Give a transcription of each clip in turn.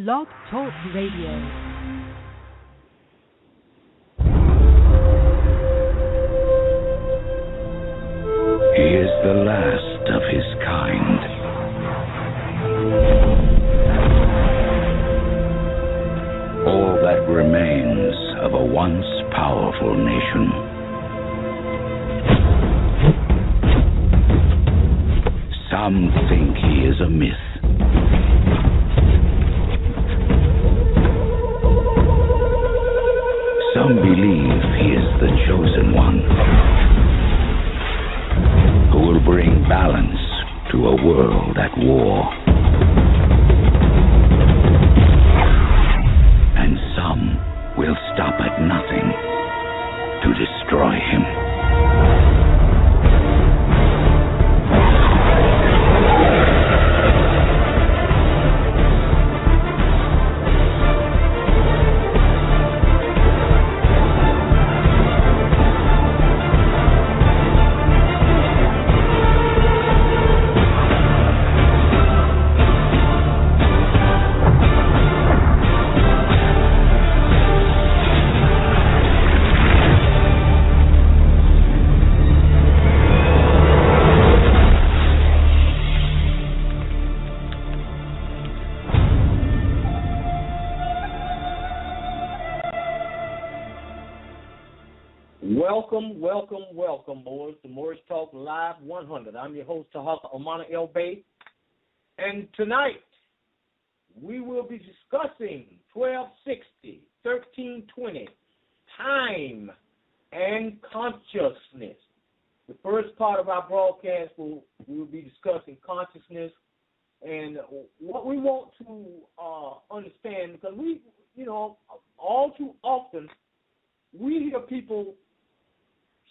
Blog Talk Radio. He is the last of his kind. All that remains of a once powerful nation. Some think he is a myth. Some believe he is the chosen one, who will bring balance to a world at war. And some will stop at nothing to destroy him. Welcome, Moors, to Moors Talk Live 100. I'm your host, Tarhaka Amaana El Bey, and tonight we will be discussing 1260, 1320, time and consciousness. The first part of our broadcast we will be discussing consciousness and what we want to understand, because we, all too often we hear people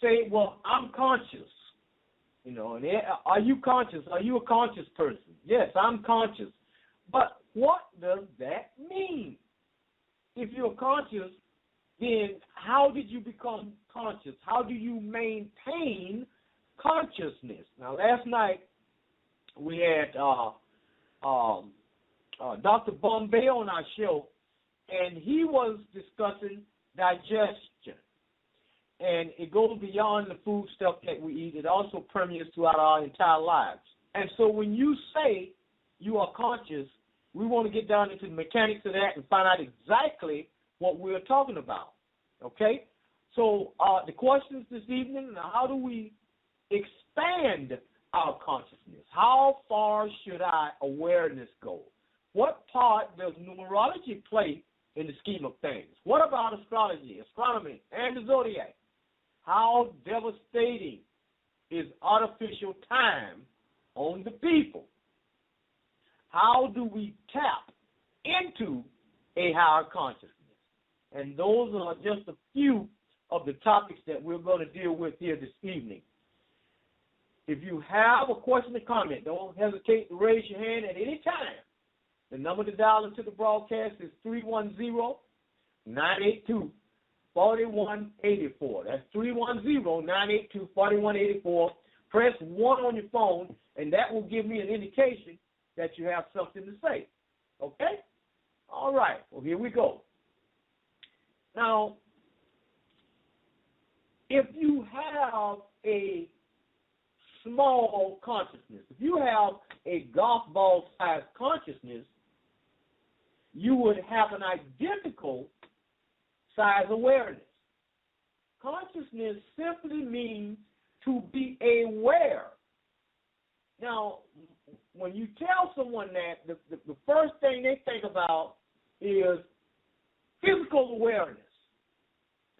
say, well, I'm conscious, and are you conscious? Are you a conscious person? Yes, I'm conscious. But what does that mean? If you're conscious, then how did you become conscious? How do you maintain consciousness? Now, last night we had Dr. Bombay on our show, and he was discussing digestion. And it goes beyond the food stuff that we eat. It also permeates throughout our entire lives. And so when you say you are conscious, we want to get down into the mechanics of that and find out exactly what we're talking about. Okay? So the questions this evening, how do we expand our consciousness? How far should our awareness go? What part does numerology play in the scheme of things? What about astrology, astronomy, and the zodiac? How devastating is artificial time on the people? How do we tap into a higher consciousness? And those are just a few of the topics that we're going to deal with here this evening. If you have a question or comment, don't hesitate to raise your hand at any time. The number to dial into the broadcast is 310-982-4184. That's 310-982-4184. Press 1 on your phone, and that will give me an indication that you have something to say. Okay? All right. Well, here we go. Now, if you have a small consciousness, if you have a golf ball-sized consciousness, you would have an identical size awareness. Consciousness simply means to be aware. Now, when you tell someone that, the first thing they think about is physical awareness,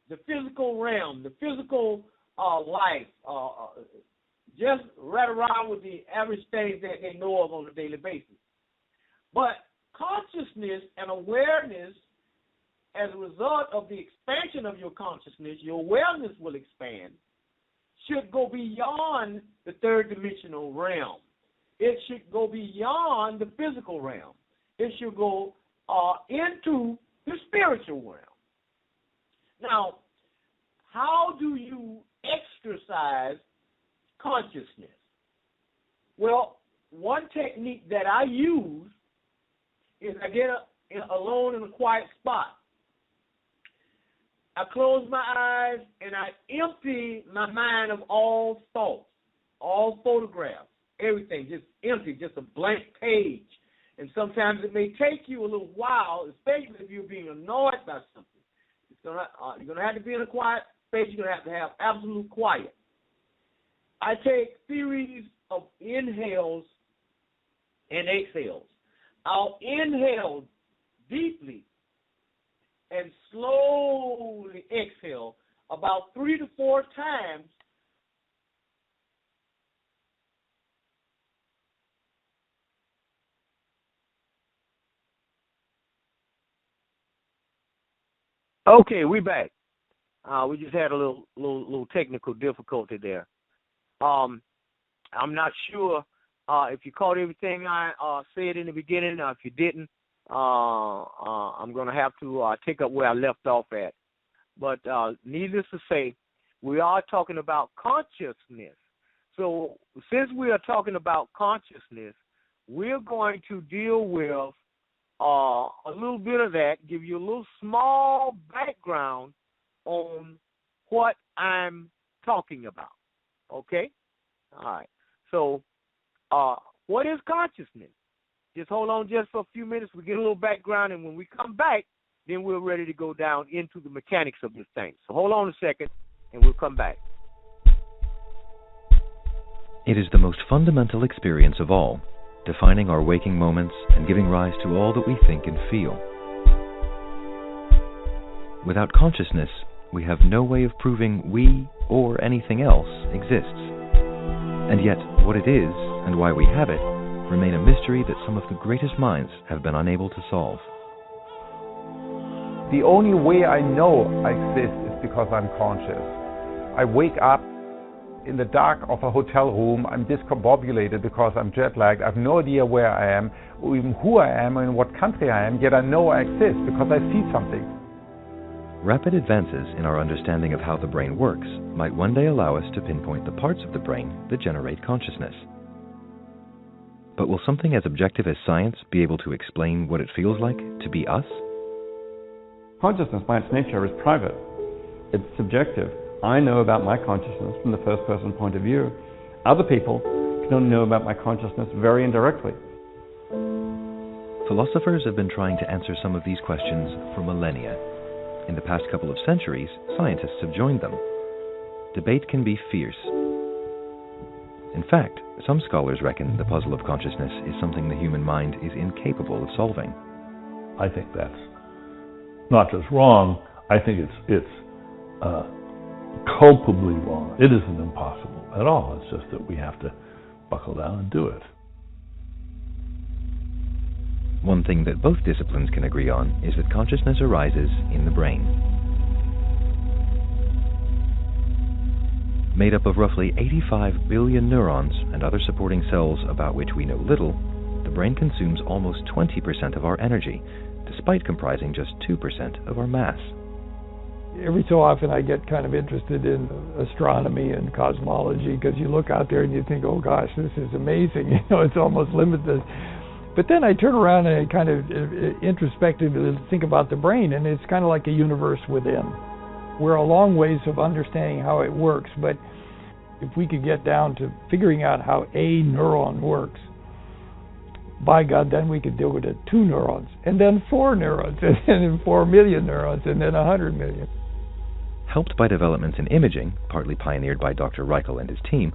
the physical realm, the physical life, just right around with the average things that they know of on a daily basis. But consciousness and awareness, as a result of the expansion of your consciousness, your awareness will expand, should go beyond the third dimensional realm. It should go beyond the physical realm. It should go into the spiritual realm. Now, how do you exercise consciousness? Well, one technique that I use is I get alone in a quiet spot. I close my eyes and I empty my mind of all thoughts, all photographs, everything, just empty, just a blank page. And sometimes it may take you a little while, especially if you're being annoyed by something. You're going to have to be in a quiet space. You're going to have absolute quiet. I take series of inhales and exhales. I'll inhale deeply and slowly exhale about 3 to 4 times. Okay, we back. We just had a little technical difficulty there. I'm not sure if you caught everything I said in the beginning. If you didn't, I'm going to have to take up where I left off at. But needless to say, we are talking about consciousness. So since we are talking about consciousness, we're going to deal with a little bit of that, give you a little small background on what I'm talking about. Okay? All right. So what is consciousness? Just hold on just for a few minutes. We get a little background, and when we come back, then we're ready to go down into the mechanics of this thing. So hold on a second, and we'll come back. It is the most fundamental experience of all, defining our waking moments and giving rise to all that we think and feel. Without consciousness, we have no way of proving we or anything else exists. And yet, what it is and why we have it remain a mystery that some of the greatest minds have been unable to solve. The only way I know I exist is because I'm conscious. I wake up in the dark of a hotel room. I'm discombobulated because I'm jet lagged. I have no idea where I am, or even who I am, or in what country I am, yet I know I exist because I see something. Rapid advances in our understanding of how the brain works might one day allow us to pinpoint the parts of the brain that generate consciousness. But will something as objective as science be able to explain what it feels like to be us? Consciousness by its nature is private. It's subjective. I know about my consciousness from the first person point of view. Other people can only know about my consciousness very indirectly. Philosophers have been trying to answer some of these questions for millennia. In the past couple of centuries, scientists have joined them. Debate can be fierce. In fact, some scholars reckon the puzzle of consciousness is something the human mind is incapable of solving. I think that's not just wrong, I think it's culpably wrong. It isn't impossible at all. It's just that we have to buckle down and do it. One thing that both disciplines can agree on is that consciousness arises in the brain. Made up of roughly 85 billion neurons and other supporting cells about which we know little, the brain consumes almost 20% of our energy, despite comprising just 2% of our mass. Every so often I get kind of interested in astronomy and cosmology, because you look out there and you think, oh gosh, this is amazing, it's almost limitless. But then I turn around and I kind of introspectively think about the brain, and it's kind of like a universe within. We're a long ways of understanding how it works, but if we could get down to figuring out how a neuron works, by God, then we could deal with it 2 neurons, and then 4 neurons, and then 4 million neurons, and then 100 million. Helped by developments in imaging, partly pioneered by Dr. Reichel and his team,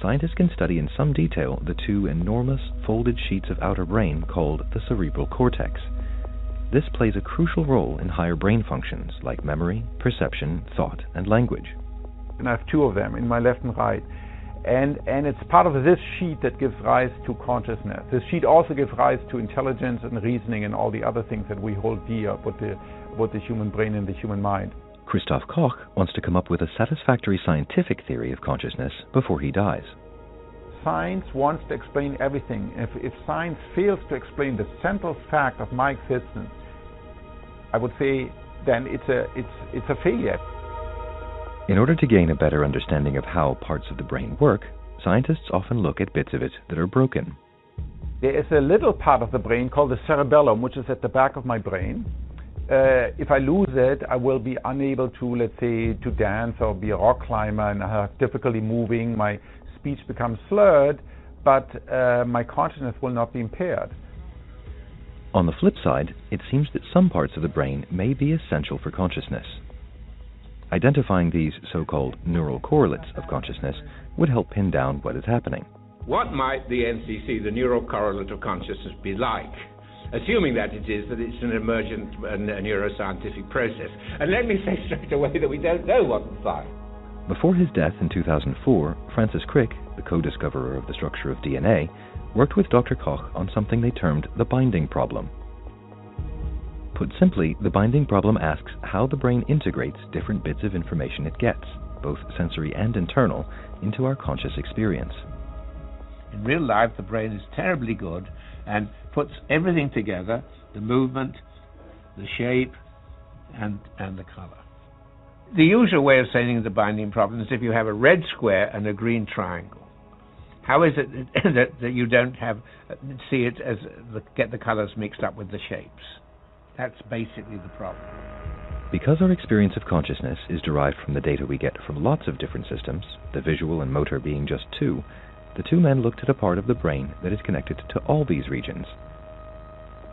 scientists can study in some detail the 2 enormous folded sheets of outer brain called the cerebral cortex. This plays a crucial role in higher brain functions like memory, perception, thought, and language. And I have 2 of them, in my left and right. And it's part of this sheet that gives rise to consciousness. This sheet also gives rise to intelligence and reasoning and all the other things that we hold dear about the human brain and the human mind. Christoph Koch wants to come up with a satisfactory scientific theory of consciousness before he dies. Science wants to explain everything. If science fails to explain the central fact of my existence, I would say then it's a failure. In order to gain a better understanding of how parts of the brain work, scientists often look at bits of it that are broken. there is a little part of the brain called the cerebellum, which is at the back of my brain. If I lose it, I will be unable to, let's say, to dance or be a rock climber, and I have difficulty moving. My speech becomes slurred, but my consciousness will not be impaired. On the flip side, it seems that some parts of the brain may be essential for consciousness. Identifying these so-called neural correlates of consciousness would help pin down what is happening. What might the NCC, the neural correlate of consciousness, be like? Assuming that it's an emergent neuroscientific process. And let me say straight away that we don't know what it's like. Before his death in 2004, Francis Crick, the co-discoverer of the structure of DNA, worked with Dr. Koch on something they termed the binding problem. Put simply, the binding problem asks how the brain integrates different bits of information it gets, both sensory and internal, into our conscious experience. In real life, the brain is terribly good and puts everything together, the movement, the shape, and the color. The usual way of saying the binding problem is if you have a red square and a green triangle. How is it that you don't see it as get the colors mixed up with the shapes? That's basically the problem. Because our experience of consciousness is derived from the data we get from lots of different systems, the visual and motor being just two, the two men looked at a part of the brain that is connected to all these regions.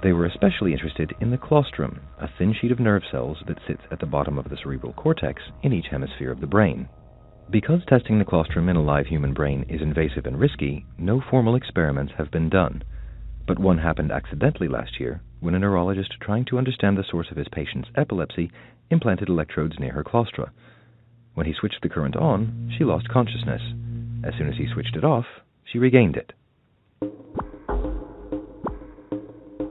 They were especially interested in the claustrum, a thin sheet of nerve cells that sits at the bottom of the cerebral cortex in each hemisphere of the brain. Because testing the claustrum in a live human brain is invasive and risky, no formal experiments have been done. But one happened accidentally last year when a neurologist trying to understand the source of his patient's epilepsy implanted electrodes near her claustra. When he switched the current on, she lost consciousness. As soon as he switched it off, she regained it.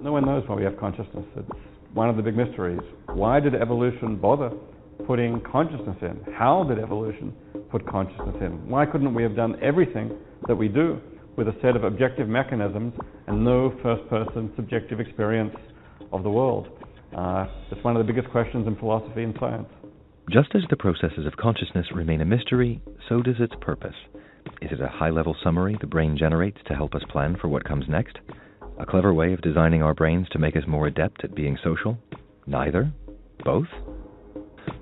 No one knows why we have consciousness. It's one of the big mysteries. Why did evolution bother putting consciousness in? How did evolution put consciousness in? Why couldn't we have done everything that we do with a set of objective mechanisms and no first-person subjective experience of the world? It's one of the biggest questions in philosophy and science. Just as the processes of consciousness remain a mystery, so does its purpose. Is it a high-level summary the brain generates to help us plan for what comes next? A clever way of designing our brains to make us more adept at being social? Neither? Both?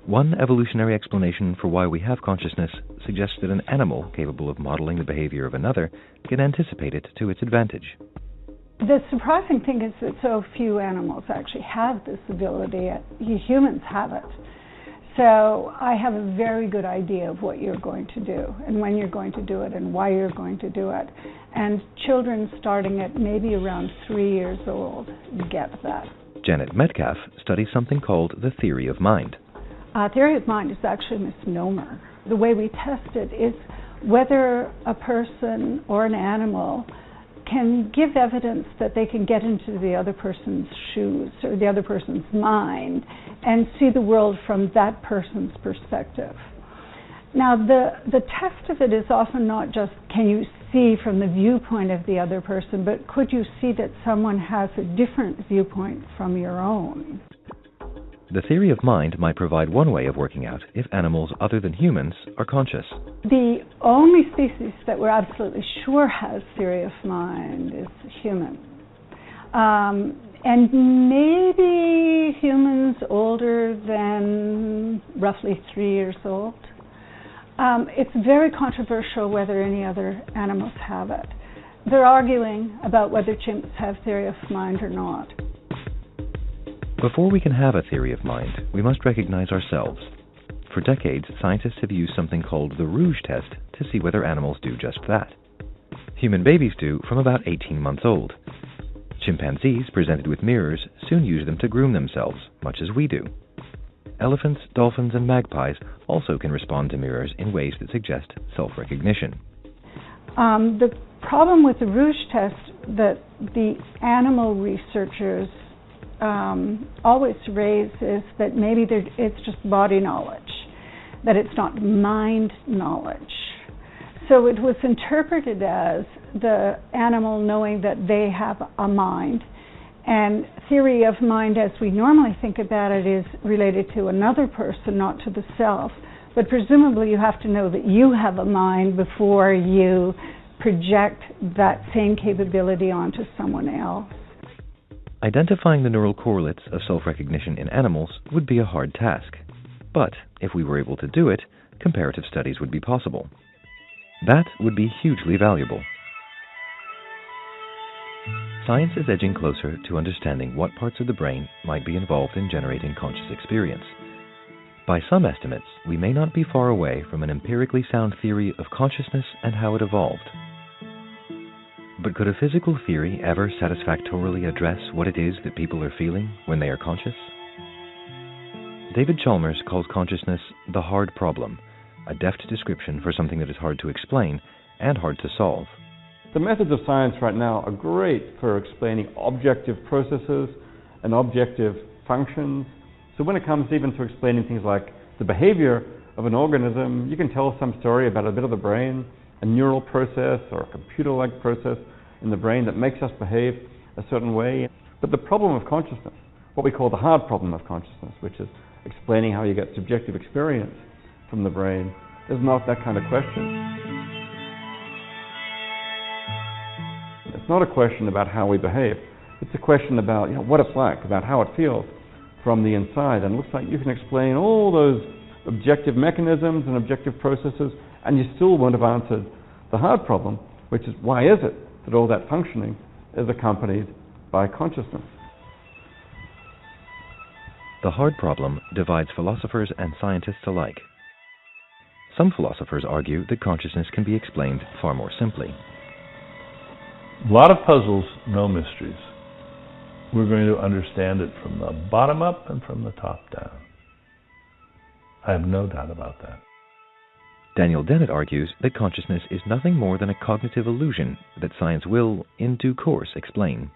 One evolutionary explanation for why we have consciousness suggests that an animal capable of modeling the behavior of another can anticipate it to its advantage. The surprising thing is that so few animals actually have this ability. Humans have it. So I have a very good idea of what you're going to do and when you're going to do it and why you're going to do it. And children starting at maybe around 3 years old get that. Janet Metcalf studies something called the theory of mind. Theory of mind is actually a misnomer. The way we test it is whether a person or an animal can give evidence that they can get into the other person's shoes or the other person's mind and see the world from that person's perspective. Now, the test of it is often not just can you see from the viewpoint of the other person, but could you see that someone has a different viewpoint from your own? The theory of mind might provide one way of working out if animals other than humans are conscious. The only species that we're absolutely sure has theory of mind is human. And maybe humans older than roughly 3 years old. It's very controversial whether any other animals have it. They're arguing about whether chimps have theory of mind or not. Before we can have a theory of mind, we must recognize ourselves. For decades, scientists have used something called the Rouge test to see whether animals do just that. Human babies do from about 18 months old. Chimpanzees, presented with mirrors, soon use them to groom themselves, much as we do. Elephants, dolphins, and magpies also can respond to mirrors in ways that suggest self-recognition. The problem with the Rouge test that the animal researchers always raise is that maybe it's just body knowledge, that it's not mind knowledge. So it was interpreted as the animal knowing that they have a mind, and theory of mind as we normally think about it is related to another person, not to the self. But presumably you have to know that you have a mind before you project that same capability onto someone else. Identifying the neural correlates of self-recognition in animals would be a hard task. But if we were able to do it, comparative studies would be possible. That would be hugely valuable. Science is edging closer to understanding what parts of the brain might be involved in generating conscious experience. By some estimates, we may not be far away from an empirically sound theory of consciousness and how it evolved. But could a physical theory ever satisfactorily address what it is that people are feeling when they are conscious? David Chalmers calls consciousness the hard problem, a deft description for something that is hard to explain and hard to solve. The methods of science right now are great for explaining objective processes and objective functions. So when it comes even to explaining things like the behavior of an organism, you can tell some story about a bit of the brain, a neural process or a computer-like process in the brain that makes us behave a certain way. But the problem of consciousness, what we call the hard problem of consciousness, which is explaining how you get subjective experience from the brain, is not that kind of question. It's not a question about how we behave. It's a question about what it's like, about how it feels from the inside. And it looks like you can explain all those objective mechanisms and objective processes, and you still won't have answered the hard problem, which is why is it that all that functioning is accompanied by consciousness? The hard problem divides philosophers and scientists alike. Some philosophers argue that consciousness can be explained far more simply. A lot of puzzles, no mysteries. We're going to understand it from the bottom up and from the top down. I have no doubt about that. Daniel Dennett argues that consciousness is nothing more than a cognitive illusion that science will, in due course, explain.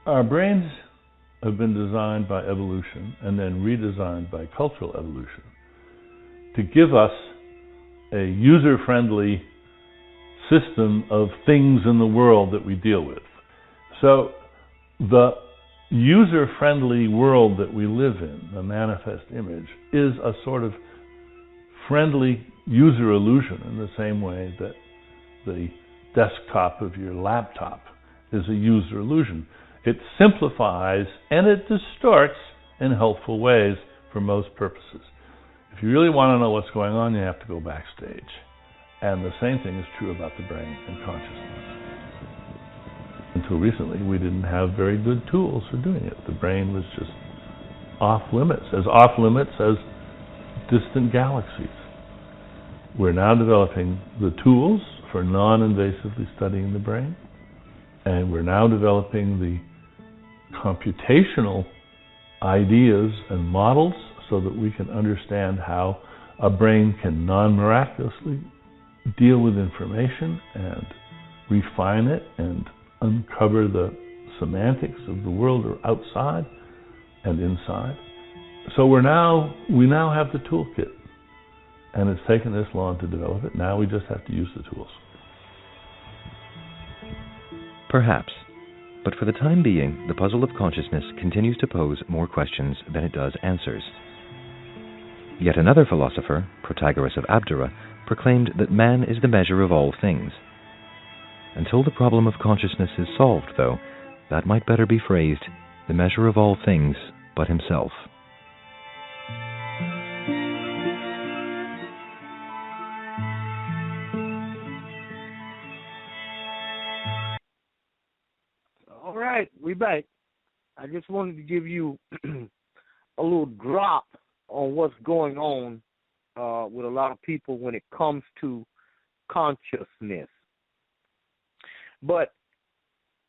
Our brains have been designed by evolution and then redesigned by cultural evolution to give us a user-friendly system of things in the world that we deal with. So the user-friendly world that we live in, the manifest image, is a sort of friendly user illusion in the same way that the desktop of your laptop is a user illusion. It simplifies and it distorts in helpful ways for most purposes. If you really want to know what's going on, you have to go backstage. And the same thing is true about the brain and consciousness. Until recently, we didn't have very good tools for doing it. The brain was just off limits as distant galaxies. We're now developing the tools for non-invasively studying the brain, and we're now developing the computational ideas and models so that we can understand how a brain can non-miraculously deal with information and refine it and uncover the semantics of the world outside and inside. So we now have the toolkit, and it's taken this long to develop it. Now we just have to use the tools. Perhaps. But for the time being, the puzzle of consciousness continues to pose more questions than it does answers. Yet another philosopher, Protagoras of Abdera, proclaimed that man is the measure of all things. Until the problem of consciousness is solved, though, that might better be phrased, the measure of all things but himself. All right, we back. I just wanted to give you a little drop on what's going on with a lot of people when it comes to consciousness. But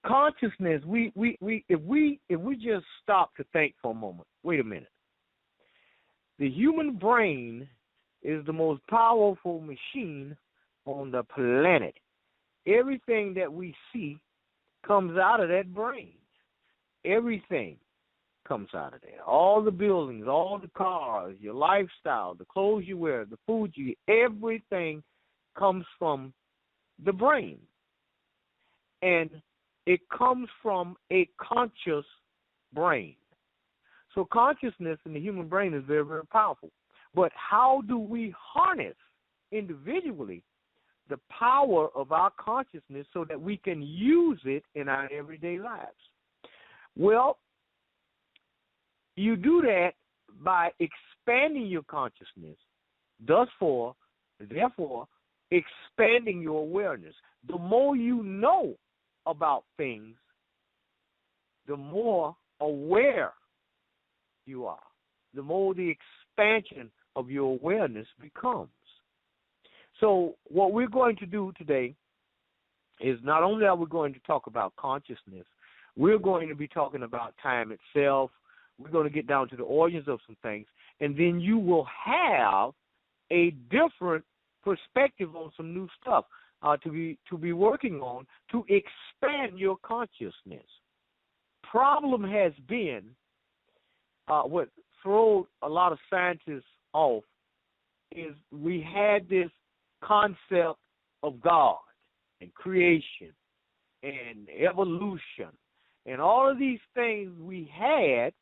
consciousness, if we just stop to think for a moment, wait a minute. The human brain is the most powerful machine on the planet. Everything that we see comes out of that brain. Everything comes out of there. All the buildings, all the cars, your lifestyle, the clothes you wear, the food you eat, everything comes from the brain. And it comes from a conscious brain. So consciousness in the human brain is very, very powerful. But how do we harness individually the power of our consciousness so that we can use it in our everyday lives? Well, you do that by expanding your consciousness, therefore, expanding your awareness. The more you know about things, the more aware you are, the more the expansion of your awareness becomes. So what we're going to do today is not only are we going to talk about consciousness, we're going to be talking about time itself. We're going to get down to the origins of some things, and then you will have a different perspective on some new stuff to be working on to expand your consciousness. Problem has been what throws a lot of scientists off is we had this concept of God and creation and evolution and all of these things we had,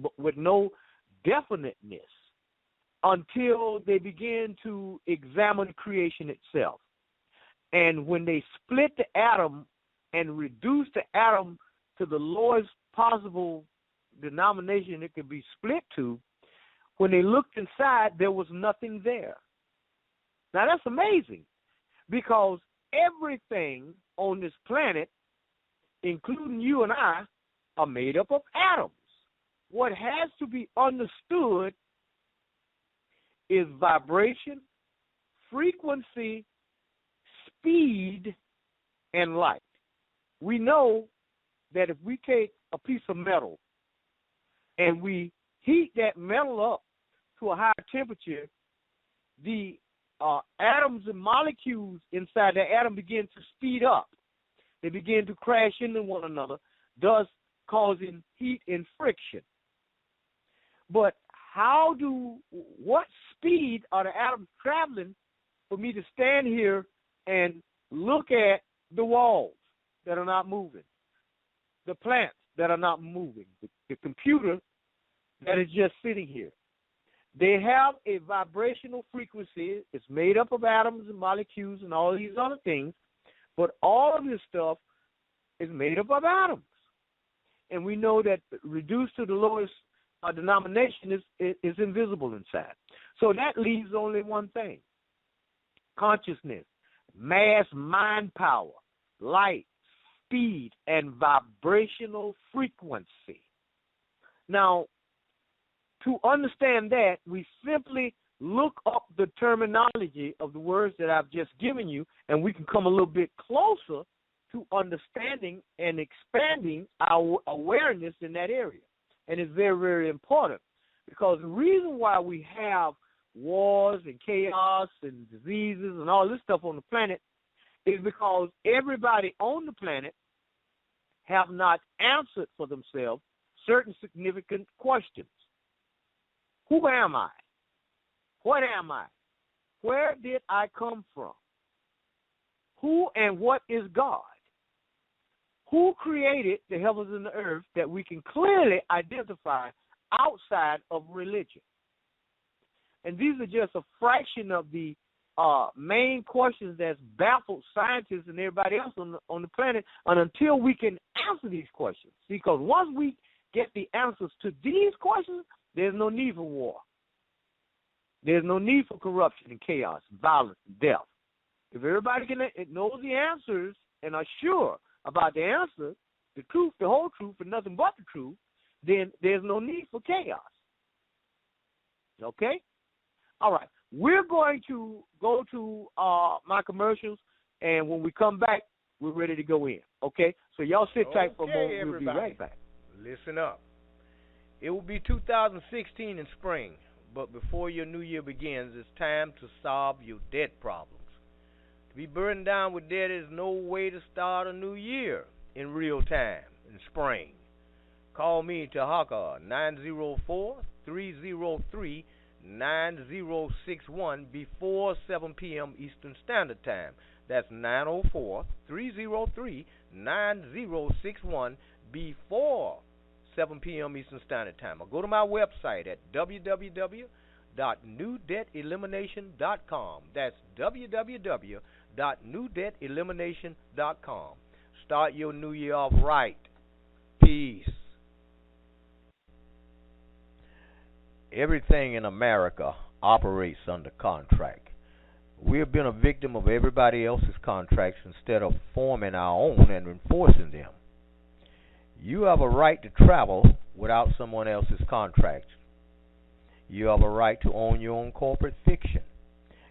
but with no definiteness until they began to examine creation itself. And when they split the atom and reduced the atom to the lowest possible denomination it could be split to, when they looked inside, there was nothing there. Now, that's amazing, because everything on this planet, including you and I, are made up of atoms. What has to be understood is vibration, frequency, speed, and light. We know that if we take a piece of metal and we heat that metal up to a higher temperature, the atoms and molecules inside that atom begin to speed up. They begin to crash into one another, thus causing heat and friction. But what speed are the atoms traveling for me to stand here and look at the walls that are not moving, the plants that are not moving, the computer that is just sitting here? They have a vibrational frequency. It's made up of atoms and molecules and all these other things, but all of this stuff is made up of atoms. And we know that reduced to the lowest denomination is invisible inside. So that leaves only one thing: consciousness, mass, mind power, light, speed, and vibrational frequency. Now, to understand that, we simply look up the terminology of the words that I've just given you, and we can come a little bit closer to understanding and expanding our awareness in that area. And it's very, very important, because the reason why we have wars and chaos and diseases and all this stuff on the planet is because everybody on the planet have not answered for themselves certain significant questions. Who am I? What am I? Where did I come from? Who and what is God? Who created the heavens and the earth that we can clearly identify outside of religion? And these are just a fraction of the main questions that's baffled scientists and everybody else on the planet, and until we can answer these questions. Because once we get the answers to these questions, there's no need for war. There's no need for corruption and chaos, violence, and death. If everybody knows the answers and are sure about the answer, the truth, the whole truth, and nothing but the truth, then there's no need for chaos. Okay? All right. We're going to go to my commercials, and when we come back, we're ready to go in. Okay? So y'all sit tight for a moment. We'll be right back. Listen up. It will be 2016 in spring, but before your new year begins, it's time to solve your debt problems. To be burdened down with debt is no way to start a new year in real time in spring. Call me, Tarhaka, 904-303-9061 before 7 p.m. Eastern Standard Time. That's 904-303-9061 before 7 p.m. Eastern Standard Time. Or go to my website at www.tarhakaamaanelbey.com. www.newdebtelimination.com. That's www.newdebtelimination.com. Start your new year off right. Peace. Everything in America operates under contract. We have been a victim of everybody else's contracts instead of forming our own and enforcing them. You have a right to travel without someone else's contracts. You have a right to own your own corporate fiction.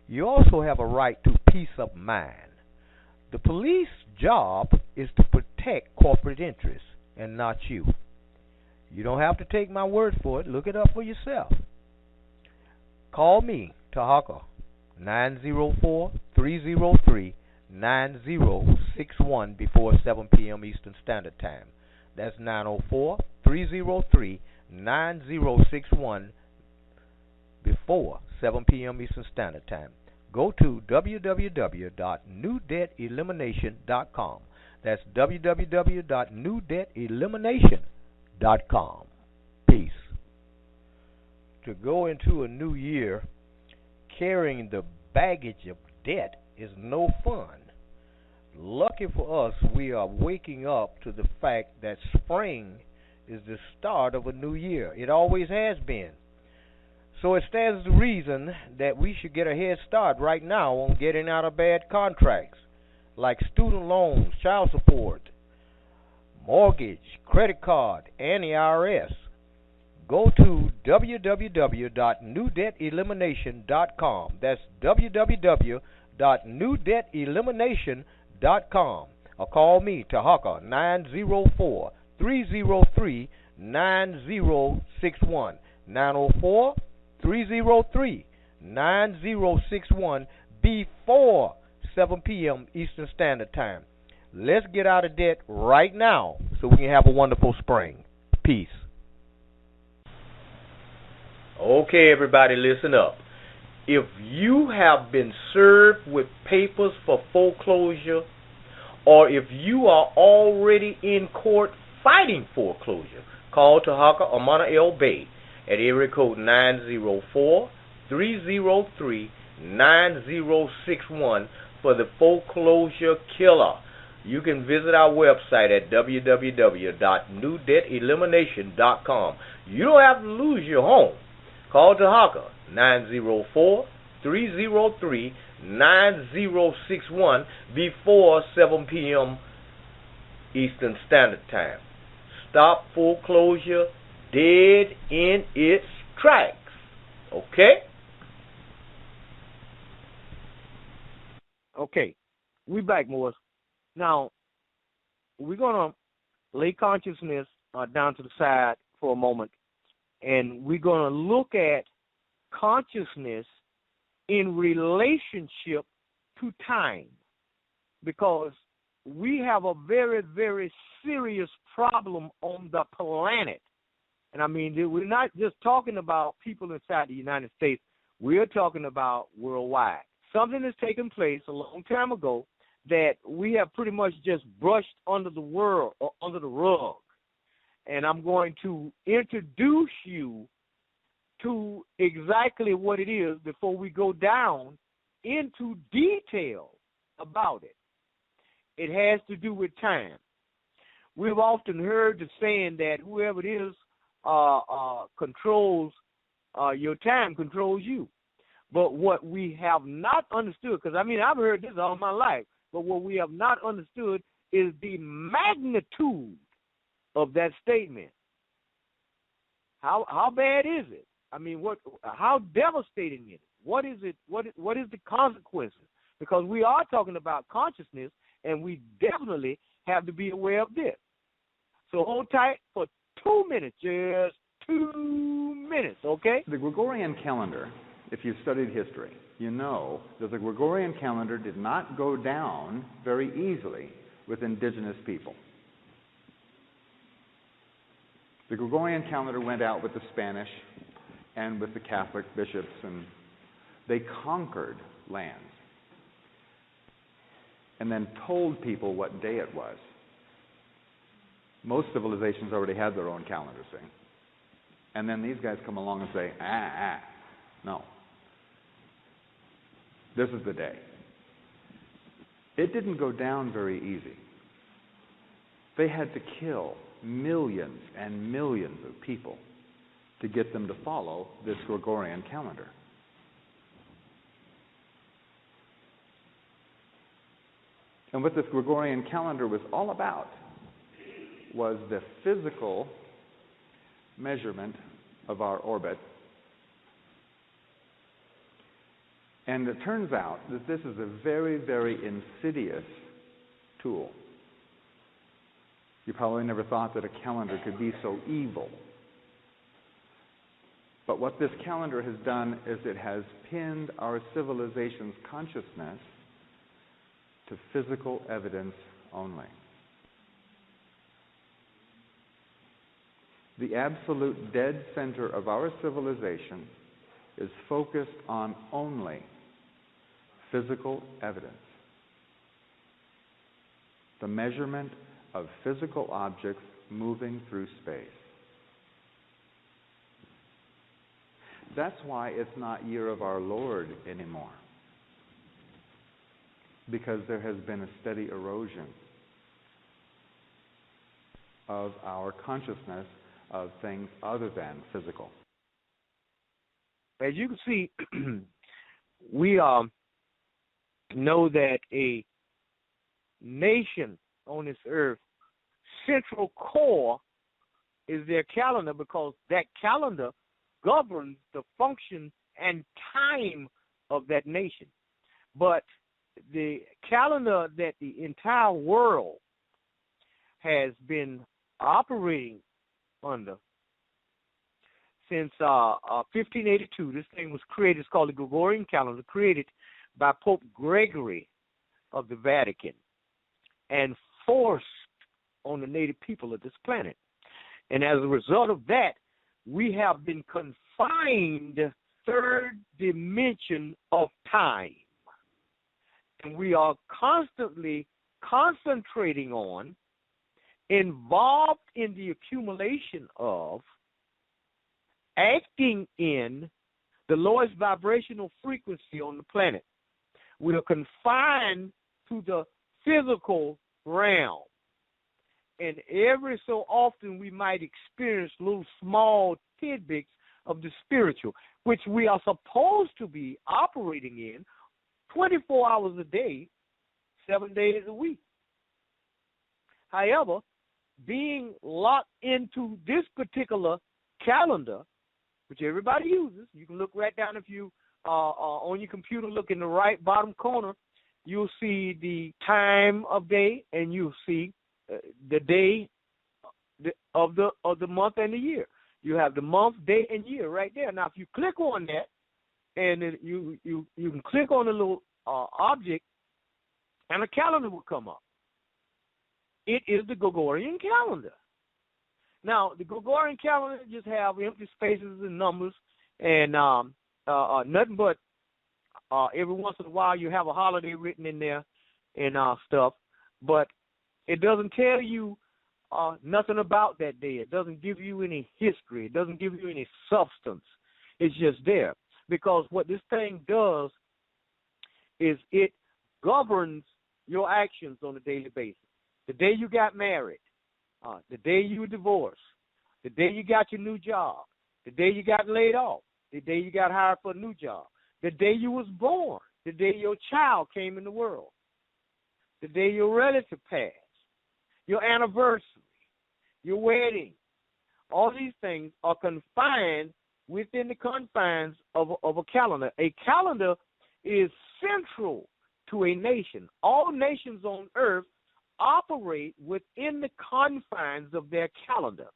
You also have a right to peace of mind. The police job is to protect corporate interests and not you. You don't have to take my word for it. Look it up for yourself. Call me, Tarhaka, 904-303-9061 before 7 p.m. Eastern Standard Time. That's 904-303-9061 before 7 p.m. Eastern Standard Time. Go to www.newdebtelimination.com. That's www.newdebtelimination.com. Peace. To go into a new year carrying the baggage of debt is no fun. Lucky for us, we are waking up to the fact that spring is the start of a new year. It always has been. So it stands to reason that we should get a head start right now on getting out of bad contracts like student loans, child support, mortgage, credit card, and the IRS. Go to www.newdebtelimination.com. That's www.newdebtelimination.com. Or call me, Tarhaka, 904-303-9061. 904-303-9061 before 7 p.m. Eastern Standard Time. Let's get out of debt right now so we can have a wonderful spring. Peace. Okay, everybody, listen up. If you have been served with papers for foreclosure, or if you are already in court fighting foreclosure, call Tarhaka Amaana El Bey at area code 904-303-9061 for the foreclosure killer. You can visit our website at www.newdebtelimination.com. You don't have to lose your home. Call Tarhaka 904-303-9061 before 7 p.m. Eastern Standard Time. Stop foreclosure dead in its tracks. Okay? Okay. We back, Morris. Now, we're going to lay consciousness down to the side for a moment, and we're going to look at consciousness in relationship to time, because we have a very, very serious problem on the planet. And I mean, we're not just talking about people inside the United States. We're talking about worldwide. Something has taken place a long time ago that we have pretty much just brushed under the world or under the rug. And I'm going to introduce you to exactly what it is before we go down into detail about it. It has to do with time. We've often heard the saying that whoever it is controls your time, controls you. But what we have not understood, because I mean, I've heard this all my life, but what we have not understood is the magnitude of that statement. How bad is it? I mean, how devastating is it? What is it? What is the consequences? Because we are talking about consciousness, and we definitely have to be aware of this. So hold tight for 2 minutes, just 2 minutes, okay? The Gregorian calendar, if you've studied history, you know that the Gregorian calendar did not go down very easily with indigenous people. The Gregorian calendar went out with the Spanish and with the Catholic bishops, and they conquered lands and then told people what day it was. Most civilizations already had their own calendar, see? And then these guys come along and say, No. This is the day. It didn't go down very easy. They had to kill millions and millions of people to get them to follow this Gregorian calendar. And what this Gregorian calendar was all about was the physical measurement of our orbit. And it turns out that this is a very, very insidious tool. You probably never thought that a calendar could be so evil. But what this calendar has done is it has pinned our civilization's consciousness to physical evidence only. The absolute dead center of our civilization is focused on only physical evidence. The measurement of physical objects moving through space. That's why it's not Year of Our Lord anymore. Because there has been a steady erosion of our consciousness of things other than physical. As you can see, we know that a nation on this earth, central core is their calendar, because that calendar governs the function and time of that nation. But the calendar that the entire world has been operating under since 1582, this thing was created. It's called the Gregorian calendar, created by Pope Gregory of the Vatican and forced on the native people of this planet. And as a result of that, we have been confined to the third dimension of time. And we are constantly concentrating on, involved in the accumulation of, acting in the lowest vibrational frequency on the planet. We are confined to the physical realm. And every so often we might experience little small tidbits of the spiritual, which we are supposed to be operating in 24 hours a day, 7 days a week. However, being locked into this particular calendar, which everybody uses, you can look right down if you on your computer, look in the right bottom corner, you'll see the time of day, and you'll see the day of the month and the year. You have the month, day, and year right there. Now, if you click on that, and then you can click on the little object, and a calendar will come up. It is the Gregorian calendar. Now, the Gregorian calendar just have empty spaces and numbers, and nothing but every once in a while you have a holiday written in there and stuff, but it doesn't tell you nothing about that day. It doesn't give you any history. It doesn't give you any substance. It's just there. Because what this thing does is it governs your actions on a daily basis. The day you got married, the day you were divorced, the day you got your new job, the day you got laid off, the day you got hired for a new job, the day you was born, the day your child came in the world, the day your relative passed, your anniversary, your wedding. All these things are confined within the confines of a calendar. A calendar is central to a nation. All nations on earth operate within the confines of their calendar.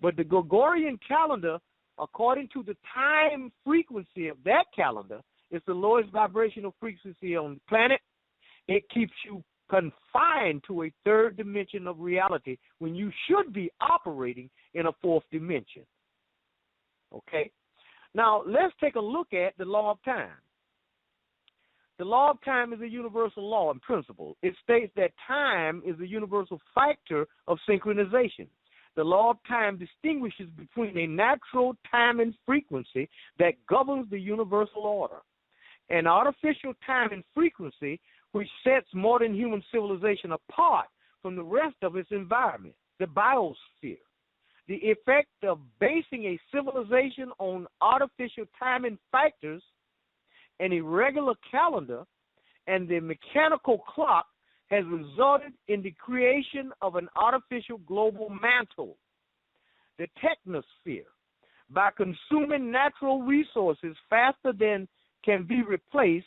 But the Gregorian calendar, according to the time frequency of that calendar, is the lowest vibrational frequency on the planet. It keeps you confined to a third dimension of reality when you should be operating in a fourth dimension. Okay? Now, let's take a look at the law of time. The law of time is a universal law and principle. It states that time is a universal factor of synchronization. The law of time distinguishes between a natural time and frequency that governs the universal order, and artificial time and frequency which sets modern human civilization apart from the rest of its environment, the biosphere. The effect of basing a civilization on artificial timing factors, an irregular calendar, and the mechanical clock has resulted in the creation of an artificial global mantle, the technosphere. By consuming natural resources faster than can be replaced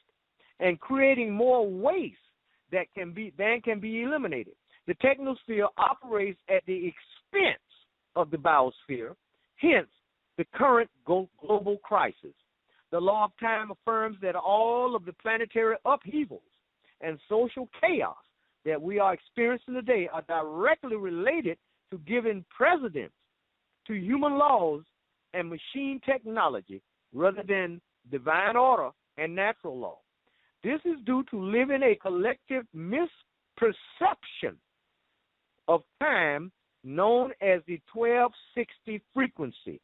and creating more waste than can be eliminated, the technosphere operates at the expense of the biosphere, hence the current global crisis. The law of time affirms that all of the planetary upheavals and social chaos that we are experiencing today are directly related to giving precedence to human laws and machine technology rather than divine order and natural law. This is due to living a collective misperception of time known as the 1260 frequency.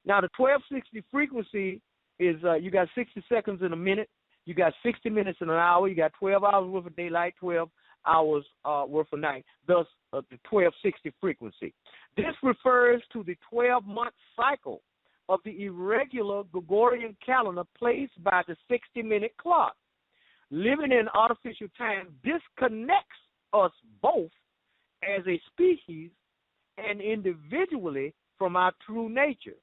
Now, the 1260 frequency is you got 60 seconds in a minute, you got 60 minutes in an hour, you got 12 hours worth of daylight, 12 hours worth of night, thus the 1260 frequency. This refers to the 12-month cycle of the irregular Gregorian calendar placed by the 60-minute clock. Living in artificial time disconnects us both as a species and individually from our true nature.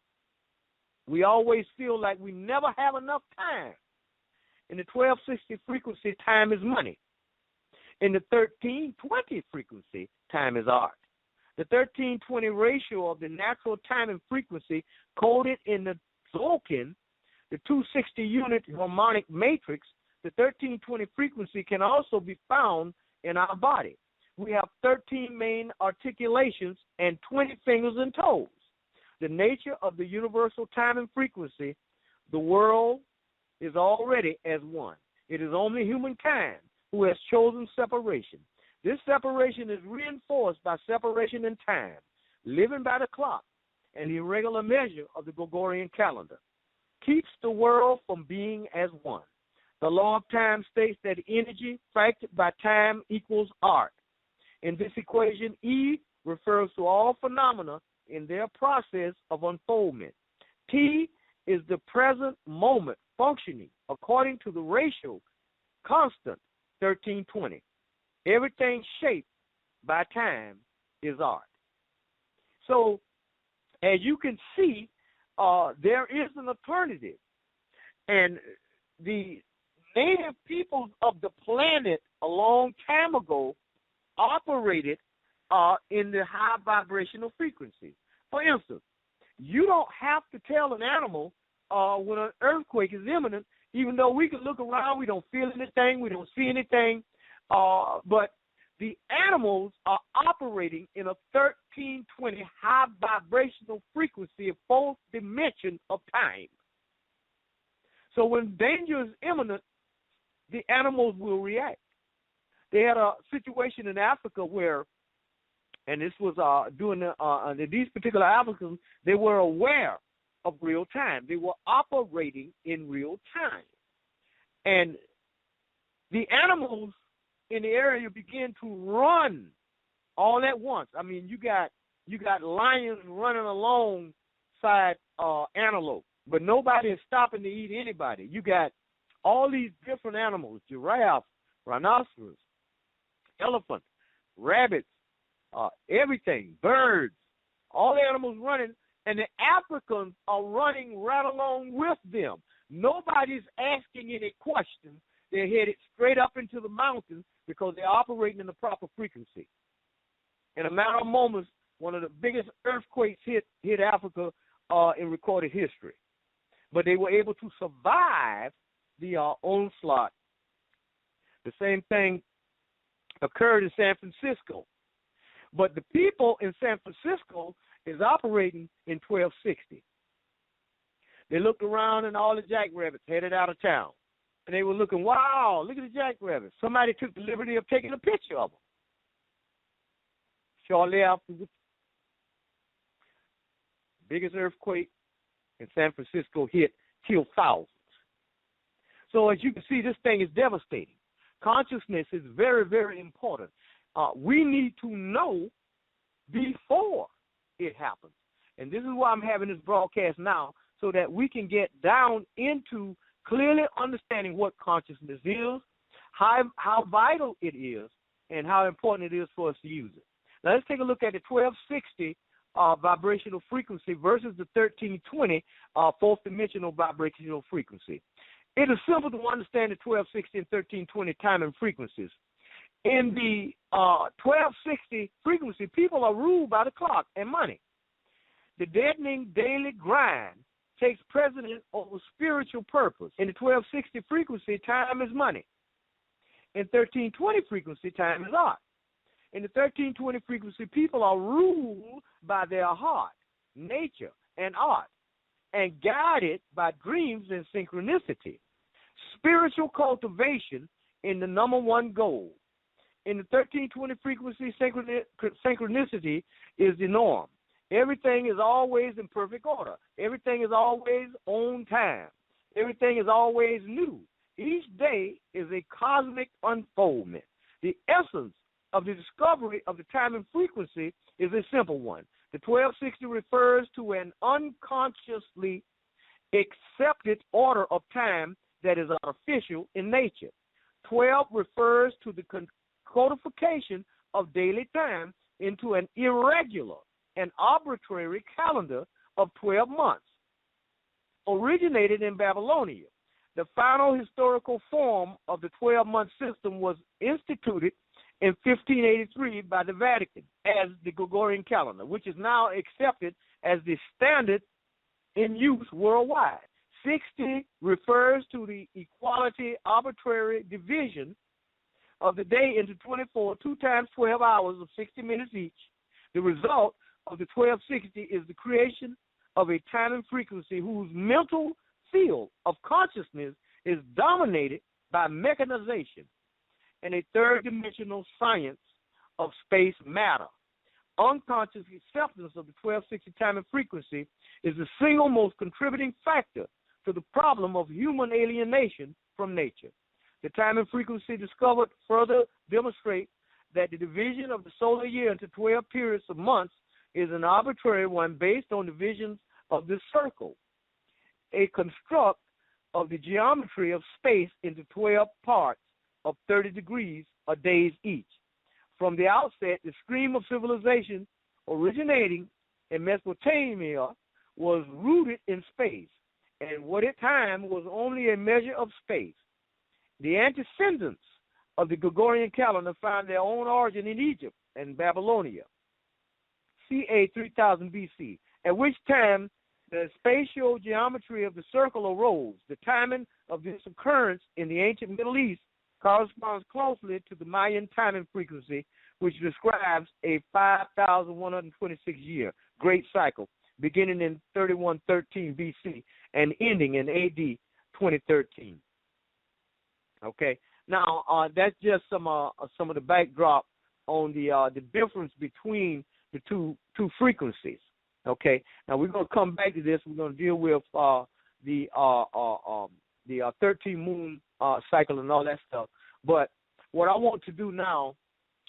We always feel like we never have enough time. In the 1260 frequency, time is money. In the 1320 frequency, time is art. The 1320 ratio of the natural time and frequency coded in the Tzolk'in, the 260 unit harmonic matrix, the 1320 frequency can also be found in our body. We have 13 main articulations and 20 fingers and toes. The nature of the universal time and frequency, the world is already as one. It is only humankind who has chosen separation. This separation is reinforced by separation in time, living by the clock, and the irregular measure of the Gregorian calendar. Keeps the world from being as one. The law of time states that energy factored by time equals art. In this equation, E refers to all phenomena in their process of unfoldment. T is the present moment functioning according to the ratio constant 1320. Everything shaped by time is art. So, as you can see, there is an alternative. And the native peoples of the planet a long time ago operated in the high vibrational frequency. For instance, you don't have to tell an animal when an earthquake is imminent, even though we can look around, we don't feel anything, we don't see anything, but the animals are operating in a 1320 high vibrational frequency, a fourth dimension of time. So when danger is imminent, the animals will react. They had a situation in Africa where, and this was these particular Africans, they were aware of real time. They were operating in real time. And the animals in the area began to run all at once. I mean, you got lions running alongside antelope, but nobody is stopping to eat anybody. You got all these different animals, giraffe, rhinoceros, elephant, rabbits, everything, birds, all the animals running, and the Africans are running right along with them. Nobody's asking any questions. They're headed straight up into the mountains because they're operating in the proper frequency. In a matter of moments, one of the biggest earthquakes hit Africa in recorded history. But they were able to survive the onslaught. The same thing occurred in San Francisco. But the people in San Francisco is operating in 1260. They looked around and all the jackrabbits headed out of town. And they were looking, wow, look at the jackrabbits. Somebody took the liberty of taking a picture of them. shortly afterwards, biggest earthquake in San Francisco hit, killed thousands. So as you can see, this thing is devastating. Consciousness is very, very important. We need to know before it happens. And this is why I'm having this broadcast now, so that we can get down into clearly understanding what consciousness is, how vital it is, and how important it is for us to use it. Now let's take a look at the 1260 vibrational frequency versus the 1320 fourth dimensional vibrational frequency. It is simple to understand the 1260 and 1320 time and frequencies. In the 1260 frequency, people are ruled by the clock and money. The deadening daily grind takes precedence over spiritual purpose. In the 1260 frequency, time is money. In 1320 frequency, time is art. In the 1320 frequency, people are ruled by their heart, nature, and art, and guided by dreams and synchronicity. Spiritual cultivation in the number one goal. In the 1320 frequency, synchronicity is the norm. Everything is always in perfect order. Everything is always on time. Everything is always new. Each day is a cosmic unfoldment. The essence of the discovery of the time and frequency is a simple one. The 1260 refers to an unconsciously accepted order of time that is artificial in nature. 12 refers to the codification of daily time into an irregular and arbitrary calendar of 12 months. Originated in Babylonia, the final historical form of the 12-month system was instituted in 1583 by the Vatican as the Gregorian calendar, which is now accepted as the standard in use worldwide. 60 refers to the equality arbitrary division of the day into 24, 2 times 12 hours of 60 minutes each. The result of the 1260 is the creation of a time and frequency whose mental field of consciousness is dominated by mechanization and a third-dimensional science of space matter. Unconscious acceptance of the 1260 time and frequency is the single most contributing factor to the problem of human alienation from nature. The time and frequency discovered further demonstrate that the division of the solar year into 12 periods of months is an arbitrary one based on divisions of this circle, a construct of the geometry of space into 12 parts of 30 degrees or days each. From the outset, the stream of civilization originating in Mesopotamia was rooted in space, and what at time was only a measure of space. The antecedents of the Gregorian calendar found their own origin in Egypt and Babylonia, ca. 3000 BC, at which time the spatial geometry of the circle arose. The timing of this occurrence in the ancient Middle East corresponds closely to the Mayan timing frequency, which describes a 5,126-year great cycle beginning in 3113 BC and ending in AD 2013. Okay, now that's just some of the backdrop on the difference between the two frequencies. Okay, now we're going to come back to this. We're going to deal with the 13 moon cycle and all that stuff. But what I want to do now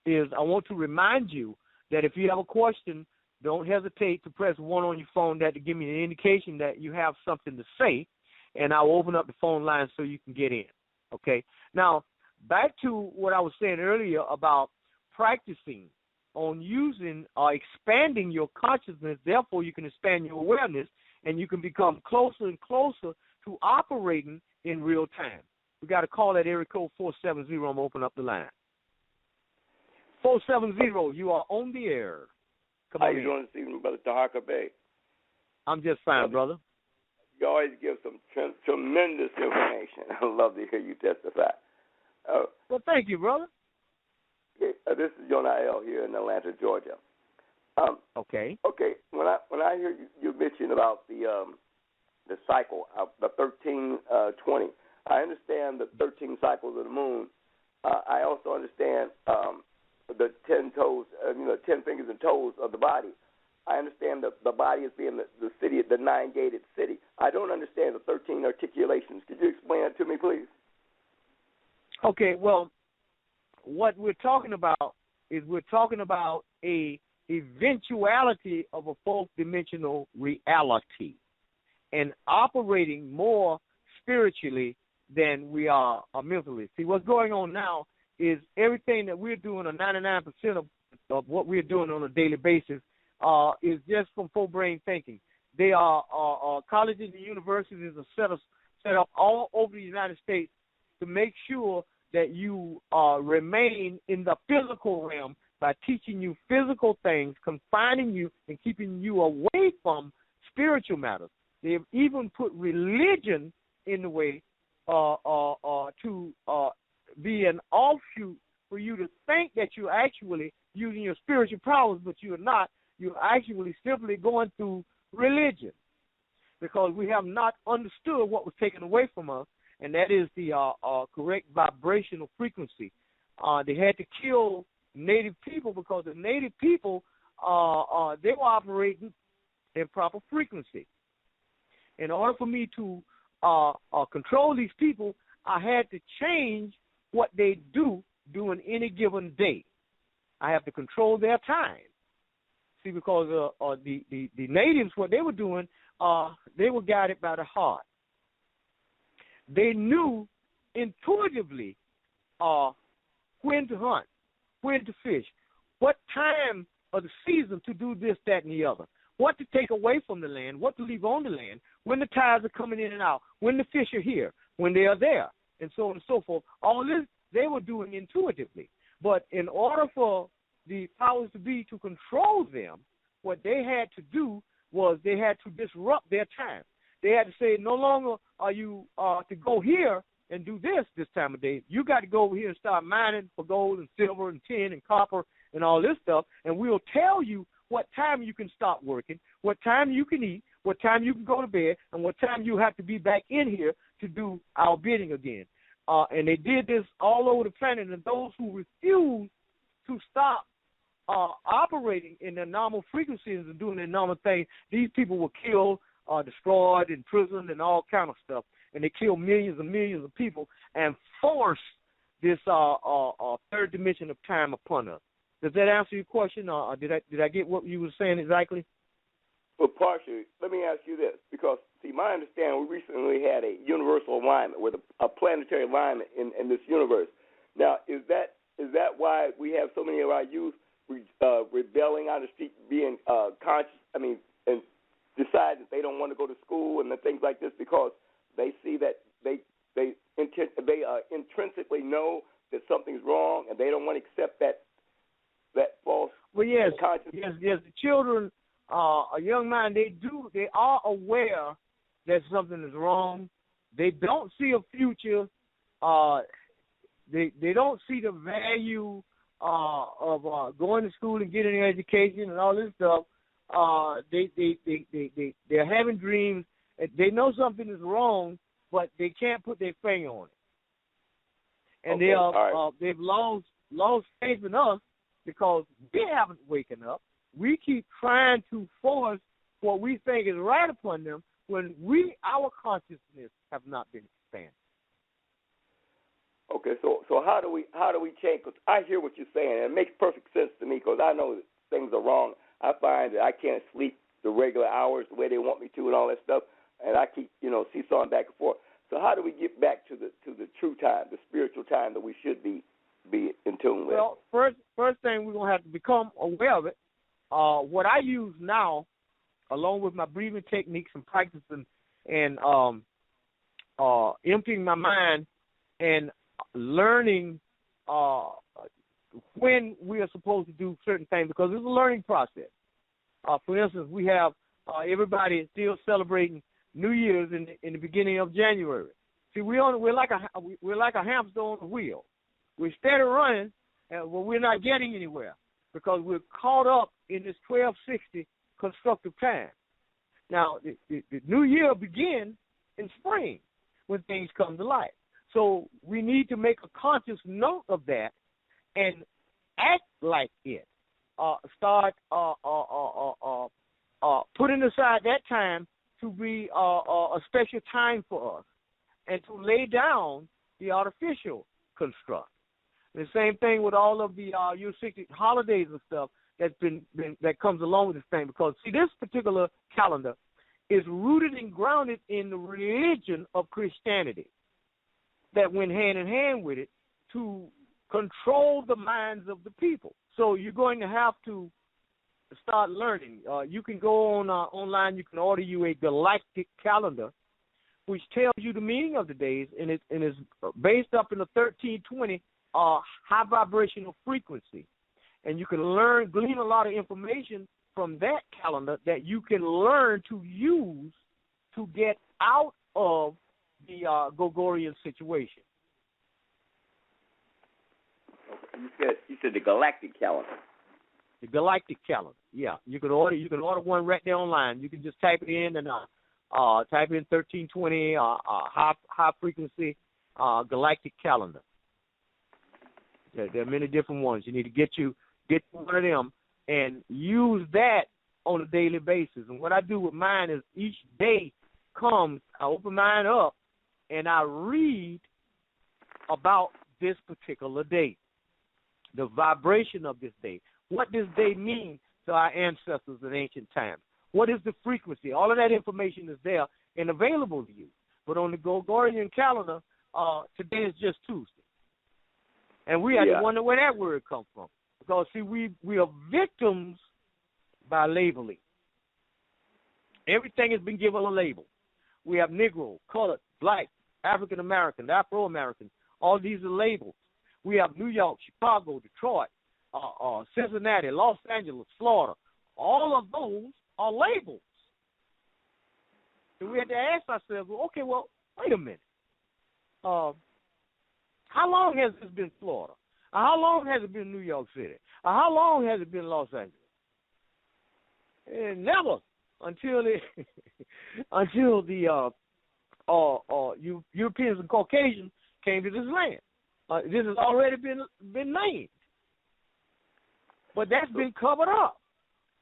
is I want to remind you that if you have a question, don't hesitate to press 1 on your phone. That to give me an indication that you have something to say, and I'll open up the phone line so you can get in. Okay. Now back to what I was saying earlier about practicing on using or expanding your consciousness. Therefore, you can expand your awareness, and you can become closer and closer to operating in real time. We got to call that area code 470. I'm going to open up the line. 470, you are on the air. Come on. How you doing this evening, Brother Tarhaka Bey? I'm just fine, brother. You always give some tremendous information. I love to hear you testify. Well, thank you, brother. Okay, this is Jonah L. here in Atlanta, Georgia. Okay. Okay. When I hear you mention about the cycle of the 1320, I understand the 13 cycles of the moon. I also understand the 10 toes, 10 fingers and toes of the body. I understand the body as being the city, the 9-gated city. I don't understand the 13 articulations. Could you explain that to me, please? Okay, well, what we're talking about is a eventuality of a fourth dimensional reality and operating more spiritually than we are mentally. See, what's going on now is everything that we're doing, or 99% of what we're doing on a daily basis, is just from forebrain thinking. They are colleges and universities are set up all over the United States to make sure that you remain in the physical realm by teaching you physical things, confining you and keeping you away from spiritual matters. They have even put religion in the way to be an offshoot for you to think that you're actually using your spiritual powers, but you're not. You're actually simply going through religion, because we have not understood what was taken away from us, and that is the correct vibrational frequency. They had to kill native people because the native people, they were operating in proper frequency. In order for me to control these people, I had to change what they do during any given day. I have to control their time. See, because the natives, what they were doing, they were guided by the heart. They knew intuitively when to hunt, when to fish, what time of the season to do this, that, and the other, what to take away from the land, what to leave on the land, when the tides are coming in and out, when the fish are here, when they are there, and so on and so forth. All this they were doing intuitively. But in order for the powers to be to control them, what they had to do was they had to disrupt their time. They had to say, no longer are you to go here and do this time of day. You got to go over here and start mining for gold and silver and tin and copper and all this stuff, and we'll tell you what time you can stop working, what time you can eat, what time you can go to bed, and what time you have to be back in here to do our bidding again. And they did this all over the planet, and those who refused to stop operating in their normal frequencies and doing their normal thing, these people were killed, destroyed, imprisoned, and all kind of stuff. And they killed millions and millions of people and forced this third dimension of time upon us. Does that answer your question, or did I get what you were saying exactly? Well, partially. Let me ask you this, because, see, my understanding, we recently had a universal alignment with a planetary alignment in this universe. Now, is that why we have so many of our youth rebelling on the street, being conscious, and decide that they don't want to go to school and things like this, because they see that they intrinsically know that something's wrong, and they don't want to accept that false consciousness? Yes, the children, a young mind, they are aware that something is wrong. They don't see a future. They don't see the value of going to school and getting an education and all this stuff. They're having dreams. They know something is wrong, but they can't put their finger on it. And they've lost faith in us because we haven't waken up. We keep trying to force what we think is right upon them when our consciousness have not been expanded. Okay, so how do we change? Because I hear what you're saying, and it makes perfect sense to me, because I know that things are wrong. I find that I can't sleep the regular hours the way they want me to and all that stuff, and I keep seesawing back and forth. So how do we get back to the true time, the spiritual time that we should be in tune with? Well, first thing, we're gonna have to become aware of it. What I use now, along with my breathing techniques and practicing and emptying my mind and learning when we are supposed to do certain things, because it's a learning process. For instance, we have everybody still celebrating New Year's in the beginning of January. See, we're like a hamster on a wheel. We're steady running, and we're not getting anywhere because we're caught up in this 1260 constructive time. Now, the new year begins in spring when things come to light. So we need to make a conscious note of that and act like it. Start putting aside that time to be a special time for us, and to lay down the artificial construct. The same thing with all of the U60 holidays and stuff that comes along with this thing, because see, this particular calendar is rooted and grounded in the religion of Christianity that went hand in hand with it to control the minds of the people. So you're going to have to start learning. You can go on online. You can order you a galactic calendar, which tells you the meaning of the days, and it's based up in the 1320 high vibrational frequency. And you can glean a lot of information from that calendar that you can learn to use to get out of the Gregorian situation. You said the galactic calendar. The galactic calendar, yeah. You can order one right there online. You can just type it in and type in 1320 high frequency galactic calendar. There are many different ones. You need to get one of them and use that on a daily basis. And what I do with mine is each day comes, I open mine up and I read about this particular day, the vibration of this day. What does day mean to our ancestors in ancient times? What is the frequency? All of that information is there and available to you. But on the Gregorian calendar, today is just Tuesday. And we had to wonder where that word comes from. Because, see, we are victims by labeling. Everything has been given a label. We have Negro, colored, black, African American, Afro American. All these are labels. We have New York, Chicago, Detroit, Cincinnati, Los Angeles, Florida. All of those are labels. So we had to ask ourselves, okay, well, wait a minute. How long has this been Florida? How long has it been New York City? How long has it been Los Angeles? Never until the Europeans and Caucasians came to this land. This has already been named. But that's been covered up.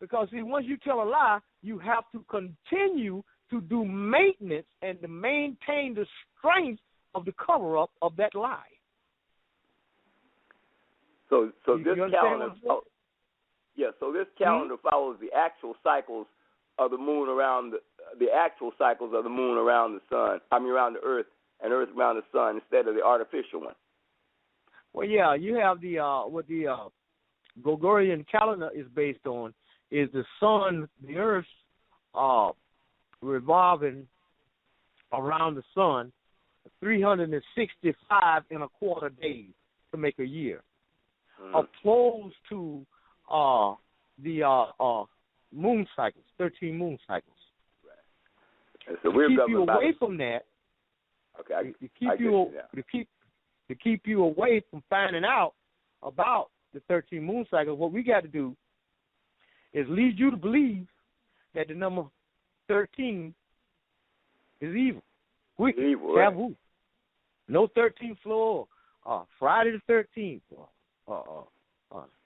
Because, see, once you tell a lie, you have to continue to do maintenance and to maintain the strength of the cover-up of that lie. So this calendar, so this calendar follows the actual cycles of the moon around the actual cycles of the moon around the sun. I mean, around the Earth, and Earth around the sun instead of the artificial one. Well, yeah, you have what the Gregorian calendar is based on is the sun, the Earth, revolving around the sun 365 and a quarter days to make a year. Opposed to the moon cycles, 13 moon cycles. Right. So we're keep you away from that. Okay, to keep you away from finding out about the 13 moon cycles, what we got to do is lead you to believe that the number 13 is evil. Wicked, evil, taboo. Right. No 13th floor. Friday the 13th.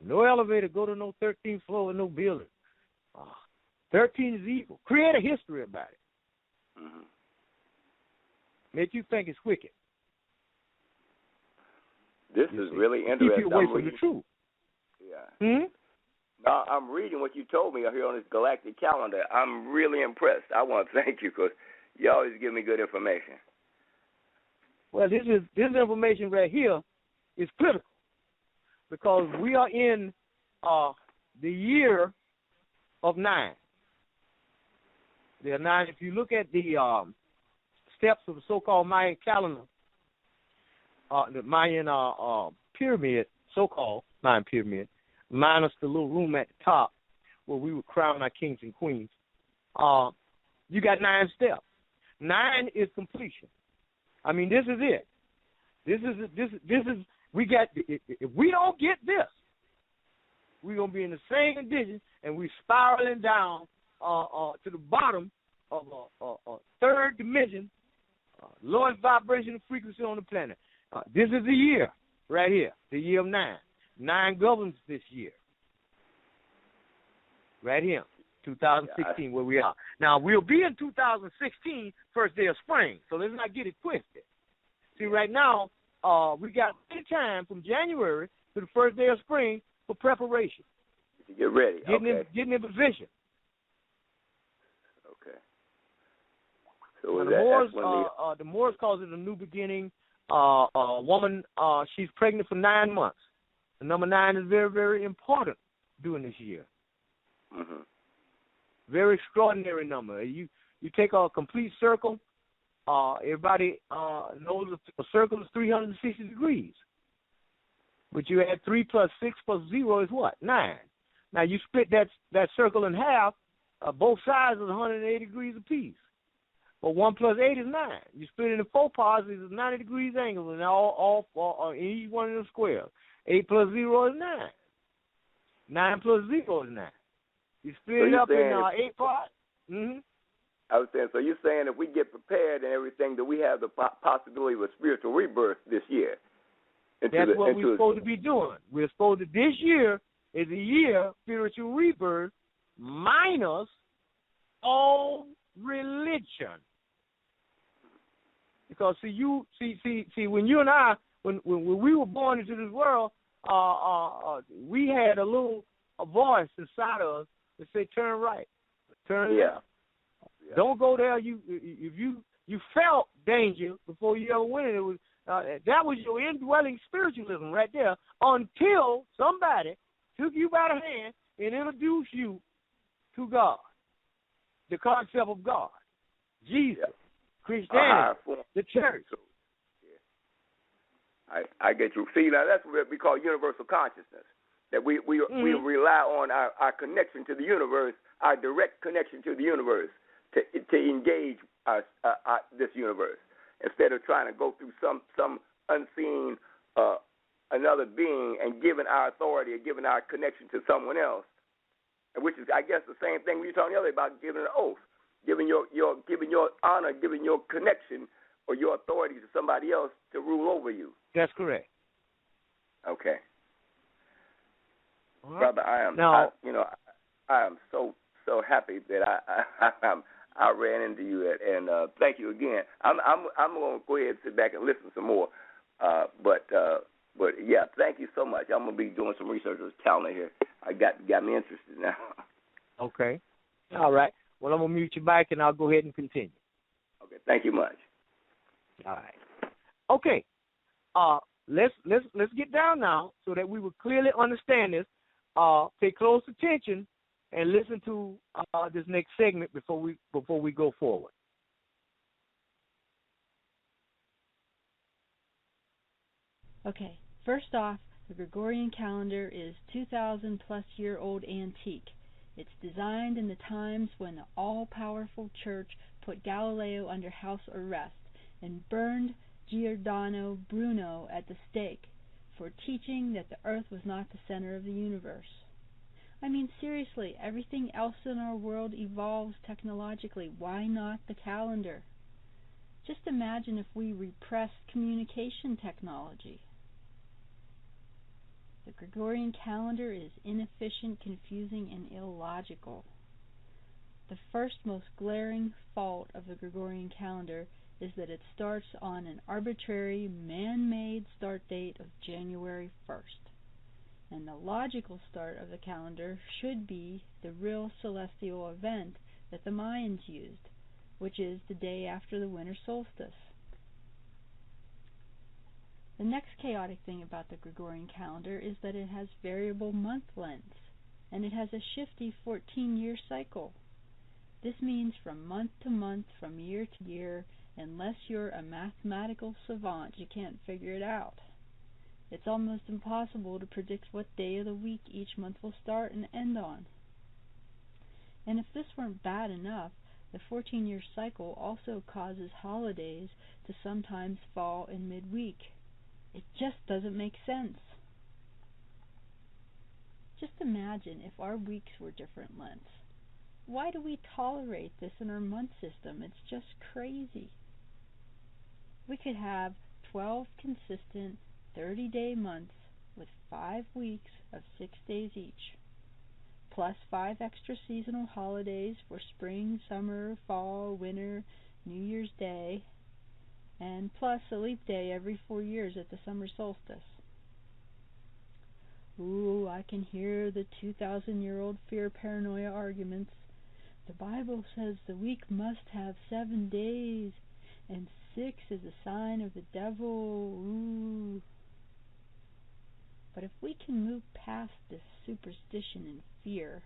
No elevator, go to no 13th floor with no building. 13 is evil. Create a history about it. Mm-hmm. Make you think it's wicked. This is really interesting. Keep you away from the truth. Yeah. Now, I'm reading what you told me here on this galactic calendar. I'm really impressed. I want to thank you because you always give me good information. Well, this information right here is critical because we are in the year of 9. There are 9. If you look at the steps of the so-called Mayan calendar, the Mayan pyramid, so-called Mayan pyramid, minus the little room at the top where we would crown our kings and queens, you got 9 steps. 9 is completion. I mean, this is it. This is we got. If we don't get this, we're gonna be in the same condition, and we're spiraling down to the bottom of a third dimension, lowest vibration and frequency on the planet. This is the year right here, the year of 9. 9 governs this year. Right here, 2016, where we are. Now, we'll be in 2016, first day of spring, so let's not get it twisted. See, right now, we got any time from January to the first day of spring for preparation. To get ready. Getting in position. Okay. So the Moors calls it a new beginning. A woman, she's pregnant for 9 months. The number 9 is very, very important during this year. Mm-hmm. Very extraordinary number. You take a complete circle. Everybody knows a circle is 360 degrees. But you add 3 plus 6 plus 0 is what? 9. Now you split that circle in half. Both sides is 180 degrees apiece. But 1 plus 8 is 9. You split it in 4 parts. It's 90 degrees angle, and all in each one of the squares. 8 plus 0 is 9. 9 plus 0 is 9. You split it up in 8 parts. Mm-hmm. I was saying, so you're saying if we get prepared and everything, that we have the possibility of a spiritual rebirth this year. That's what we're supposed to be doing. We're supposed to, this year is a year spiritual rebirth minus all religion. Because see, when you and I, when we were born into this world, we had a voice inside of us that said, "Turn right, turn left. Don't go there." If you felt danger before you ever went in, it was that was your indwelling spiritualism right there. Until somebody took you by the hand and introduced you to God, the concept of God, Jesus, Christianity, the church. I get you. See, now that's what we call universal consciousness. That we rely on our connection to the universe, our direct connection to the universe, to engage this universe, instead of trying to go through some unseen another being and giving our authority or giving our connection to someone else, which is, I guess, the same thing we were talking earlier about giving an oath, giving your honor, giving your connection or your authority to somebody else to rule over you. That's correct. Okay. Right. Brother, I am so happy that I ran into you, and thank you again. I'm going to go ahead and sit back and listen some more, but yeah, thank you so much. I'm going to be doing some research on this calendar here. I got me interested now. Okay. All right. Well, I'm going to mute you back, and I'll go ahead and continue. Okay. Thank you much. All right. Okay. Let's get down now so that we will clearly understand this. Pay close attention and listen to this next segment before we go forward. Okay, first off, the Gregorian calendar is 2,000-plus-year-old antique. It's designed in the times when the all-powerful church put Galileo under house arrest and burned Giordano Bruno at the stake for teaching that the earth was not the center of the universe. I mean, seriously, everything else in our world evolves technologically. Why not the calendar? Just imagine if we repressed communication technology. The Gregorian calendar is inefficient, confusing, and illogical. The first most glaring fault of the Gregorian calendar is that it starts on an arbitrary, man-made start date of January 1st. And the logical start of the calendar should be the real celestial event that the Mayans used, which is the day after the winter solstice. The next chaotic thing about the Gregorian calendar is that it has variable month lengths, and it has a shifty 14-year cycle. This means from month to month, from year to year, unless you're a mathematical savant, you can't figure it out. It's almost impossible to predict what day of the week each month will start and end on. And if this weren't bad enough, the 14-year cycle also causes holidays to sometimes fall in midweek. It just doesn't make sense. Just imagine if our weeks were different lengths. Why do we tolerate this in our month system? It's just crazy. We could have 12 consistent 30-day months with 5 weeks of 6 days each, plus 5 extra seasonal holidays for spring, summer, fall, winter, New Year's Day, and plus a leap day every 4 years at the summer solstice. Ooh, I can hear the 2,000-year-old fear paranoia arguments. The Bible says the week must have 7 days, and 6 is a sign of the devil. Ooh. But if we can move past this superstition and fear,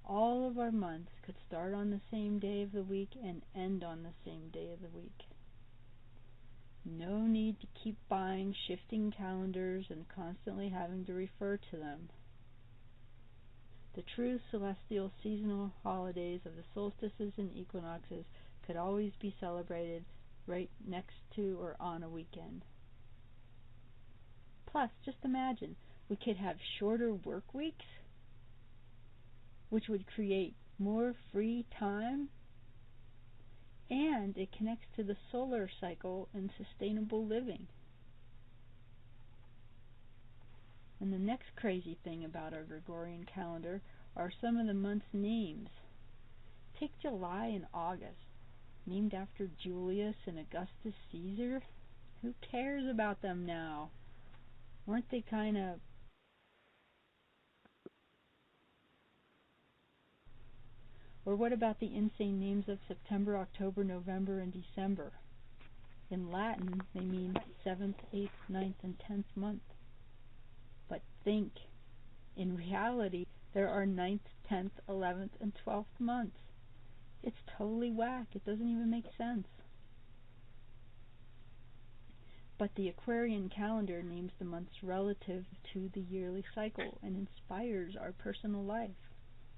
all of our months could start on the same day of the week and end on the same day of the week. No need to keep buying shifting calendars and constantly having to refer to them. The true celestial seasonal holidays of the solstices and equinoxes could always be celebrated right next to or on a weekend. Plus, just imagine, we could have shorter work weeks, which would create more free time, and it connects to the solar cycle and sustainable living. And the next crazy thing about our Gregorian calendar are some of the month's names. Take July and August, named after Julius and Augustus Caesar. Who cares about them now? Weren't they kind of... Or what about the insane names of September, October, November, and December? In Latin, they mean 7th, 8th, 9th, and 10th month. But think, in reality, there are 9th, 10th, 11th, and 12th months. It's totally whack. It doesn't even make sense. But the Aquarian calendar names the months relative to the yearly cycle and inspires our personal life.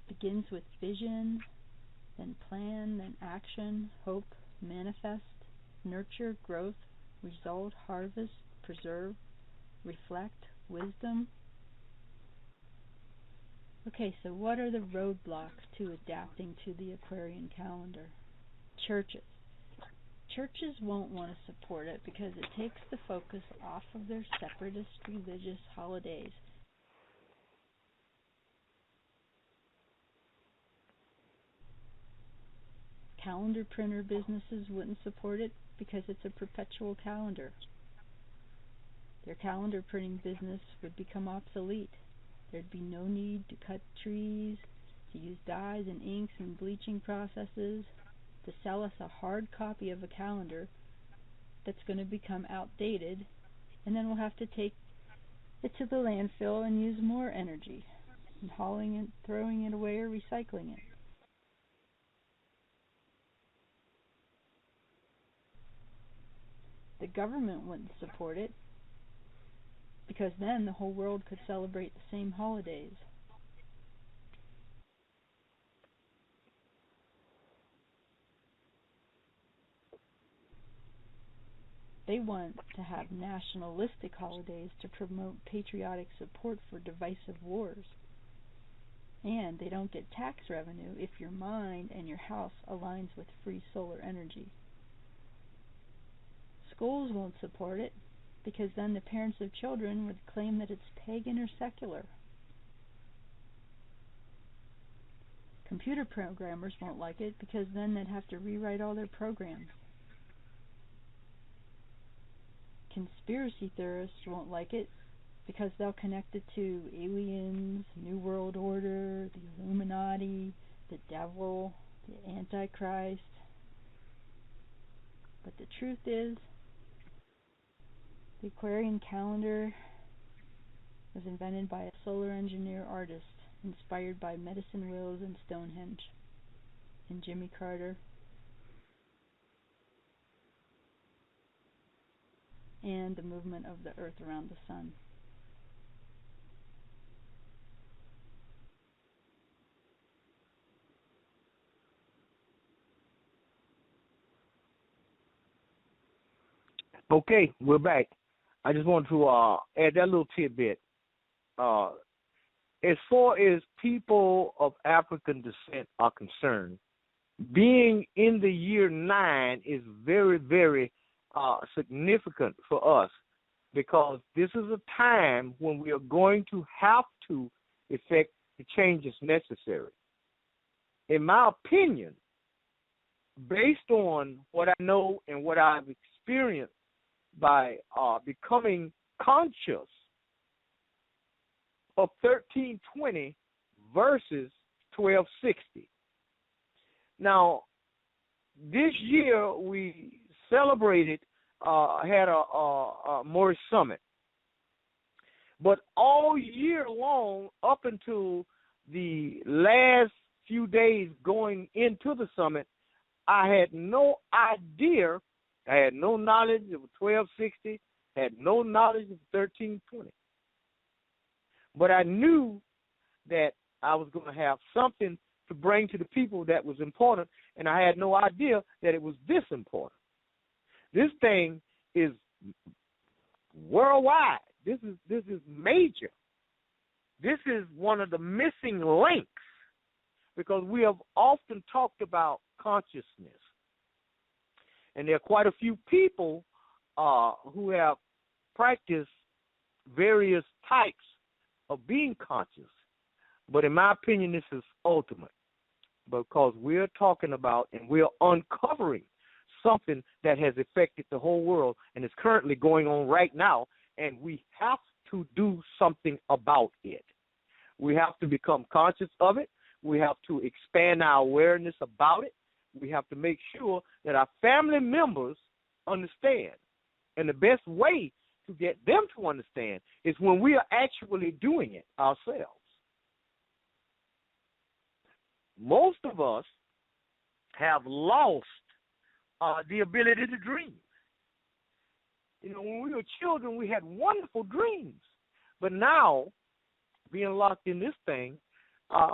Begins with vision, then plan, then action, hope, manifest, nurture, growth, result, harvest, preserve, reflect, wisdom. Okay, so what are the roadblocks to adapting to the Aquarian calendar? Churches. Churches won't want to support it because it takes the focus off of their separatist religious holidays. Calendar printer businesses wouldn't support it because it's a perpetual calendar. Their calendar printing business would become obsolete. There'd be no need to cut trees, to use dyes and inks and bleaching processes, to sell us a hard copy of a calendar that's going to become outdated, and then we'll have to take it to the landfill and use more energy, and hauling it, throwing it away, or recycling it. The government wouldn't support it, because then the whole world could celebrate the same holidays. They want to have nationalistic holidays to promote patriotic support for divisive wars. And they don't get tax revenue if your mind and your house aligns with free solar energy. Schools won't support it, because then the parents of children would claim that it's pagan or secular. Computer programmers won't like it, because then they'd have to rewrite all their programs. Conspiracy theorists won't like it, because they'll connect it to aliens, New World Order, the Illuminati, the devil, the Antichrist. But the truth is, the Aquarian calendar was invented by a solar engineer artist inspired by medicine wheels and Stonehenge, and Jimmy Carter, and the movement of the Earth around the Sun. Okay, we're back. I just want to add that little tidbit. As far as people of African descent are concerned, being in the year 9 is very, very significant for us, because this is a time when we are going to have to effect the changes necessary. In my opinion, based on what I know and what I've experienced by becoming conscious of 1320 versus 1260. Now, this year we celebrated, had a Morris Summit. But all year long, up until the last few days going into the summit, I had no idea, I had no knowledge of 1260, had no knowledge of 1320. But I knew that I was going to have something to bring to the people that was important, and I had no idea that it was this important. This thing is worldwide. This is major. This is one of the missing links, because we have often talked about consciousness. And there are quite a few people who have practiced various types of being conscious. But in my opinion, this is ultimate, because we're talking about and we're uncovering something that has affected the whole world and is currently going on right now, and we have to do something about it. We have to become conscious of it. We have to expand our awareness about it. We have to make sure that our family members understand. And the best way to get them to understand is when we are actually doing it ourselves. Most of us have lost the ability to dream. You know, when we were children, we had wonderful dreams. But now, being locked in this thing,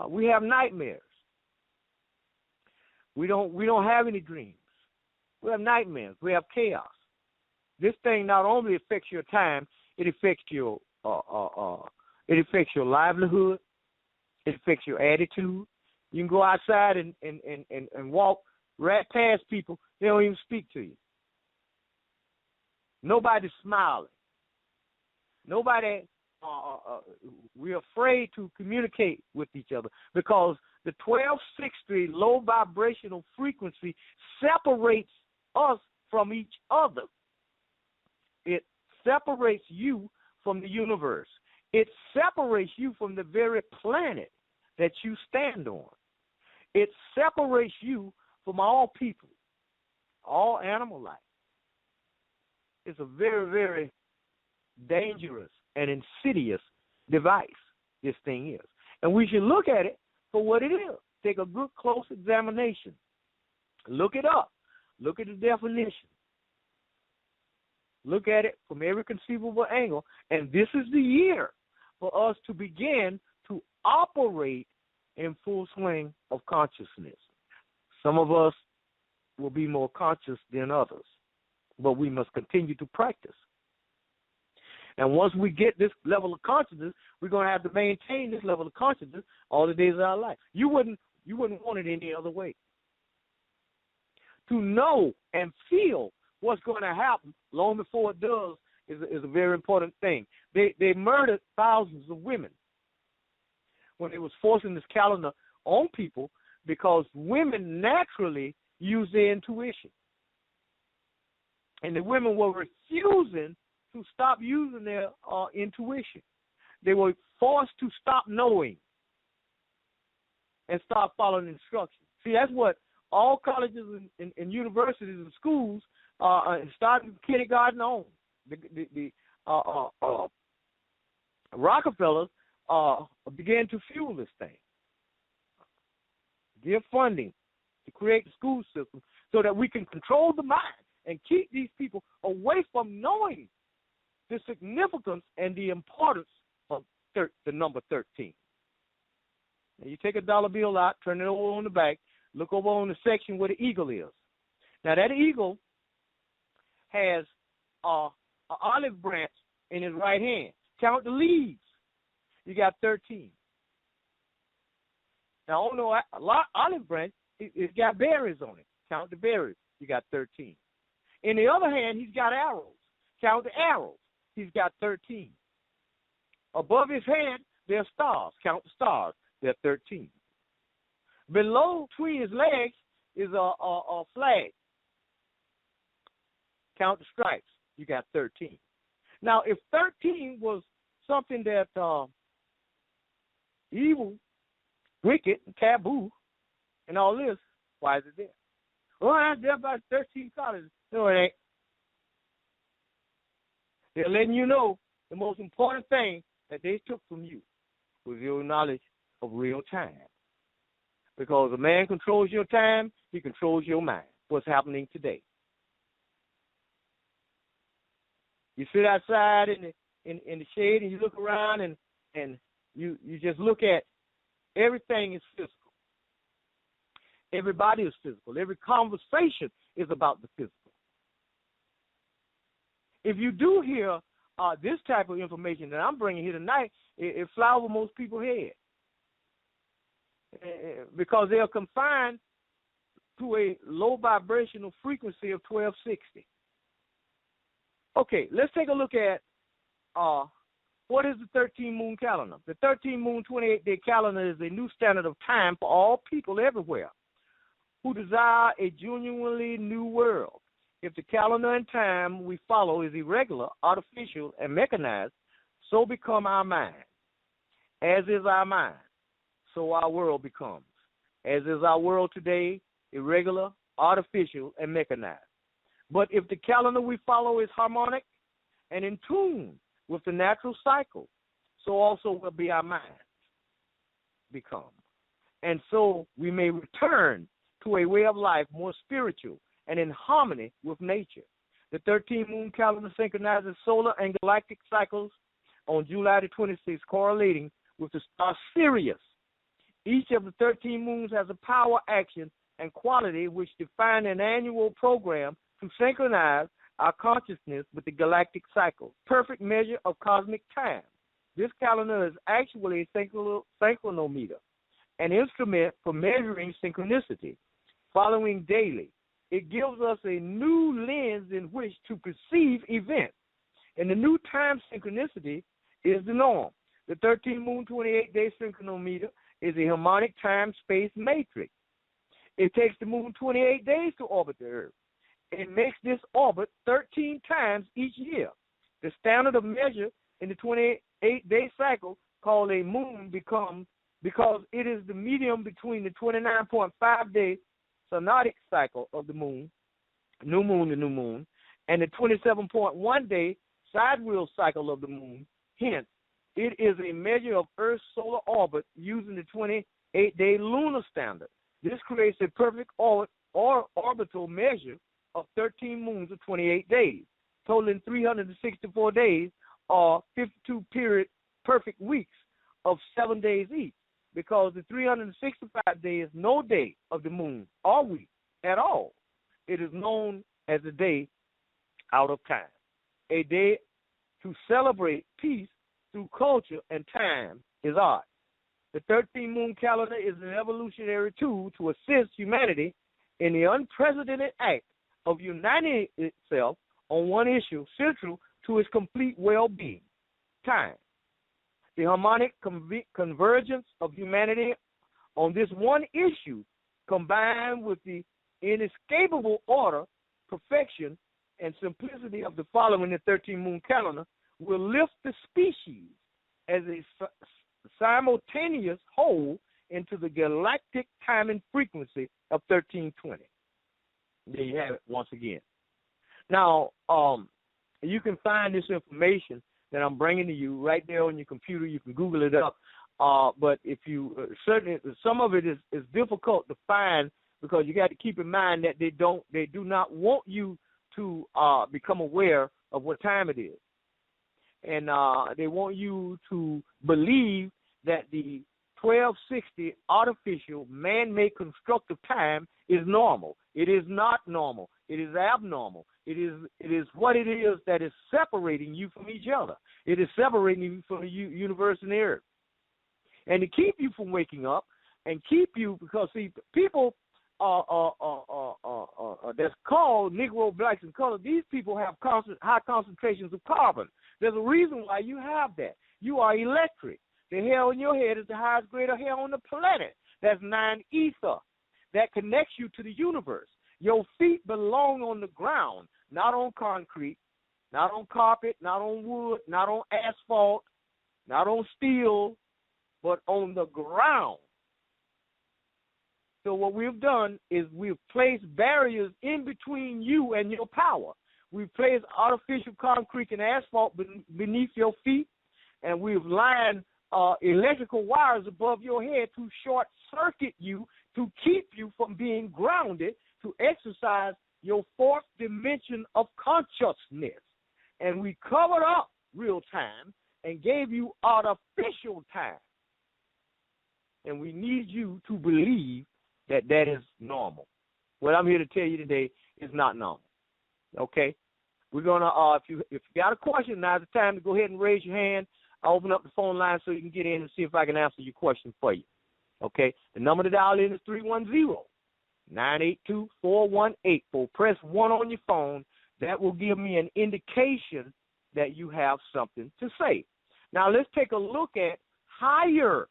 we have nightmares. We don't have any dreams. We have nightmares. We have chaos. This thing not only affects your time, it affects your livelihood. It affects your attitude. You can go outside and walk right past people. They don't even speak to you. Nobody's smiling. Nobody. We're afraid to communicate with each other because the 1260 low vibrational frequency separates us from each other. It separates you from the universe. It separates you from the very planet that you stand on. It separates you from all people, all animal life. It's a very, very dangerous and insidious device, this thing is. And we should look at it for what it is. Take a good, close examination. Look it up. Look at the definition. Look at it from every conceivable angle. And this is the year for us to begin to operate in full swing of consciousness. Some of us will be more conscious than others, but we must continue to practice. And once we get this level of consciousness, we're going to have to maintain this level of consciousness all the days of our life. You wouldn't want it any other way. To know and feel what's going to happen long before it does is a very important thing. They murdered thousands of women when they was forcing this calendar on people because women naturally use their intuition. And the women were refusing to stop using their intuition. They were forced to stop knowing and start following instructions. See, that's what all colleges and universities and schools, starting kindergarten on. The Rockefellers began to fuel this thing, give funding to create the school system so that we can control the mind and keep these people away from knowing the significance and the importance of the number 13. Now you take a dollar bill out, turn it over on the back, look over on the section where the eagle is. Now that eagle has an olive branch in his right hand. Count the leaves. You got 13. Now on the olive branch, it's got berries on it. Count the berries. You got 13. In the other hand, he's got arrows. Count the arrows. he's got 13. Above his head, there are stars. Count the stars. There are 13. Below, between his legs, is a flag. Count the stripes. You got 13. Now, if 13 was something that evil, wicked, taboo, and all this, why is it there? Well, that's there about 13 colors. No, it ain't. They're letting you know the most important thing that they took from you was your knowledge of real time. Because a man controls your time, he controls your mind. What's happening today? You sit outside in the shade and you look around and you just look at everything is physical. Everybody is physical. Every conversation is about the physical. If you do hear this type of information that I'm bringing here tonight, it fly over most people's head because they are confined to a low vibrational frequency of 1260. Okay, let's take a look at what is the 13 moon calendar. The 13 moon 28-day calendar is a new standard of time for all people everywhere who desire a genuinely new world. If the calendar and time we follow is irregular, artificial, and mechanized, so become our mind. As is our mind, so our world becomes. As is our world today, irregular, artificial, and mechanized. But if the calendar we follow is harmonic and in tune with the natural cycle, so also will be our minds become. And so we may return to a way of life more spiritual and in harmony with nature. The 13 moon calendar synchronizes solar and galactic cycles on July the 26th, correlating with the star Sirius. Each of the 13 moons has a power, action, and quality which define an annual program to synchronize our consciousness with the galactic cycle, perfect measure of cosmic time. This calendar is actually a synchronometer, an instrument for measuring synchronicity, following daily. It gives us a new lens in which to perceive events. And the new time synchronicity is the norm. The 13 moon 28-day synchronometer is a harmonic time-space matrix. It takes the moon 28 days to orbit the Earth. It makes this orbit 13 times each year. The standard of measure in the 28-day cycle called a moon becomes because it is the medium between the 29.5-day synodic cycle of the moon, new moon to new moon, and the 27.1-day sidereal cycle of the moon. Hence, it is a measure of Earth's solar orbit using the 28-day lunar standard. This creates a perfect orbital measure of 13 moons of 28 days, totaling 364 days or 52 perfect weeks of 7 days each, because the 365 days is no day of the moon or week at all. It is known as a day out of time, a day to celebrate peace through culture and time is art. The 13 moon calendar is an evolutionary tool to assist humanity in the unprecedented act of uniting itself on one issue central to its complete well-being, time. The harmonic convergence of humanity on this one issue, combined with the inescapable order, perfection, and simplicity of the following the 13 moon calendar, will lift the species as a simultaneous whole into the galactic time and frequency of 1320. There you have it once again. Now, you can find this information that I'm bringing to you right there on your computer. You can Google it up. But if you certainly, some of it is difficult to find because you got to keep in mind that they do not want you to become aware of what time it is, and they want you to believe that the 1260 artificial man-made constructive time is normal. It is not normal. It is abnormal. It is what it is that is separating you from each other. It is separating you from the universe and the earth. And to keep you from waking up and keep you, because, see, people that's called Negro, blacks, and color, these people have high concentrations of carbon. There's a reason why you have that. You are electric. The hair on your head is the highest grade of hair on the planet. That's 9 ether. That connects you to the universe. Your feet belong on the ground, not on concrete, not on carpet, not on wood, not on asphalt, not on steel, but on the ground. So what we've done is we've placed barriers in between you and your power. We've placed artificial concrete and asphalt beneath your feet, and we've lined electrical wires above your head to short-circuit you, to keep you from being grounded, to exercise your fourth dimension of consciousness. And we covered up real time and gave you artificial time. And we need you to believe that that is normal. What I'm here to tell you today is not normal. Okay? We're going to, if you got a question, now's the time to go ahead and raise your hand. I'll open up the phone line so you can get in and see if I can answer your question for you. Okay? The number to dial in is 310-982-4184. Press 1 on your phone. That will give me an indication that you have something to say. Now, let's take a look at higher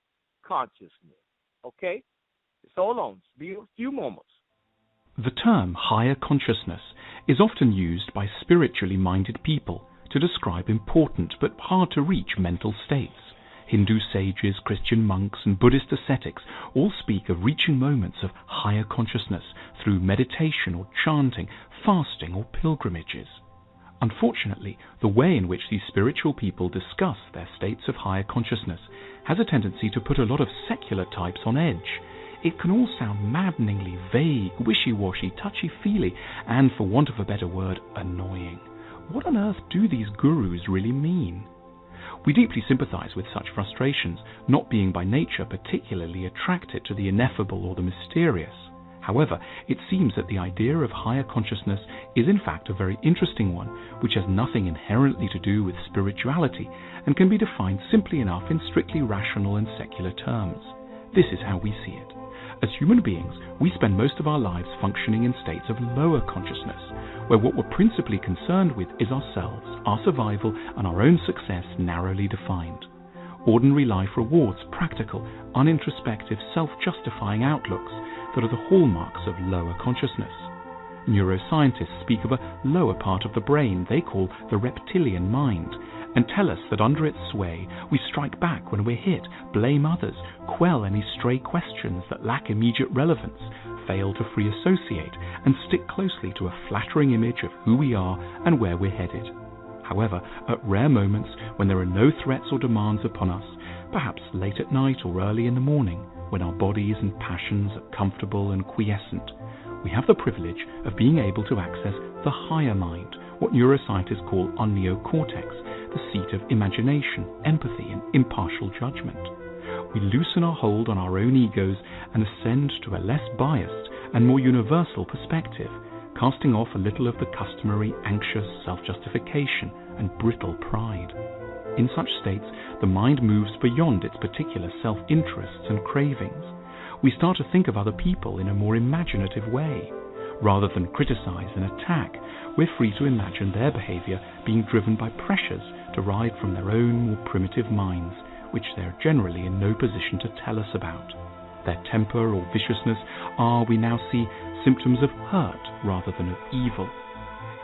consciousness. Okay? So hold on. Be a few moments. The term higher consciousness is often used by spiritually minded people to describe important but hard-to-reach mental states. Hindu sages, Christian monks, and Buddhist ascetics all speak of reaching moments of higher consciousness through meditation or chanting, fasting or pilgrimages. Unfortunately, the way in which these spiritual people discuss their states of higher consciousness has a tendency to put a lot of secular types on edge. It can all sound maddeningly vague, wishy-washy, touchy-feely, and, for want of a better word, annoying. What on earth do these gurus really mean? We deeply sympathize with such frustrations, not being by nature particularly attracted to the ineffable or the mysterious. However, it seems that the idea of higher consciousness is in fact a very interesting one, which has nothing inherently to do with spirituality and can be defined simply enough in strictly rational and secular terms. This is how we see it. As human beings, we spend most of our lives functioning in states of lower consciousness, where what we're principally concerned with is ourselves, our survival, and our own success narrowly defined. Ordinary life rewards practical, unintrospective, self-justifying outlooks that are the hallmarks of lower consciousness. Neuroscientists speak of a lower part of the brain they call the reptilian mind, and tell us that under its sway we strike back when we're hit, blame others, quell any stray questions that lack immediate relevance, fail to free associate, and stick closely to a flattering image of who we are and where we're headed. However, at rare moments when there are no threats or demands upon us, perhaps late at night or early in the morning, when our bodies and passions are comfortable and quiescent, we have the privilege of being able to access the higher mind, what neuroscientists call our neocortex, the seat of imagination, empathy, and impartial judgment. We loosen our hold on our own egos and ascend to a less biased and more universal perspective, casting off a little of the customary anxious self-justification and brittle pride. In such states, the mind moves beyond its particular self-interests and cravings. We start to think of other people in a more imaginative way. Rather than criticize and attack, we're free to imagine their behavior being driven by pressures derived from their own more primitive minds, which they're generally in no position to tell us about. Their temper or viciousness are, we now see, symptoms of hurt rather than of evil.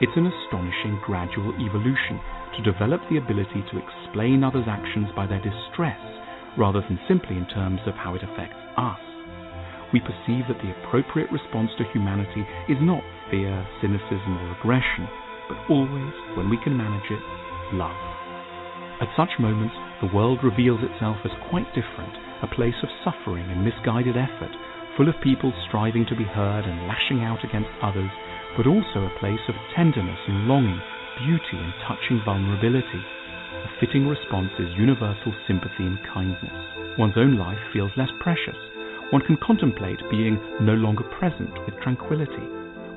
It's an astonishing gradual evolution to develop the ability to explain others' actions by their distress rather than simply in terms of how it affects us. We perceive that the appropriate response to humanity is not fear, cynicism, or aggression, but always, when we can manage it, love. At such moments, the world reveals itself as quite different, a place of suffering and misguided effort, full of people striving to be heard and lashing out against others, but also a place of tenderness and longing, beauty and touching vulnerability. A fitting response is universal sympathy and kindness. One's own life feels less precious. One can contemplate being no longer present with tranquility.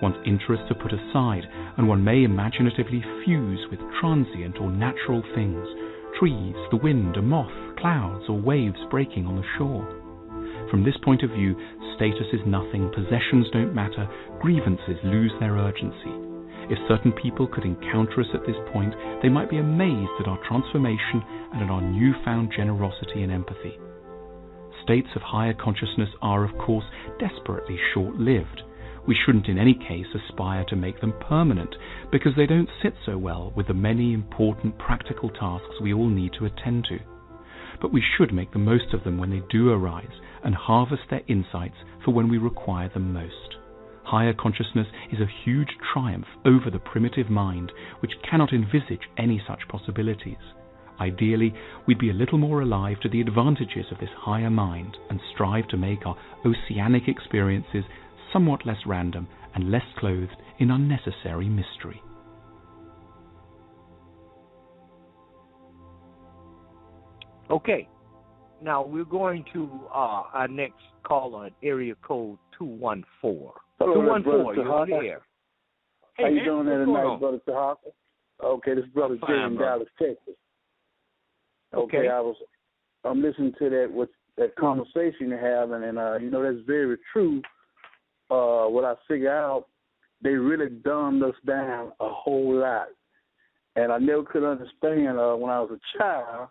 One's interests are put aside, and one may imaginatively fuse with transient or natural things, trees, the wind, a moth, clouds, or waves breaking on the shore. From this point of view, status is nothing, possessions don't matter, grievances lose their urgency. If certain people could encounter us at this point, they might be amazed at our transformation and at our newfound generosity and empathy. States of higher consciousness are, of course, desperately short-lived. We shouldn't in any case aspire to make them permanent, because they don't sit so well with the many important practical tasks we all need to attend to. But we should make the most of them when they do arise, and harvest their insights for when we require them most. Higher consciousness is a huge triumph over the primitive mind, which cannot envisage any such possibilities. Ideally, we'd be a little more alive to the advantages of this higher mind and strive to make our oceanic experiences somewhat less random and less clothed in unnecessary mystery. Okay, now we're going to our next caller at area code 214. Hello, 214, you're on the air. How you doing there tonight, Brother Tarhaka? Okay, this is Brother Jay in Dallas, Texas. Okay, I'm listening to that conversation you're having, and that's very true. What I figure out, they really dumbed us down a whole lot, and I never could understand when I was a child.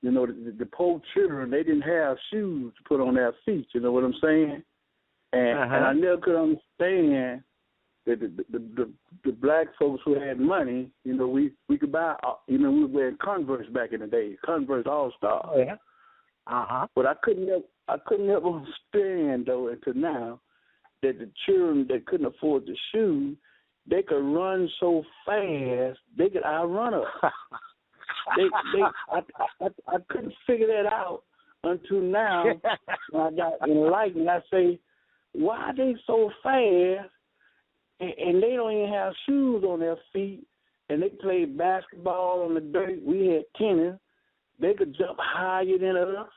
The poor children, they didn't have shoes to put on their feet. You know what I'm saying? And I never could understand that the black folks who had money, we could buy, we were wearing Converse back in the day, Converse All-Star. Oh, yeah. But I couldn't ever understand, though, until now, that the children that couldn't afford the shoes, they could run so fast, they could outrun us. I couldn't figure that out until now. When I got enlightened, I say, why are they so fast? And they don't even have shoes on their feet, and they play basketball on the dirt. We had tennis. They could jump higher than us,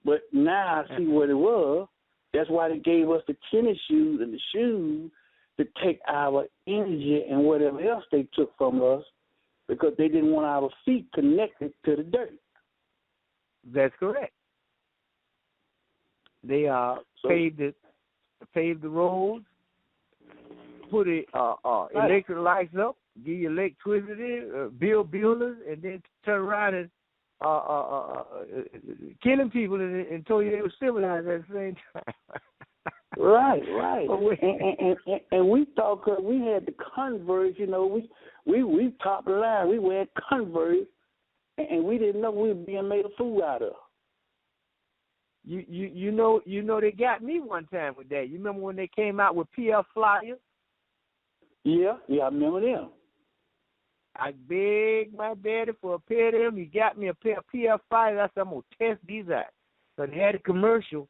but now I see what it was. That's why they gave us the tennis shoes and the shoes to take our energy and whatever else they took from us, because they didn't want our feet connected to the dirt. That's correct. They paved the roads, put electric lights up, give you electricity, build buildings, and then turn around and killing people and told you they were civilized at the same time. Right. And we thought, because we had the Converse, we top the line. We wear Converse, and we didn't know we were being made a fool out of. You know they got me one time with that. You remember when they came out with PF flyers? Yeah, I remember them. I begged my daddy for a pair of them. He got me a pair of PF flyers. I said, I'm going to test these out. So they had a commercial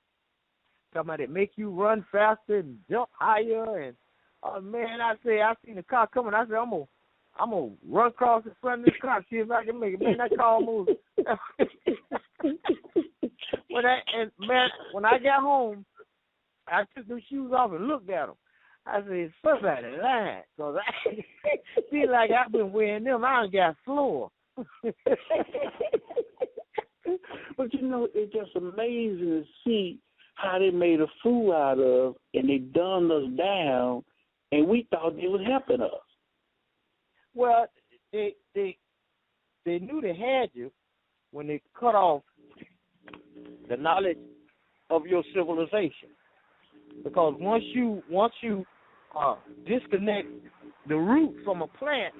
talking about it make you run faster and jump higher. And, man, I seen the car coming. I said, I'm gonna run across the front of the car, see if I can make it. Man, that car moved. When I got home, I took the shoes off and looked at them. I said, somebody lying, because I feel like I've been wearing them. I done got slower. But, it's just amazing to see how they made a fool out of, and they dumbed us down, and we thought they was helping us. Well, they knew they had you when they cut off the knowledge of your civilization. Because once you disconnect the root from a plant,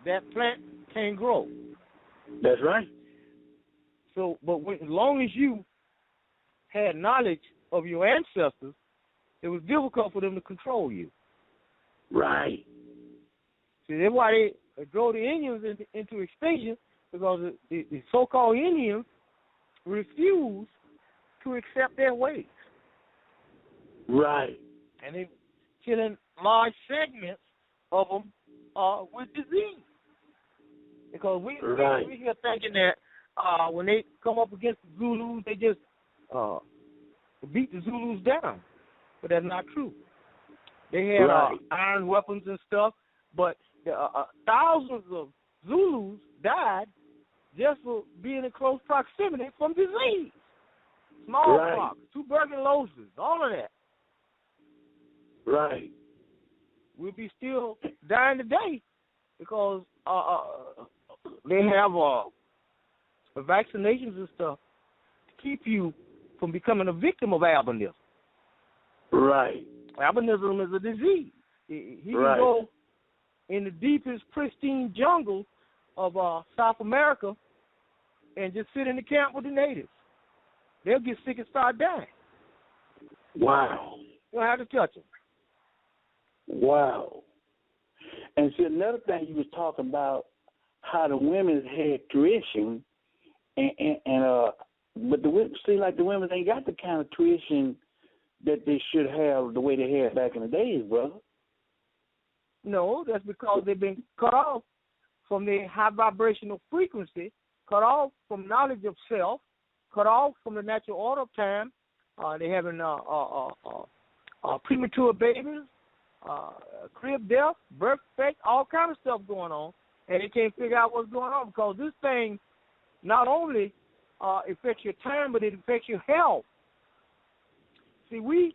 that plant can't grow. That's right. So, as long as you had knowledge of your ancestors, it was difficult for them to control you. Right. See, that's why they drove the Indians into extinction, because the so-called Indians refused to accept their ways. Right. And they killing large segments of them with disease. Because we here thinking that when they come up against the Zulus, they just beat the Zulus down. But that's not true. They had iron weapons and stuff, but thousands of Zulus died just for being in close proximity from disease. smallpox, tuberculosis, all of that. Right. We'll be still dying today because they have vaccinations and stuff to keep you from becoming a victim of albinism. Right. Albinism is a disease. He can go in the deepest, pristine jungle of South America and just sit in the camp with the natives. They'll get sick and start dying. Wow. You don't have to touch them. Wow. And see, another thing you was talking about, how the women had tuition, but the women seem like the women ain't got the kind of tuition that they should have the way they had back in the days, brother. No, that's because they've been cut off from their high vibrational frequency, cut off from knowledge of self, cut off from the natural order of time. They're having premature babies, crib death, birth defect, all kind of stuff going on, and they can't figure out what's going on because this thing not only affects your time, but it affects your health. See, we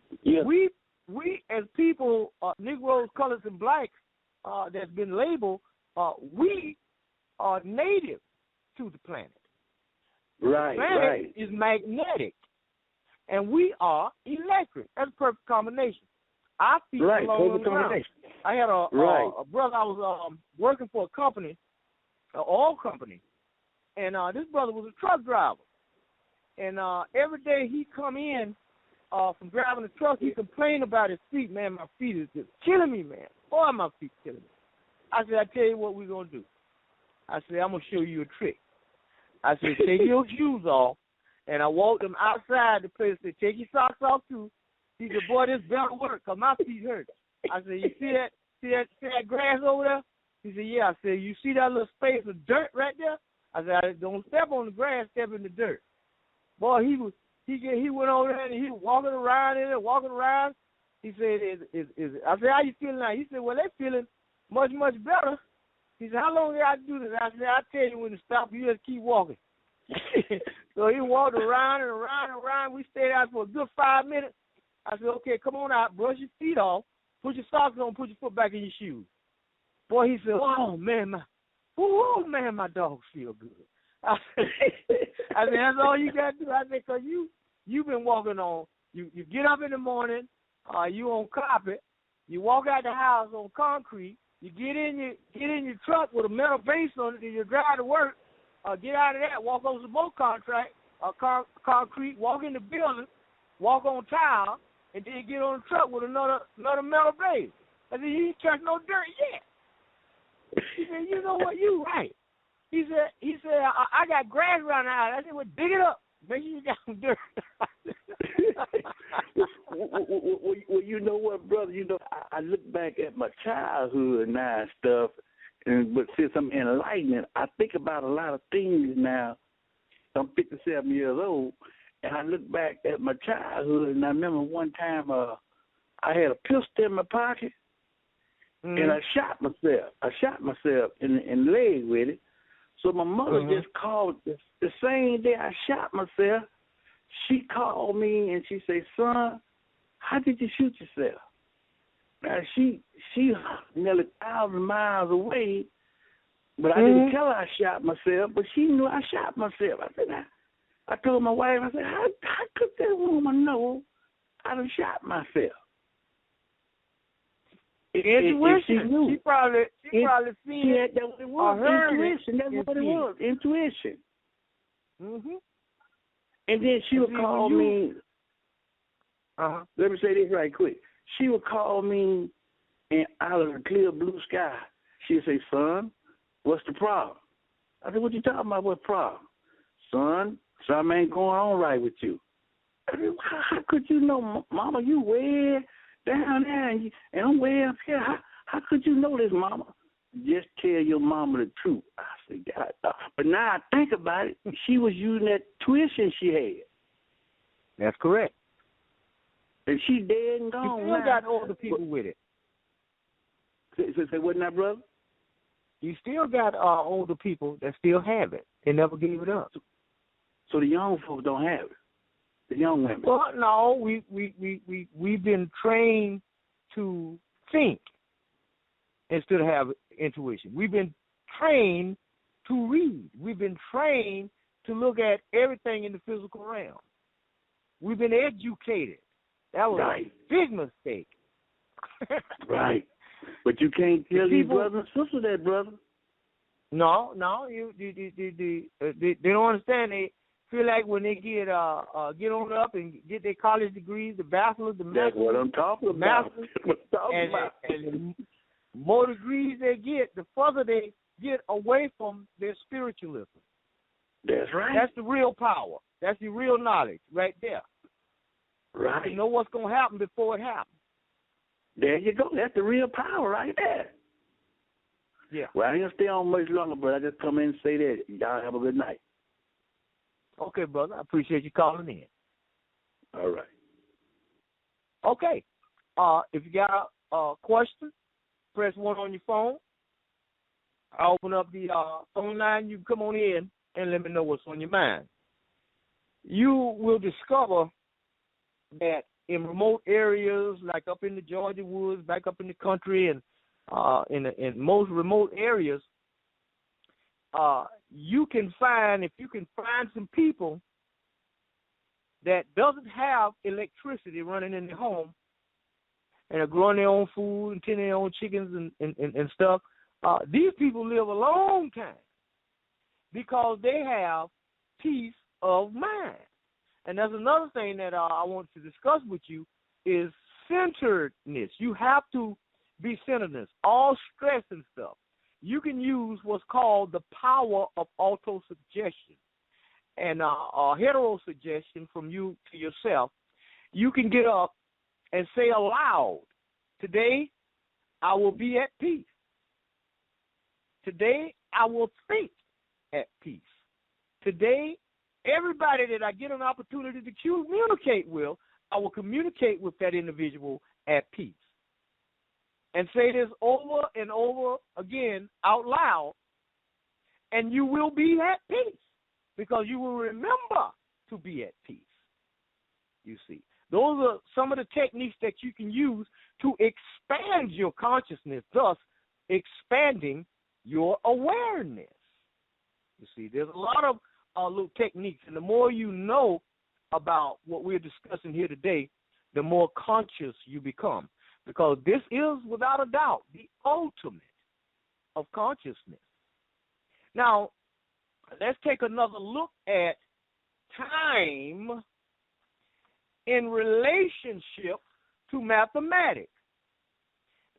as people, Negroes, colors, and blacks, that's been labeled, we are native to the planet. Right, the planet is magnetic, and we are electric. That's a perfect combination. I feed along the ground. I had a brother. I was working for a company, an oil company, and this brother was a truck driver. And every day he come in from driving the truck, he complained about his feet. Man, my feet is just killing me, man. Boy, my feet killing me. I said, I tell you what we're going to do. I said, I'm going to show you a trick. I said, take your shoes off. And I walked him outside the place. I said, take your socks off, too. He said, boy, this better work because my feet hurt. I said, you see that grass over there? He said, yeah. I said, you see that little space of dirt right there? I said, don't step on the grass, step in the dirt. Boy, he went over there and he was walking around. He said, I said, how you feeling now? He said, well, they feeling much, much better. He said, how long did I do this? I said, I'll tell you when to stop. You just keep walking. So he walked around and around and around. We stayed out for a good 5 minutes. I said, okay, come on out, brush your feet off, put your socks on, put your foot back in your shoes. Boy, he said, oh, man, my dogs feel good. I said, that's all you got to do. I said, because you've been walking on, you get up in the morning, you on carpet, you walk out the house on concrete, you get in your truck with a metal base on it, and you drive to work, get out of that, walk on some more concrete, walk in the building, walk on tile, and then get on the truck with another metal base. I said, you ain't touched no dirt yet. He said, you know what, you right. He said, I got grass around the house. I said, well, dig it up. Make sure you got some dirt. Well, you know what, brother? You know, I look back at my childhood now and stuff, but since I'm enlightened, I think about a lot of things now. I'm 57 years old, and I look back at my childhood, and I remember one time I had a pistol in my pocket, and I shot myself. I shot myself in the leg with it. So my mother just called the same day I shot myself. She called me and she said, "Son, how did you shoot yourself?" Now she nearly 1,000 miles away, but I didn't tell her I shot myself. But she knew I shot myself. I said, I told my wife, I said, how could that woman know I done shot myself? Intuition. She probably seen it. That's what it was. Intuition. That's what it was. Intuition. And then she would call me. Let me say this right quick. She would call me, and out of the clear blue sky, she'd say, "Son, what's the problem?" I said, "What you talking about? What problem?" "Son, something ain't going on right with you." I said, "How could you know, Mama? You way down there, and I'm way up here. How could you know this, Mama?" "Just tell your mama the truth." I said, "God." But now I think about it, she was using that tuition she had. That's correct. And she dead and gone. You still got older people with it. Say what now, brother? You still got older people that still have it. They never gave it up. So the young folks don't have it. the young women? Well, no, we've been trained to think instead of have intuition. We've been trained to read. We've been trained to look at everything in the physical realm. We've been educated. That was a big mistake. Right. But you can't tell these brothers and sisters that, brother. No, they don't understand. They feel like when they get on up and get their college degrees, the bachelor's, the master's. That's what I'm talking about. And the more degrees they get, the further they get away from their spiritualism. That's right. That's the real power. That's the real knowledge right there. Right. You know what's going to happen before it happens. There you go. That's the real power right there. Yeah. Well, I ain't going to stay on much longer, but I just come in and say that. Y'all have a good night. Okay, brother. I appreciate you calling in. All right. Okay. If you got a question, press 1 on your phone. I'll open up the phone line. You can come on in and let me know what's on your mind. You will discover that in remote areas, like up in the Georgia woods, back up in the country, and in most remote areas, you can find, if you can find some people that doesn't have electricity running in their home and are growing their own food and tending their own chickens and stuff, these people live a long time because they have peace of mind. And that's another thing that I want to discuss with you is centeredness. You have to be centeredness. All stress and stuff. You can use what's called the power of autosuggestion and heterosuggestion from you to yourself. You can get up and say aloud, today I will be at peace. Today I will think at peace. Today, everybody that I get an opportunity to communicate with, I will communicate with that individual at peace. And say this over and over again out loud, and you will be at peace because you will remember to be at peace. You see, those are some of the techniques that you can use to expand your consciousness, thus expanding your awareness. You see, there's a lot of little techniques, and the more you know about what we're discussing here today, the more conscious you become. Because this is, without a doubt, the ultimate of consciousness. Now, let's take another look at time in relationship to mathematics.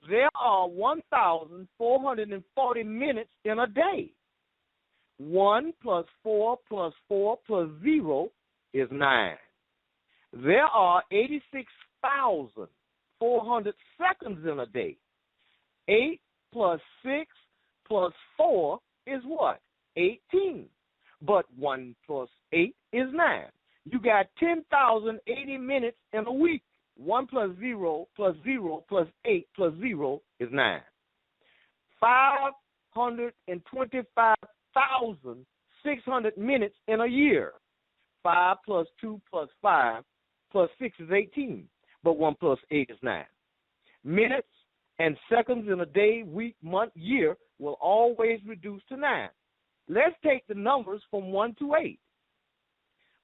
There are 1,440 minutes in a day. 1 plus 4 plus 4 plus 0 is 9. There are 86,400 seconds in a day. 8 plus 6 plus 4 is what? 18. But 1 plus 8 is 9. You got 10,080 minutes in a week. 1 plus 0 plus 0 plus 8 plus 0 is 9. 525,600 minutes in a year. 5 plus 2 plus 5 plus 6 is 18. But 1 plus 8 is 9. Minutes and seconds in a day, week, month, year will always reduce to 9. Let's take the numbers from 1 to 8.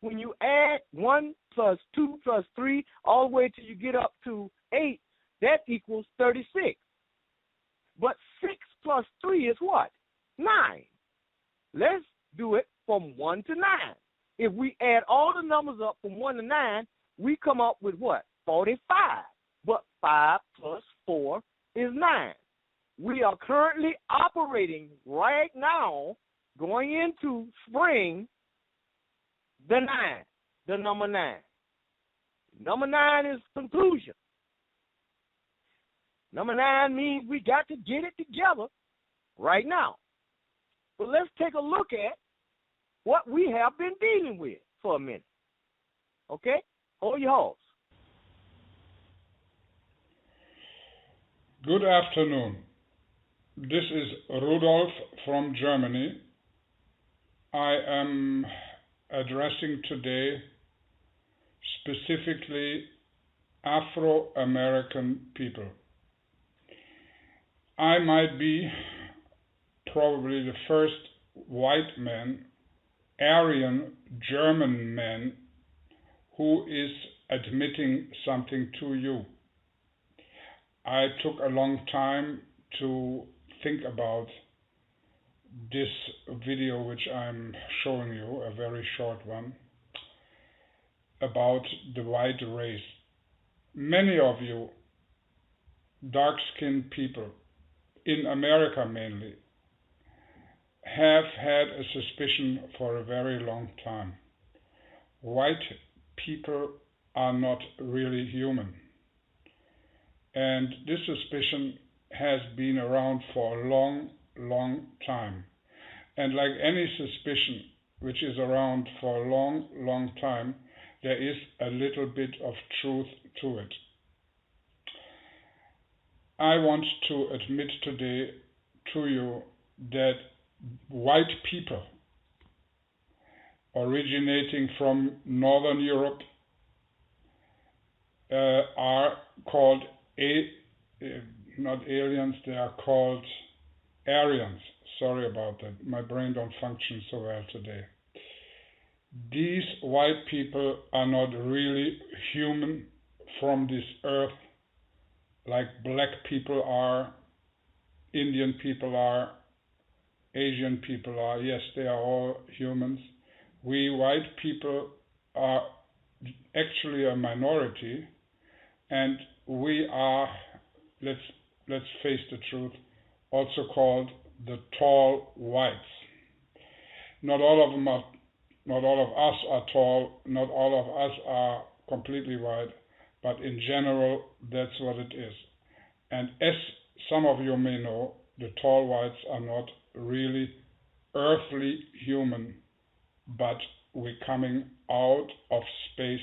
When you add 1 plus 2 plus 3 all the way till you get up to 8, that equals 36. But 6 plus 3 is what? 9. Let's do it from 1 to 9. If we add all the numbers up from 1 to 9, we come up with what? 45. But 5 plus 4 is 9. We are currently operating right now, going into spring, the 9, the number 9. Number 9 is conclusion. Number 9 means we got to get it together right now. But let's take a look at what we have been dealing with for a minute. Okay? Hold your horse. Good afternoon. This is Rudolf from Germany. I am addressing today specifically Afro-American people. I might be probably the first white man, Aryan German man, who is admitting something to you. I took a long time to think about this video which I'm showing you, a very short one, about the white race. Many of you, dark-skinned people, in America mainly, have had a suspicion for a very long time. White people are not really human. And this suspicion has been around for a long, long time. And like any suspicion which is around for a long, long time, there is a little bit of truth to it. I want to admit today to you that white people originating from Northern Europe are called not aliens, they are called Aryans. Sorry about that. My brain don't function so well today. These white people are not really human from this earth like black people are, Indian people are, Asian people are. Yes, they are all humans. We white people are actually a minority, and we are, let's face the truth, also called the tall whites. Not all of us are tall, not all of us are completely white, but in general, that's what it is. And as some of you may know, the tall whites are not really earthly human, but we're coming out of space,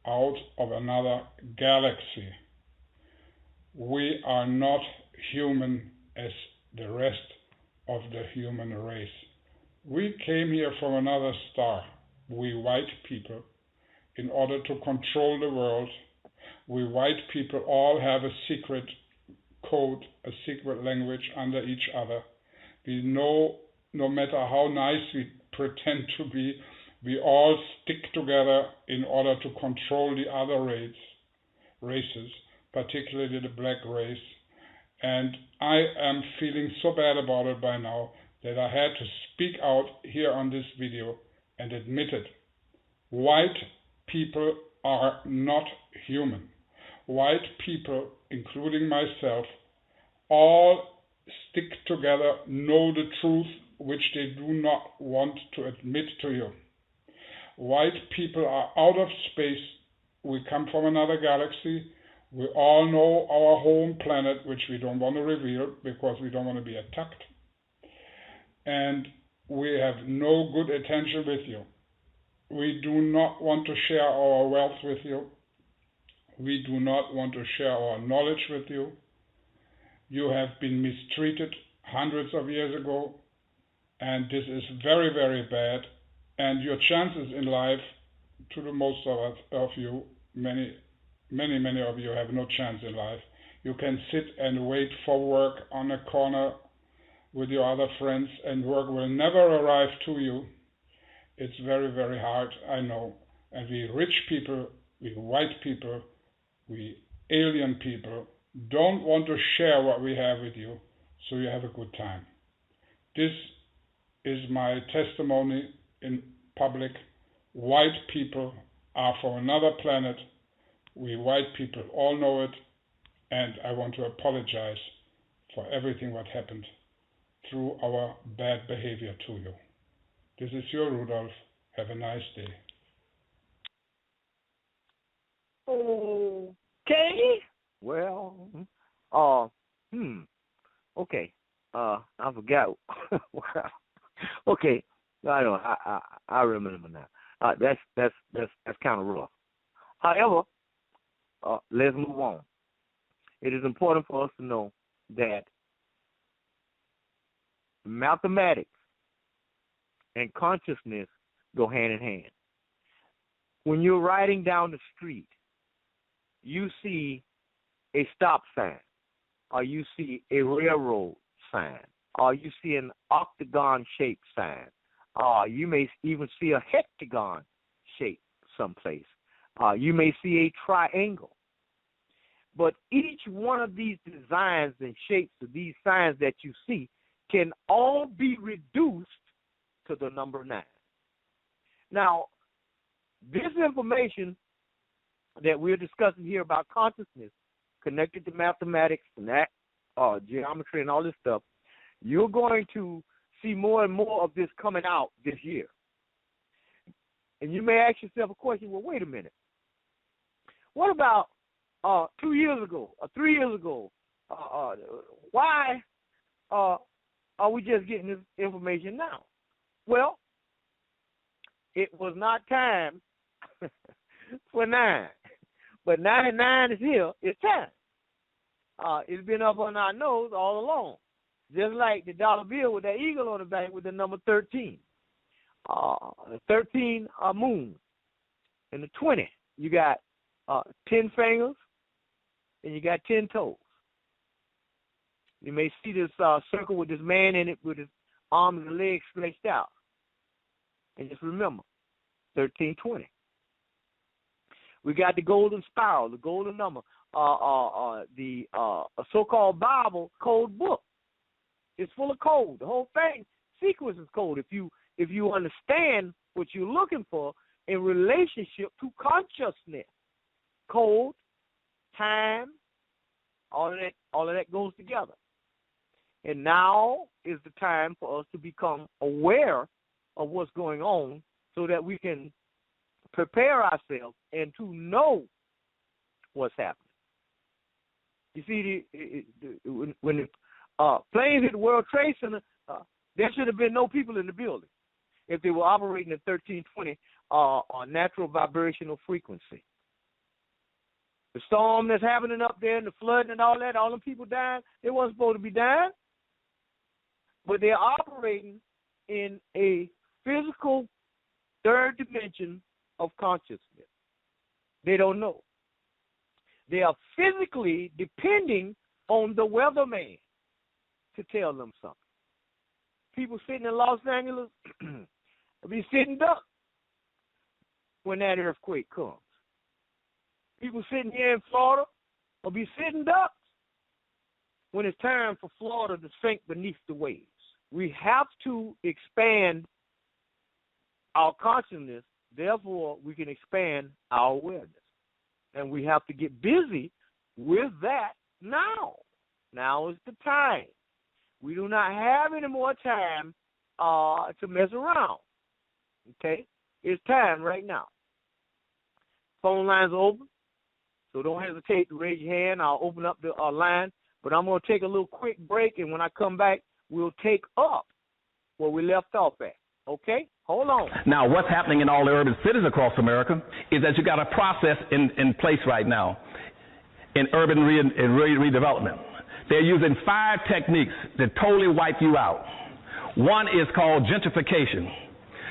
out of another galaxy. We are not human as the rest of the human race. We came here from another star, we white people, in order to control the world. We white people all have a secret code, a secret language under each other. We know, no matter how nice we pretend to be, we all stick together in order to control the other races, particularly the black race. And I am feeling so bad about it by now that I had to speak out here on this video and admit it. White people are not human. White people, including myself, all stick together, know the truth which they do not want to admit to you. White people are out of space. We come from another galaxy. We all know our home planet, which we don't want to reveal because we don't want to be attacked. And we have no good intention with you. We do not want to share our wealth with you. We do not want to share our knowledge with you. You have been mistreated hundreds of years ago, and this is very, very bad. And your chances in life, to the most of you, many of you have no chance in life. You can sit and wait for work on a corner with your other friends, and work will never arrive to you. It's very, very hard, I know. And we rich people, we white people, we alien people don't want to share what we have with you, so you have a good time. This is my testimony in public. White people are from another planet. We white people all know it, and I want to apologize for everything what happened through our bad behavior to you. This is your Rudolph. Have a nice day. Okay. Well, okay. I forgot. Okay. I remember now. That's kind of rough. However, let's move on. It is important for us to know that mathematics and consciousness go hand in hand. when you're riding down the street, you see a stop sign, or you see a railroad sign, or you see an octagon-shaped sign, or you may even see a hexagon shape someplace. You may see a triangle. But each one of these designs and shapes of these signs that you see can all be reduced to the number 9. Now, this information that we're discussing here about consciousness connected to mathematics and that, geometry and all this stuff, you're going to see more and more of this coming out this year. And you may ask yourself a question, well, wait a minute. What about 2 years ago or 3 years ago? Why are we just getting this information now? Well, it was not time for 9. But 99 is here. It's time. It's been up on our nose all along. Just like the dollar bill with that eagle on the back with the number 13. The 13 moon. And the 20, you got 10 fingers and you got 10 toes. You may see this circle with this man in it with his arms and legs stretched out. And just remember, 1320. We got the golden spiral, the golden number, the so-called Bible code book. It's full of code. The whole thing, sequence is code. If you understand what you're looking for in relationship to consciousness, code, time, all of that goes together. And now is the time for us to become aware of what's going on so that we can prepare ourselves and to know what's happening. You see, when the planes hit the World Trade Center, there should have been no people in the building if they were operating at 1320 on natural vibrational frequency. The storm that's happening up there and the flooding and all that, all them people dying, they weren't supposed to be dying. But they're operating in a physical third dimension of consciousness. They don't know. They are physically depending on the weatherman to tell them something. People sitting in Los Angeles will be sitting ducks when that earthquake comes. People sitting here in Florida will be sitting ducks when it's time for Florida to sink beneath the waves. We have to expand our consciousness, therefore we can expand our awareness. And we have to get busy with that now. Now is the time. We do not have any more time to mess around. Okay? It's time right now. Phone lines are open, so don't hesitate to raise your hand. I'll open up the line, but I'm going to take a little quick break, and when I come back, we'll take up where we left off at. Okay? Hold on. Now, what's happening in all the urban cities across America is that you got a process in place right now in urban redevelopment. They're using 5 techniques that totally wipe you out. One is called gentrification.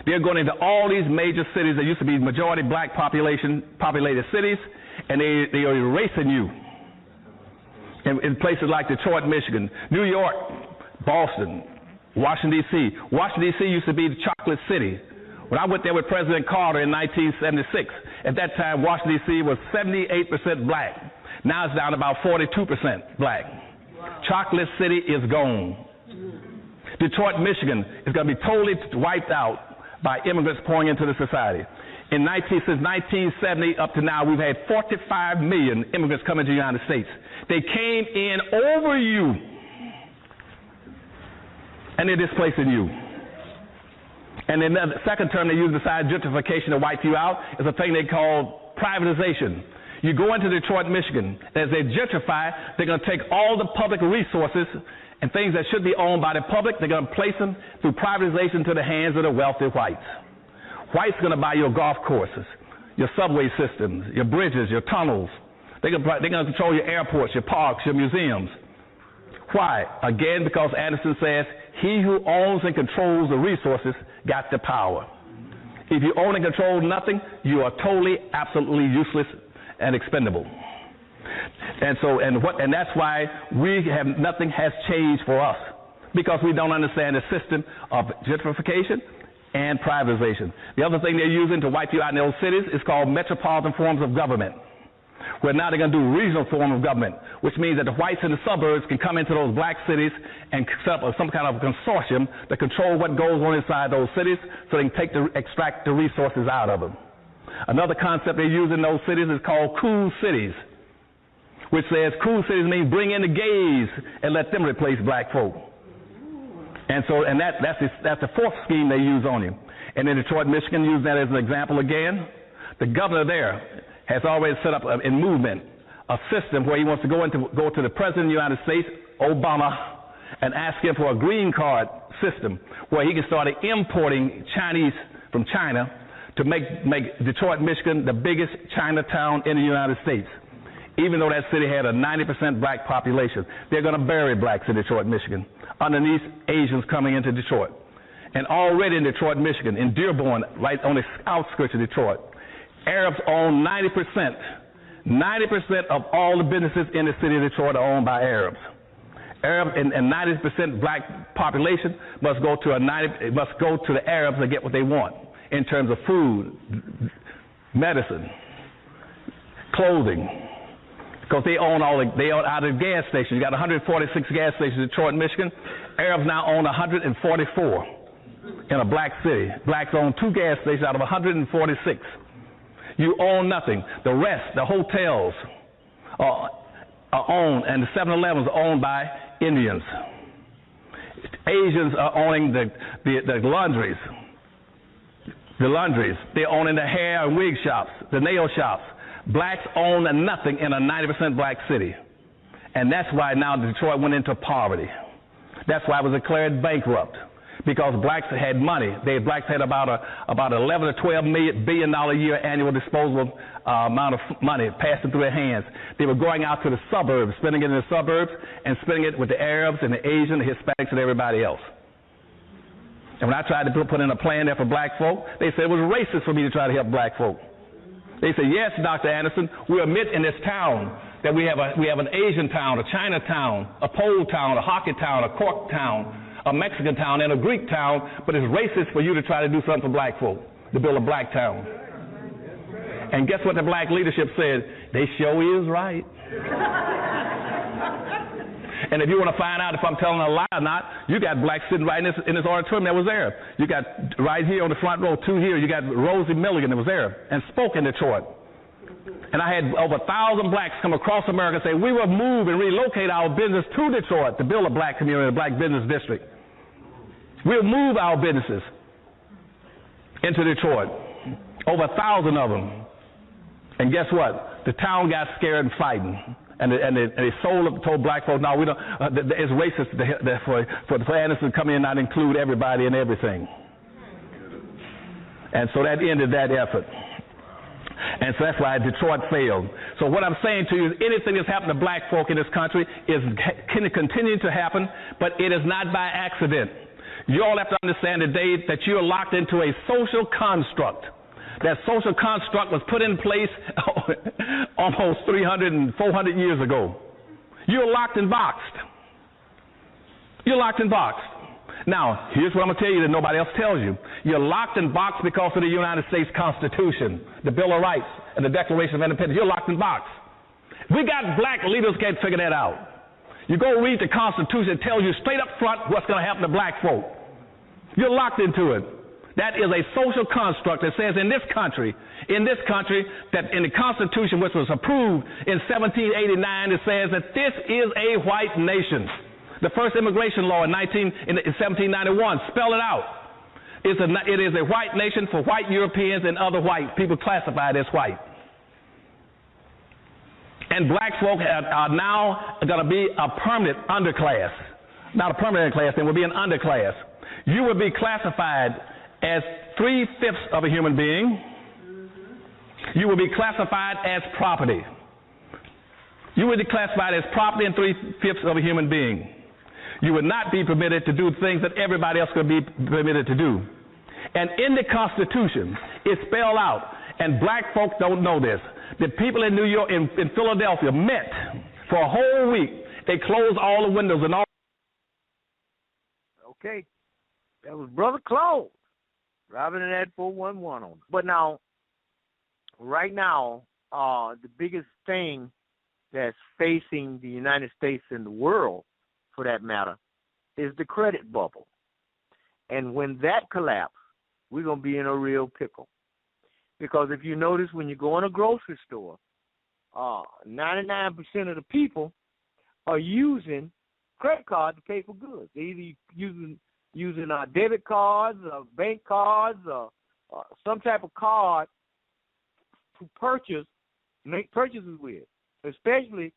They're going into all these major cities that used to be majority black populated cities, and they are erasing you. In places like Detroit, Michigan, New York, Boston, Washington, D.C. Washington, D.C. used to be the chocolate city. When I went there with President Carter in 1976, at that time, Washington, D.C. was 78% black. Now it's down to about 42% black. Wow. Chocolate City is gone. Detroit, Michigan is going to be totally wiped out by immigrants pouring into the society. Since 1970 up to now, we've had 45 million immigrants coming to the United States. They came in over you, and they're displacing you. And then the second term they use besides gentrification to wipe you out is a thing they call privatization. You go into Detroit, Michigan, as they gentrify, they're going to take all the public resources and things that should be owned by the public, they're going to place them through privatization to the hands of the wealthy whites. Whites are going to buy your golf courses, your subway systems, your bridges, your tunnels. They're going to control your airports, your parks, your museums. Why? Again, because Anderson says, he who owns and controls the resources got the power. If you own and control nothing, you are totally, absolutely useless and expendable. And that's why nothing has changed for us, because we don't understand the system of gentrification and privatization. The other thing they're using to wipe you out in those cities is called metropolitan forms of government, where now they're going to do regional form of government, which means that the whites in the suburbs can come into those black cities and set up some kind of consortium to control what goes on inside those cities so they can extract the resources out of them. Another concept they use in those cities is called cool cities, which says cool cities means bring in the gays and let them replace black folk. And that's the fourth scheme they use on you. And in Detroit, Michigan, use that as an example again. The governor there has already set up in movement a system where he wants to go to the President of the United States, Obama, and ask him for a green card system where he can start importing Chinese from China to make Detroit, Michigan the biggest Chinatown in the United States. Even though that city had a 90% black population, they're going to bury blacks in Detroit, Michigan, underneath Asians coming into Detroit. And already in Detroit, Michigan, in Dearborn, right on the outskirts of Detroit, Arabs own 90%. 90% of all the businesses in the city of Detroit are owned by Arabs. Arabs and 90% black population must go to the Arabs to get what they want in terms of food, medicine, clothing. Because they own out of the gas stations. You got 146 gas stations in Detroit, Michigan. Arabs now own 144 in a black city. Blacks own 2 gas stations out of 146. You own nothing. The rest, the hotels, are owned, and the 7-Elevens are owned by Indians. Asians are owning the laundries. The laundries. They're owning the hair and wig shops, the nail shops. Blacks own nothing in a 90% black city. And that's why now Detroit went into poverty. That's why it was declared bankrupt. Because blacks had money. Blacks had about 11 or 12 billion a year annual disposable amount of money passing through their hands. They were going out to the suburbs, spending it in the suburbs, and spending it with the Arabs and the Asians, the Hispanics, and everybody else. And when I tried to put in a plan there for black folk, they said it was racist for me to try to help black folk. They said, yes, Dr. Anderson, we admit in this town that we have an Asian town, a Chinatown, a Pole town, a hockey town, a Cork town, a Mexican town, and a Greek town, but it's racist for you to try to do something for black folk, to build a black town. And guess what the black leadership said? They sure is right. And if you want to find out if I'm telling a lie or not, you got blacks sitting right in this auditorium that was there. You got right here on the front row, 2 here, you got Rosie Milligan that was there and spoke in Detroit. And I had over 1,000 blacks come across America and say, we will move and relocate our business to Detroit to build a black community, a black business district. We'll move our businesses into Detroit. Over 1,000 of them. And guess what? The town got scared and fighting. And they told black folks, no, we don't. It's racist for Anderson to come in and not include everybody and everything. And so that ended that effort. And so that's why Detroit failed. So what I'm saying to you is anything that's happened to black folk in this country can continue to happen, but it is not by accident. You all have to understand today that you are locked into a social construct. That social construct was put in place almost 300 and 400 years ago. You're locked and boxed. You're locked and boxed. Now, here's what I'm going to tell you that nobody else tells you. You're locked and boxed because of the United States Constitution, the Bill of Rights, and the Declaration of Independence. You're locked and boxed. We got black leaders who can't figure that out. You go read the Constitution, it tells you straight up front what's going to happen to black folk. You're locked into it. That is a social construct that says in this country, that in the Constitution, which was approved in 1789, it says that this is a white nation. The first immigration law in 1791, spell it out. It is a white nation for white Europeans and other white people classified as white. And black folk are now going to be a permanent underclass. Not a permanent class, they will be an underclass. You will be classified as 3/5 of a human being. You will be classified as property. You will be classified as property and 3/5 of a human being. You will not be permitted to do things that everybody else could be permitted to do. And in the Constitution, it's spelled out, and black folks don't know this. The people in New York, in Philadelphia, met for a whole week. They closed all the windows and all. Okay, that was Brother Claude, Robin and Ed 411 on. But now, right now, the biggest thing that's facing the United States and the world, for that matter, is the credit bubble. And when that collapses, we're going to be in a real pickle. Because if you notice, when you go in a grocery store, 99% of the people are using credit cards to pay for goods. They're either using debit cards, or bank cards, or some type of card to make purchases with, especially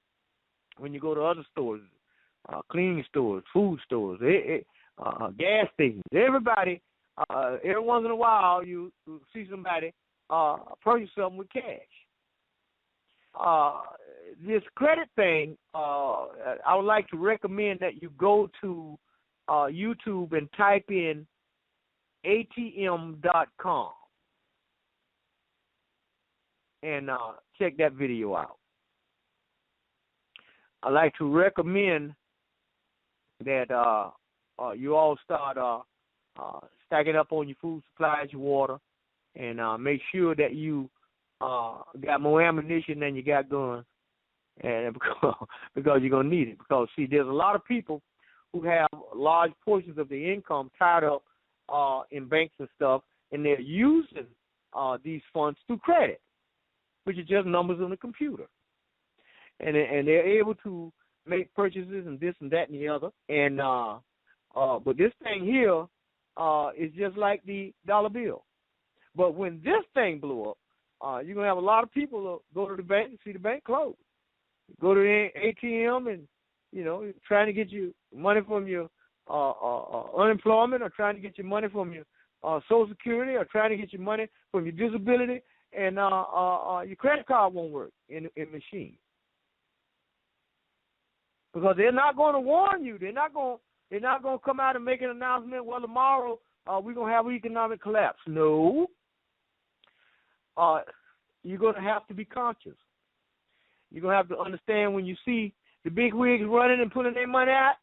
when you go to other stores, cleaning stores, food stores, gas stations. Everybody, every once in a while, you see somebody purchase something with cash. This credit thing, I would like to recommend that you go to YouTube and type in atm.com and check that video out. I'd like to recommend that you all start stacking up on your food supplies, your water, and make sure that you got more ammunition than you got guns, and because you're going to need it. Because, see, there's a lot of people who have large portions of their income tied up in banks and stuff, and they're using these funds through credit, which is just numbers on the computer. And they're able to make purchases and this and that and the other. And but this thing here is just like the dollar bill. But when this thing blew up, you're going to have a lot of people go to the bank and see the bank closed. Go to the ATM and, trying to get you money from your unemployment, or trying to get your money from your Social Security, or trying to get your money from your disability, and your credit card won't work in machine. Because they're not going to warn you. They're not going to come out and make an announcement, well, tomorrow we're going to have an economic collapse. No. You're going to have to be conscious. You're going to have to understand, when you see the big wigs running and pulling their money out,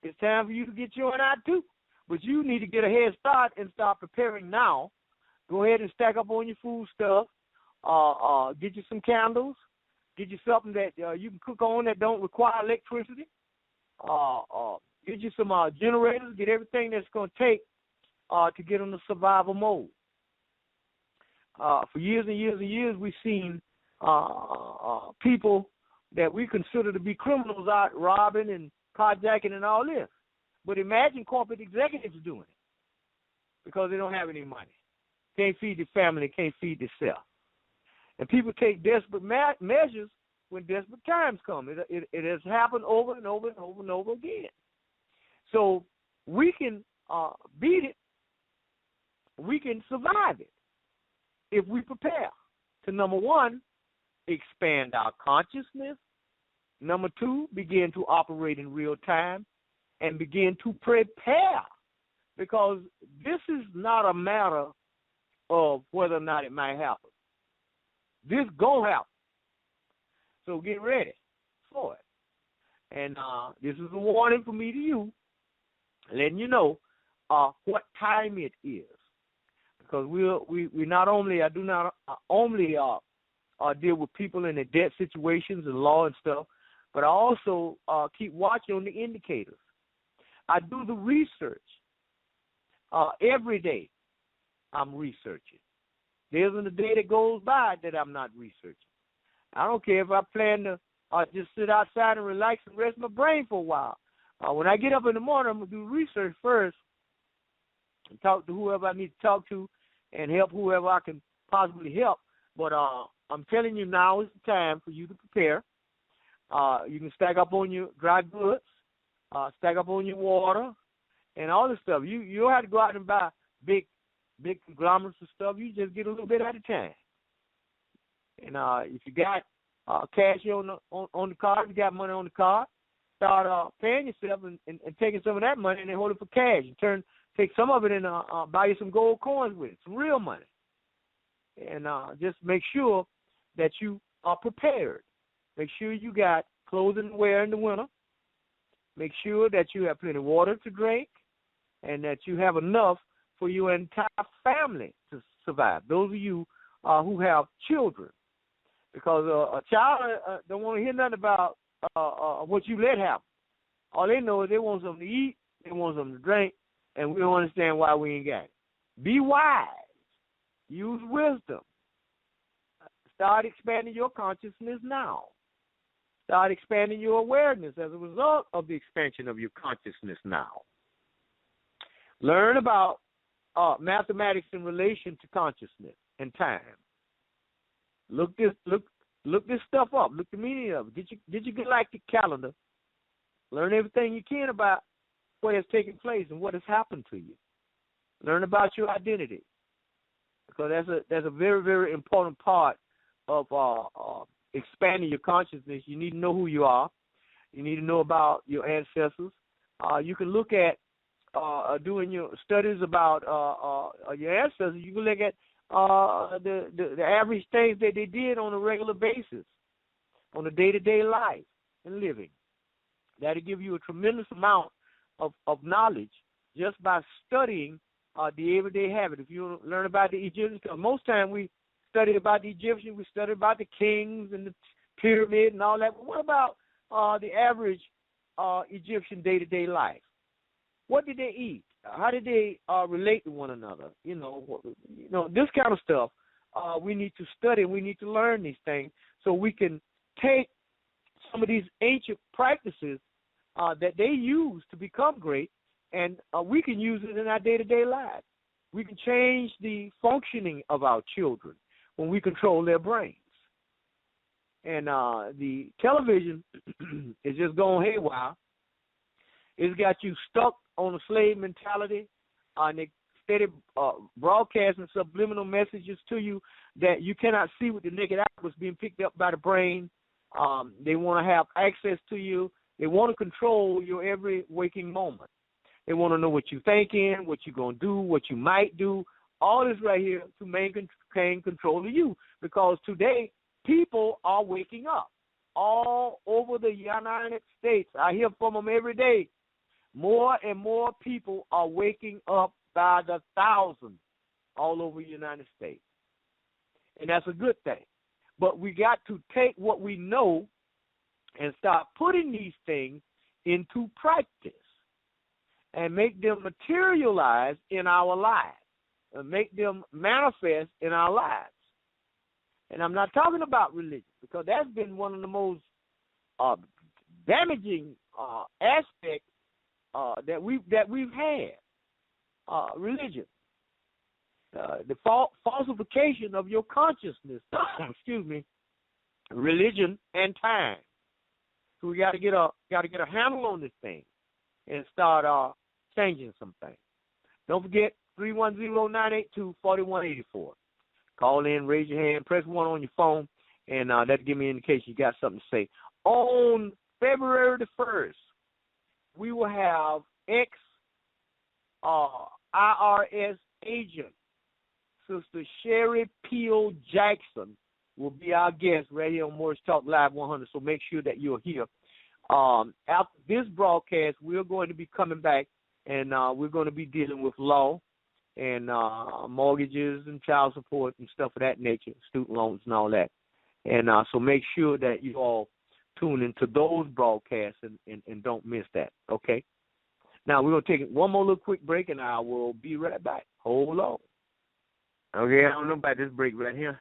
it's time for you to get yours out too. But you need to get a head start and start preparing now. Go ahead and stack up on your food stuff. Get you some candles. Get you something that you can cook on that don't require electricity. Get you some generators. Get everything that's going to take to get on the survival mode. For years and years and years, we've seen people that we consider to be criminals out robbing and carjacking and all this. But imagine corporate executives doing it because they don't have any money. Can't feed their family, can't feed themselves. And people take desperate measures when desperate times come. It has happened over and over and over and over again. So we can beat it. We can survive it if we prepare to, number one, expand our consciousness. Number two, begin to operate in real time and begin to prepare, because this is not a matter of whether or not it might happen. This gonna happen. So get ready for it. And this is a warning from me to you, letting you know what time it is. Because we not only, I do not only deal with people in their debt situations and law and stuff, but I also keep watching on the indicators. I do the research. Every day I'm researching. There isn't a day that goes by that I'm not researching. I don't care if I plan to just sit outside and relax and rest my brain for a while. When I get up in the morning, I'm going to do research first and talk to whoever I need to talk to and help whoever I can possibly help. But I'm telling you, now is the time for you to prepare. You can stack up on your dry goods, stack up on your water, and all this stuff. You don't have to go out and buy big conglomerates and stuff. You just get a little bit at a time. And if you got cash on the card, you got money on the card, start paying yourself and taking some of that money and then hold it for cash. And take some of it and buy you some gold coins with it, some real money. And just make sure that you are prepared. Make sure you got clothing to wear in the winter. Make sure that you have plenty of water to drink and that you have enough for your entire family to survive. Those of you who have children. Because a child don't want to hear nothing about what you let happen. All they know is they want something to eat, they want something to drink, and we don't understand why we ain't got it. Be wise. Use wisdom. Start expanding your consciousness now. Start expanding your awareness as a result of the expansion of your consciousness now. Learn about mathematics in relation to consciousness and time. Look this stuff up. Look the meaning of it. Get your galactic calendar. Learn everything you can about what has taken place and what has happened to you. Learn about your identity, because that's a very, very important part of expanding your consciousness. You need to know who you are. You need to know about your ancestors. You can look at doing your studies about your ancestors. You can look at the average things that they did on a regular basis, on a day-to-day life and living. That'll give you a tremendous amount of knowledge just by studying the everyday habit. If you learn about the Egyptians, because most time we study about the Egyptians, we study about the kings and the pyramid and all that. But what about the average Egyptian day-to-day life? What did they eat? How did they relate to one another? You know, this kind of stuff we need to study. We need to learn these things so we can take some of these ancient practices that they use to become great, and we can use it in our day-to-day lives. We can change the functioning of our children when we control their brains. And the television is just going haywire. It's got you stuck on a slave mentality, and they steady broadcasting subliminal messages to you that you cannot see with the naked eye, was being picked up by the brain. They want to have access to you. They want to control your every waking moment. They want to know what you're thinking, what you're going to do, what you might do. All this right here to maintain control of you, because today people are waking up all over the United States. I hear from them every day. More and more people are waking up by the thousands all over the United States. And that's a good thing. But we got to take what we know and start putting these things into practice and make them materialize in our lives and make them manifest in our lives. And I'm not talking about religion, because that's been one of the most damaging aspects that we've had. Religion, the falsification of your consciousness. Excuse me. Religion and time. So we got to get a handle on this thing and start changing some things. Don't forget 310-982-4184. Call in, raise your hand, press 1 on your phone, and that'll give me an indication you got something to say. On February the 1st, we will have IRS agent, Sister Sherry Peel Jackson, will be our guest right here on Morris Talk Live 100, so make sure that you're here. After this broadcast, we're going to be coming back, and we're going to be dealing with law and mortgages and child support and stuff of that nature, student loans and all that. And so make sure that you all tune into those broadcasts and don't miss that, okay? Now, we're going to take one more little quick break, and I will be right back. Hold on. Okay, I don't know about this break right here.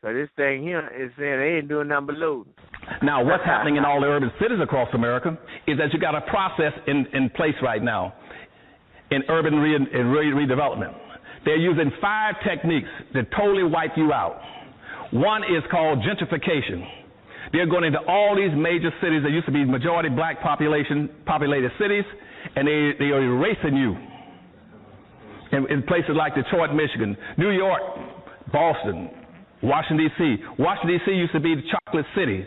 So this thing here is saying they ain't doing nothing but loading. Now, what's happening in all the urban cities across America is that you got a process in place right now in urban redevelopment. They're using 5 techniques that totally wipe you out. One is called gentrification. They're going into all these major cities that used to be majority black populated cities, and they are erasing you. In places like Detroit, Michigan, New York, Boston, Washington, D.C. Washington, D.C. used to be the chocolate city.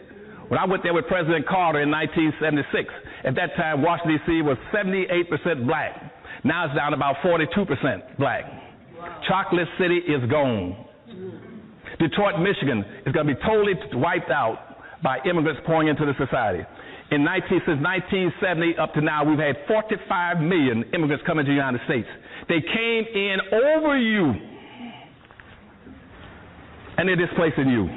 When I went there with President Carter in 1976, at that time, Washington, D.C. was 78% black. Now it's down to about 42% black. Wow. Chocolate City is gone. Detroit, Michigan is going to be totally wiped out by immigrants pouring into the society. Since 1970 up to now, we've had 45 million immigrants coming to the United States. They came in over you, and they're displacing you.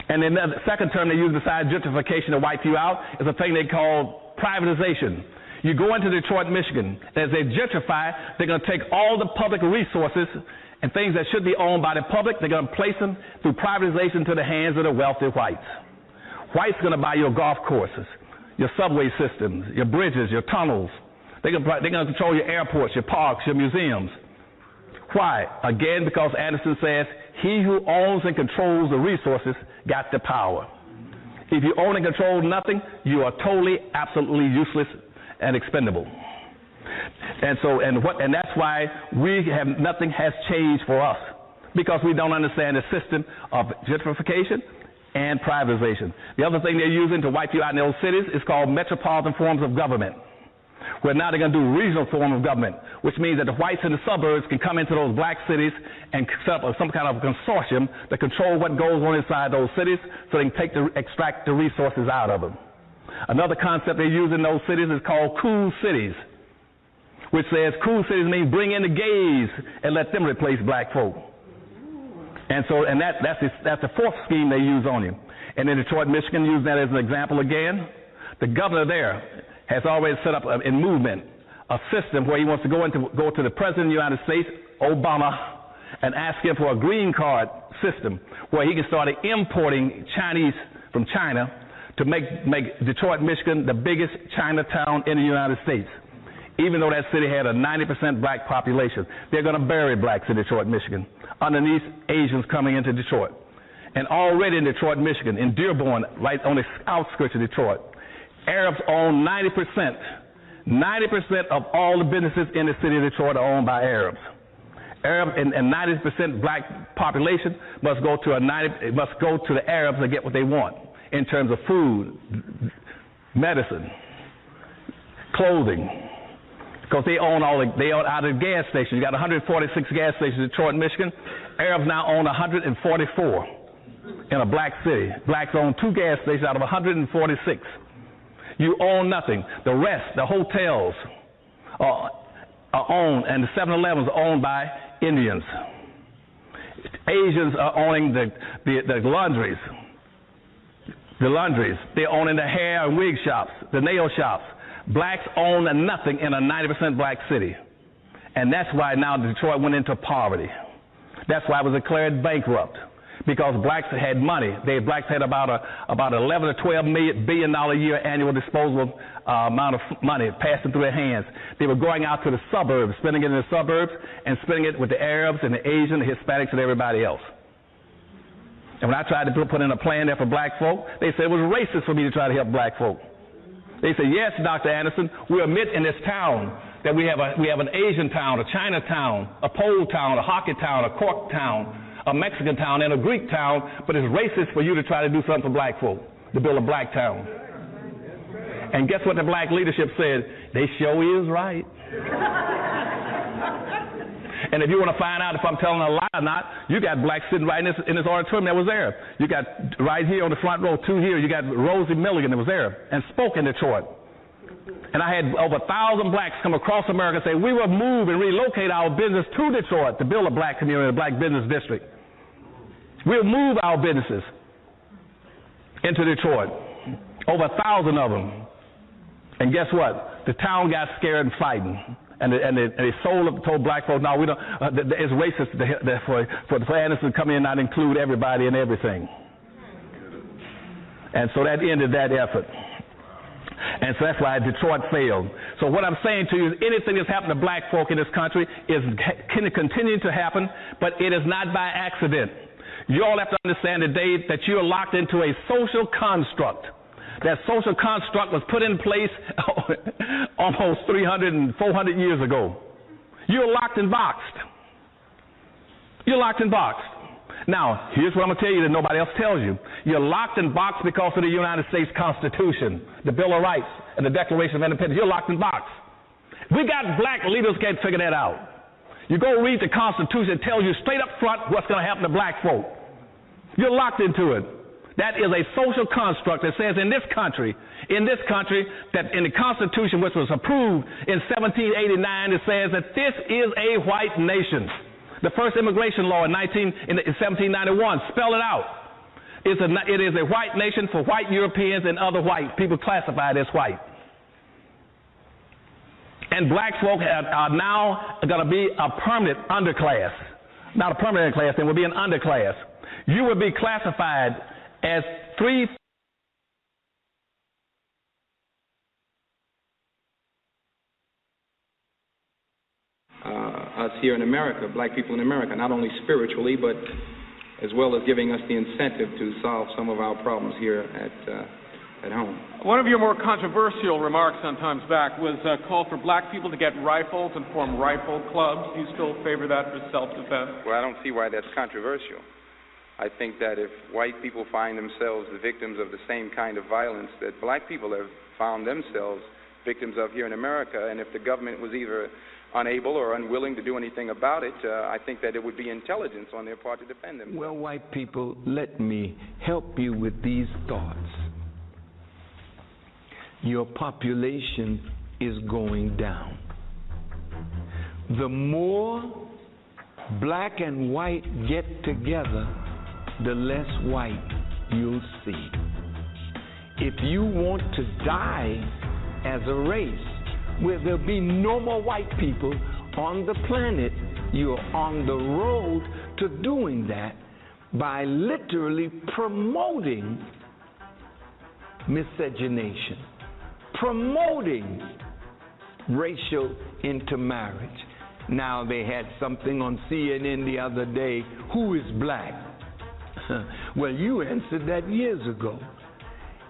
And then the second term they use besides gentrification to wipe you out is a thing they call privatization. You go into Detroit, Michigan, as they gentrify, they're going to take all the public resources and things that should be owned by the public, they're going to place them through privatization to the hands of the wealthy whites. Whites are going to buy your golf courses, your subway systems, your bridges, your tunnels. They're going to control your airports, your parks, your museums. Why? Again, because Anderson says, he who owns and controls the resources got the power. If you own and control nothing, you are totally, absolutely useless and expendable. And that's why nothing has changed for us, because we don't understand the system of gentrification and privatization. The other thing they're using to wipe you out in those cities is called metropolitan forms of government, where now they're going to do regional form of government, which means that the whites in the suburbs can come into those black cities and set up some kind of consortium to control what goes on inside those cities so they can extract the resources out of them. Another concept they use in those cities is called cool cities, which says cool cities means bring in the gays and let them replace black folk. And that's the fourth scheme they use on you. And in Detroit, Michigan, using that as an example again, the governor there has already set up in movement a system where he wants to go to the President of the United States, Obama, and ask him for a green card system where he can start importing Chinese from China to make Detroit, Michigan the biggest Chinatown in the United States. Even though that city had a 90% black population, they're going to bury blacks in Detroit, Michigan, underneath Asians coming into Detroit. And already in Detroit, Michigan, in Dearborn, right on the outskirts of Detroit, Arabs own 90%. 90% of all the businesses in the city of Detroit are owned by Arabs. Arab and 90% black population must go to the Arabs to get what they want in terms of food, medicine, clothing. Because they own they own out of the gas stations. You got 146 gas stations in Detroit, Michigan. Arabs now own 144 in a black city. Blacks own 2 gas stations out of 146. You own nothing. The rest, the hotels, are owned, and the 7-Elevens are owned by Indians. Asians are owning the laundries. The laundries. They're owning the hair and wig shops, the nail shops. Blacks own nothing in a 90% black city. And that's why now Detroit went into poverty. That's why it was declared bankrupt. Because blacks had money. Blacks had about 11 to 12 billion a year annual disposable amount of money passing through their hands. They were going out to the suburbs, spending it in the suburbs, and spending it with the Arabs and the Asians, the Hispanics, and everybody else. And when I tried to put in a plan there for black folk, they said it was racist for me to try to help black folk. They said, yes, Dr. Anderson, we admit in this town that we have an Asian town, a Chinatown, a Pole town, a hockey town, a Cork town, a Mexican town, and a Greek town, but it's racist for you to try to do something for black folk, to build a black town. And guess what the black leadership said? They sure is right. And if you want to find out if I'm telling a lie or not, you got blacks sitting right in this auditorium that was there. You got right here on the front row, 2 here, you got Rosie Milligan that was there and spoke in Detroit. And I had over 1,000 blacks come across America and say, we will move and relocate our business to Detroit to build a black community, a black business district. We'll move our businesses into Detroit. Over 1,000 of them. And guess what? The town got scared and fighting. And they told black folks, no, we don't. It's racist for Anderson to come in and not include everybody and everything. And so that ended that effort. And so that's why Detroit failed. So what I'm saying to you is anything that's happened to black folk in this country can continue to happen, but it is not by accident. You all have to understand today that you are locked into a social construct. That social construct was put in place almost 300 and 400 years ago. You're locked and boxed. You're locked and boxed. Now, here's what I'm going to tell you that nobody else tells you. You're locked and boxed because of the United States Constitution, the Bill of Rights, and the Declaration of Independence. You're locked and boxed. We got black leaders can't figure that out. You go read the Constitution, it tells you straight up front what's going to happen to black folk. You're locked into it. That is a social construct that says in this country, that in the Constitution, which was approved in 1789, it says that this is a white nation. The first immigration law in 1791, spell it out. It is a white nation for white Europeans and other white people classified as white. And black folk are now going to be a permanent underclass. Not a permanent class, they will be an underclass. You will be classified as three. Us here in America, black people in America, not only spiritually, but as well as giving us the incentive to solve some of our problems here at home. One of your more controversial remarks some times back was a call for black people to get rifles and form rifle clubs. Do you still favor that for self-defense? Well, I don't see why that's controversial. I think that if white people find themselves the victims of the same kind of violence that black people have found themselves victims of here in America, and if the government was either unable or unwilling to do anything about it, I think that it would be intelligence on their part to defend them. Well, white people, let me help you with these thoughts. Your population is going down. The more black and white get together, the less white you'll see. If you want to die as a race, where there'll be no more white people on the planet, you're on the road to doing that by literally promoting miscegenation, promoting racial intermarriage. Now, they had something on CNN the other day, who is black? Well, you answered that years ago.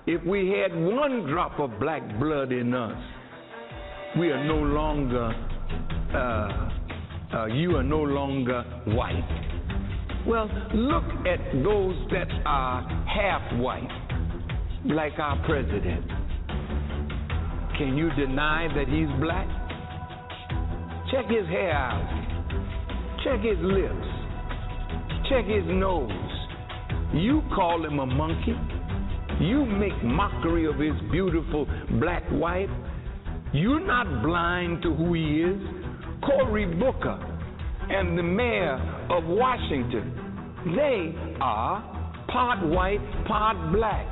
If we had one drop of black blood in us, we are no longer, you are no longer white. Well, look at those that are half white, like our president. Can you deny that he's black? Check his hair out. Check his lips. Check his nose. You call him a monkey. You make mockery of his beautiful black wife. You're not blind to who he is. Cory Booker and the mayor of Washington, they are part white, part black.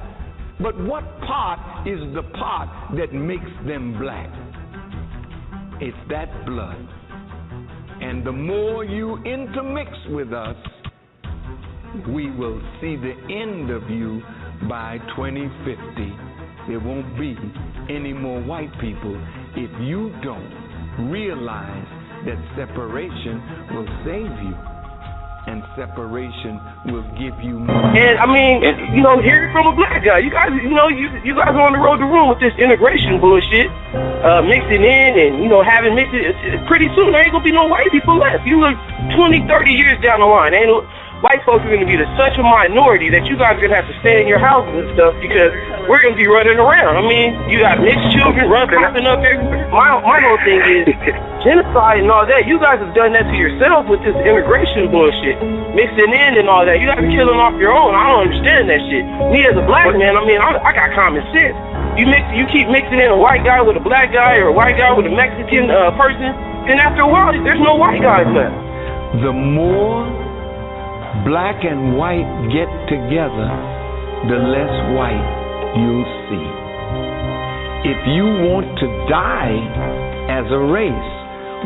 But what part is the part that makes them black? It's that blood. And the more you intermix with us, we will see the end of you by 2050. There won't be any more white people if you don't realize that separation will save you, and separation will give you more. And I mean, hear it from a black guy. You guys, you guys are on the road to ruin with this integration bullshit, mixing in and having mixed it. Pretty soon there ain't gonna be no white people left. You look 20, 30 years down the line, white folks are going to be such a minority that you guys are going to have to stay in your houses and stuff because we're going to be running around. I mean, you got mixed children popping up everywhere. My whole thing is genocide and all that. You guys have done that to yourself with this immigration bullshit, mixing in and all that. You guys are killing off your own. I don't understand that shit. Me as a black man, I mean, I got common sense. You keep mixing in a white guy with a black guy or a white guy with a Mexican person, then after a while, there's no white guys left. The more black and white get together, the less white you'll see. If you want to die as a race,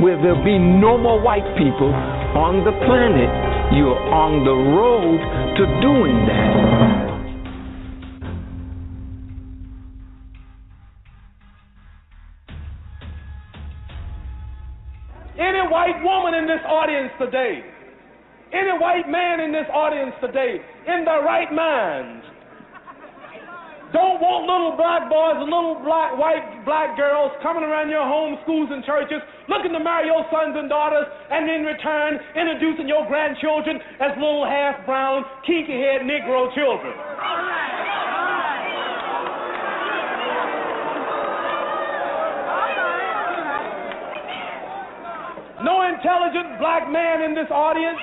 where there'll be no more white people on the planet, you're on the road to doing that. Any white woman in this audience today, any white man in this audience today, in their right minds, don't want little black boys and little black girls coming around your homes, schools, and churches looking to marry your sons and daughters, and in return introducing your grandchildren as little half-brown, kinky-head Negro children. No intelligent black man in this audience,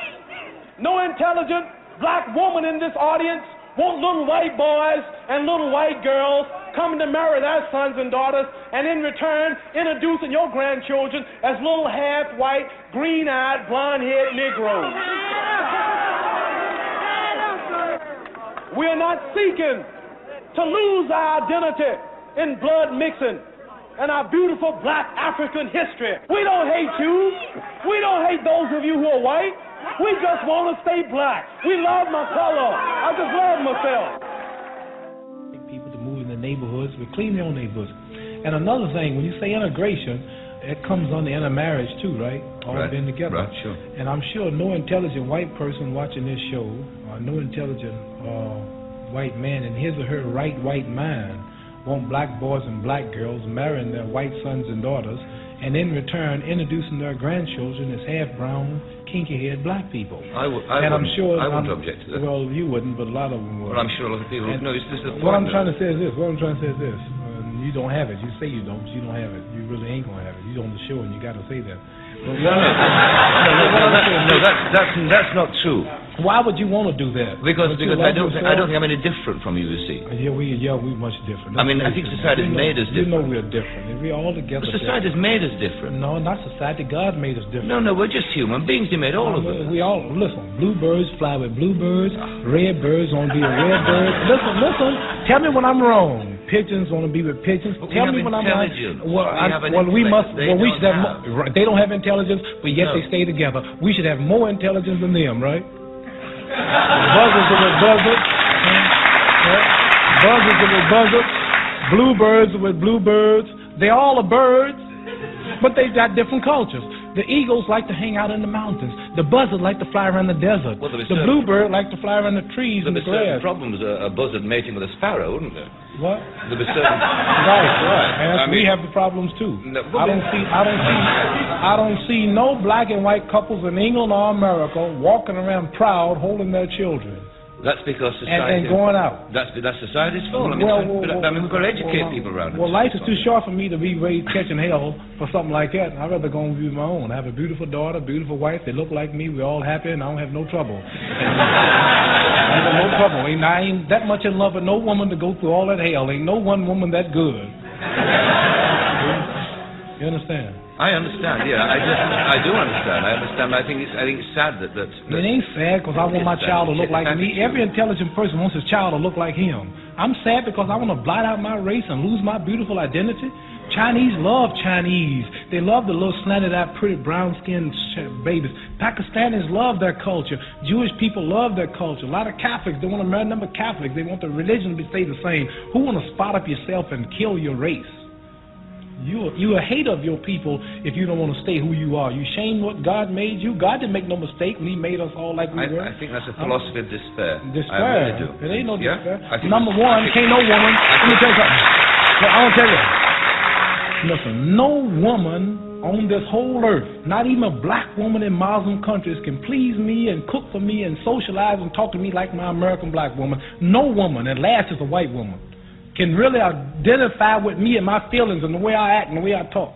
no intelligent black woman in this audience want little white boys and little white girls coming to marry their sons and daughters, and in return introducing your grandchildren as little half-white, green-eyed, blonde-haired Negroes. We are not seeking to lose our identity in blood mixing and our beautiful black African history. We don't hate you. We don't hate those of you who are white. We just want to stay black. We love my color. I just love myself. People to move in the neighborhoods, but clean their own neighborhoods. And another thing, when you say integration, it comes on the intermarriage too, right? All being together. Right, sure. And I'm sure no intelligent white person watching this show, or no intelligent white man in his or her right white mind, want black boys and black girls marrying their white sons and daughters, and in return introducing their grandchildren as half-brown, kinky-haired black people. I wouldn't object to that. Well, you wouldn't, but a lot of them would. Well, I'm sure a lot of people would. No, it's just what I'm trying to say is this. You don't have it. You say you don't, but you don't have it. You really ain't going to have it. You're on the show, and you got to say that. That's not true. Why would you want to do that? Because I don't think I'm any different from you, see. Yeah, we're much different. I mean, I think society's made us different. You know we're different. And we're all together. But society's made us different. No, not society. God made us different. No, we're just human beings. He made all of us. We all, listen, bluebirds fly with bluebirds, red birds want to be with red birds. Listen, tell me when I'm wrong. Pigeons want to be with pigeons. Tell me when I'm right. They don't have intelligence, but yet they stay together. We should have more intelligence than them, right? Buzzards are with buzzards. Buzzards are with buzzards. Bluebirds are with bluebirds. They all are birds, but they've got different cultures. The eagles like to hang out in the mountains. The buzzard like to fly around the desert. Well, the bluebird like to fly around the trees and the grass. There'd be certain problems a buzzard mating with a sparrow, wouldn't there? What? There'd be certain. Right. And we have the problems too. No, I don't see no black and white couples in England or America walking around proud, holding their children. That's because society and going out. That's society's fault. I mean, we've got to educate people around it. Well, life is too short for me to be raised catching hell for something like that. I'd rather go and be my own. I have a beautiful daughter, beautiful wife. They look like me. We're all happy, and I don't have no trouble. I have no trouble. I ain't that much in love with no woman to go through all that hell. Ain't no one woman that good. You understand? I understand, yeah. I do understand. I understand. I think it's sad that it ain't sad because I want my child to look like me. Every intelligent person wants his child to look like him. I'm sad because I want to blot out my race and lose my beautiful identity. Chinese love Chinese. They love the little slanted-eyed, pretty brown-skinned babies. Pakistanis love their culture. Jewish people love their culture. A lot of Catholics, they want to marry a number of Catholics. They want the religion to stay the same. Who want to spot up yourself and kill your race? You a hater of your people if you don't want to stay who you are. You shame what God made you. God didn't make no mistake when He made us all like we were. I think that's a philosophy of despair. Despair. I really do. It ain't no despair. Number one, can't no woman. Let me tell you something. I want to tell you. Listen, no woman on this whole earth, not even a black woman in Muslim countries, can please me and cook for me and socialize and talk to me like my American black woman. No woman, and last is a white woman, can really identify with me and my feelings and the way I act and the way I talk.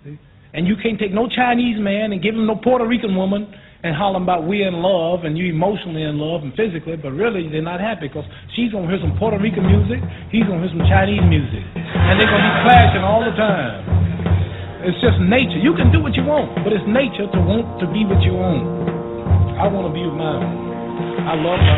See? And you can't take no Chinese man and give him no Puerto Rican woman and holler about we're in love and you emotionally in love and physically, but really they're not happy because she's going to hear some Puerto Rican music, he's going to hear some Chinese music, and they're going to be clashing all the time. It's just nature. You can do what you want, but it's nature to want to be with your own. I want to be with mine. I love my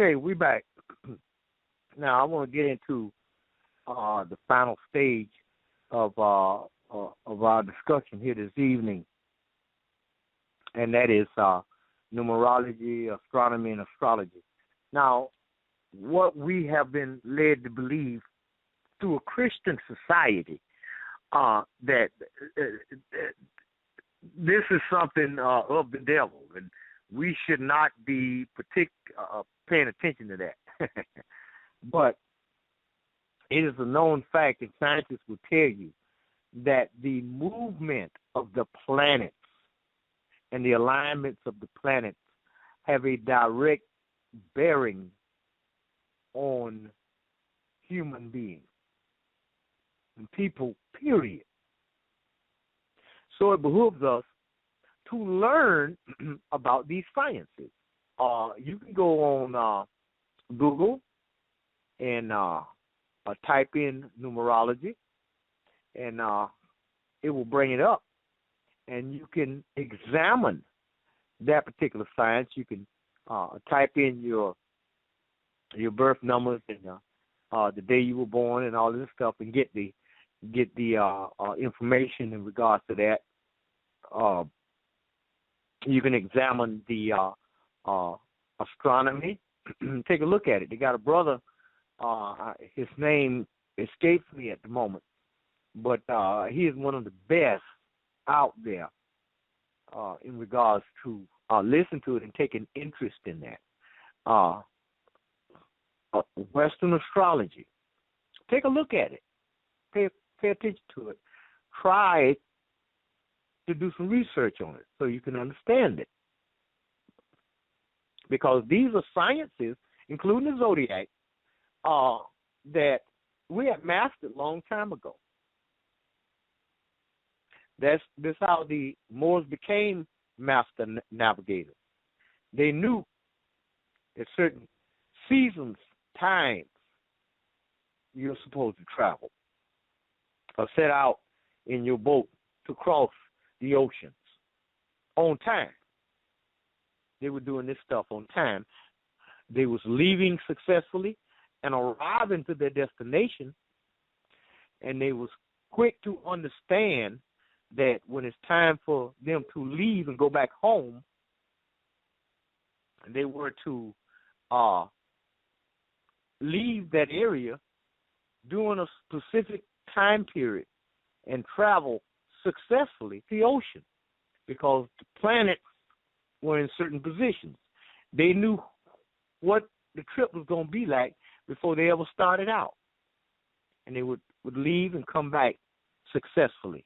Okay, we back. Now I want to get into the final stage of our discussion here this evening. and that is numerology, astronomy, and astrology. Now, what we have been led to believe through a Christian society, that this is something of the devil, and we should not be paying attention to that. But it is a known fact, and scientists will tell you, that the movement of the planets and the alignments of the planets have a direct bearing on human beings and people, period. So it behooves us to learn about these sciences. You can go on Google and type in numerology, and it will bring it up. And you can examine that particular science. You can type in your birth numbers and the day you were born and all this stuff, and get the information in regards to that. You can examine the astronomy. Take a look at it. They got a brother. His name escapes me at the moment, but he is one of the best out there in regards to listen to it and take an interest in that. Western astrology. Take a look at it. Pay attention to it. Try to do some research on it so you can understand it. Because these are sciences, including the zodiac, that we had mastered a long time ago. That's how the Moors became master navigators. They knew at certain seasons, times, you're supposed to travel or set out in your boat to cross the oceans on time. They were doing this stuff on time. They was leaving successfully and arriving to their destination, and they was quick to understand that when it's time for them to leave and go back home, they were to leave that area during a specific time period and travel successfully to the ocean, because the planets were in certain positions. They knew what the trip was going to be like before they ever started out. And they would leave and come back successfully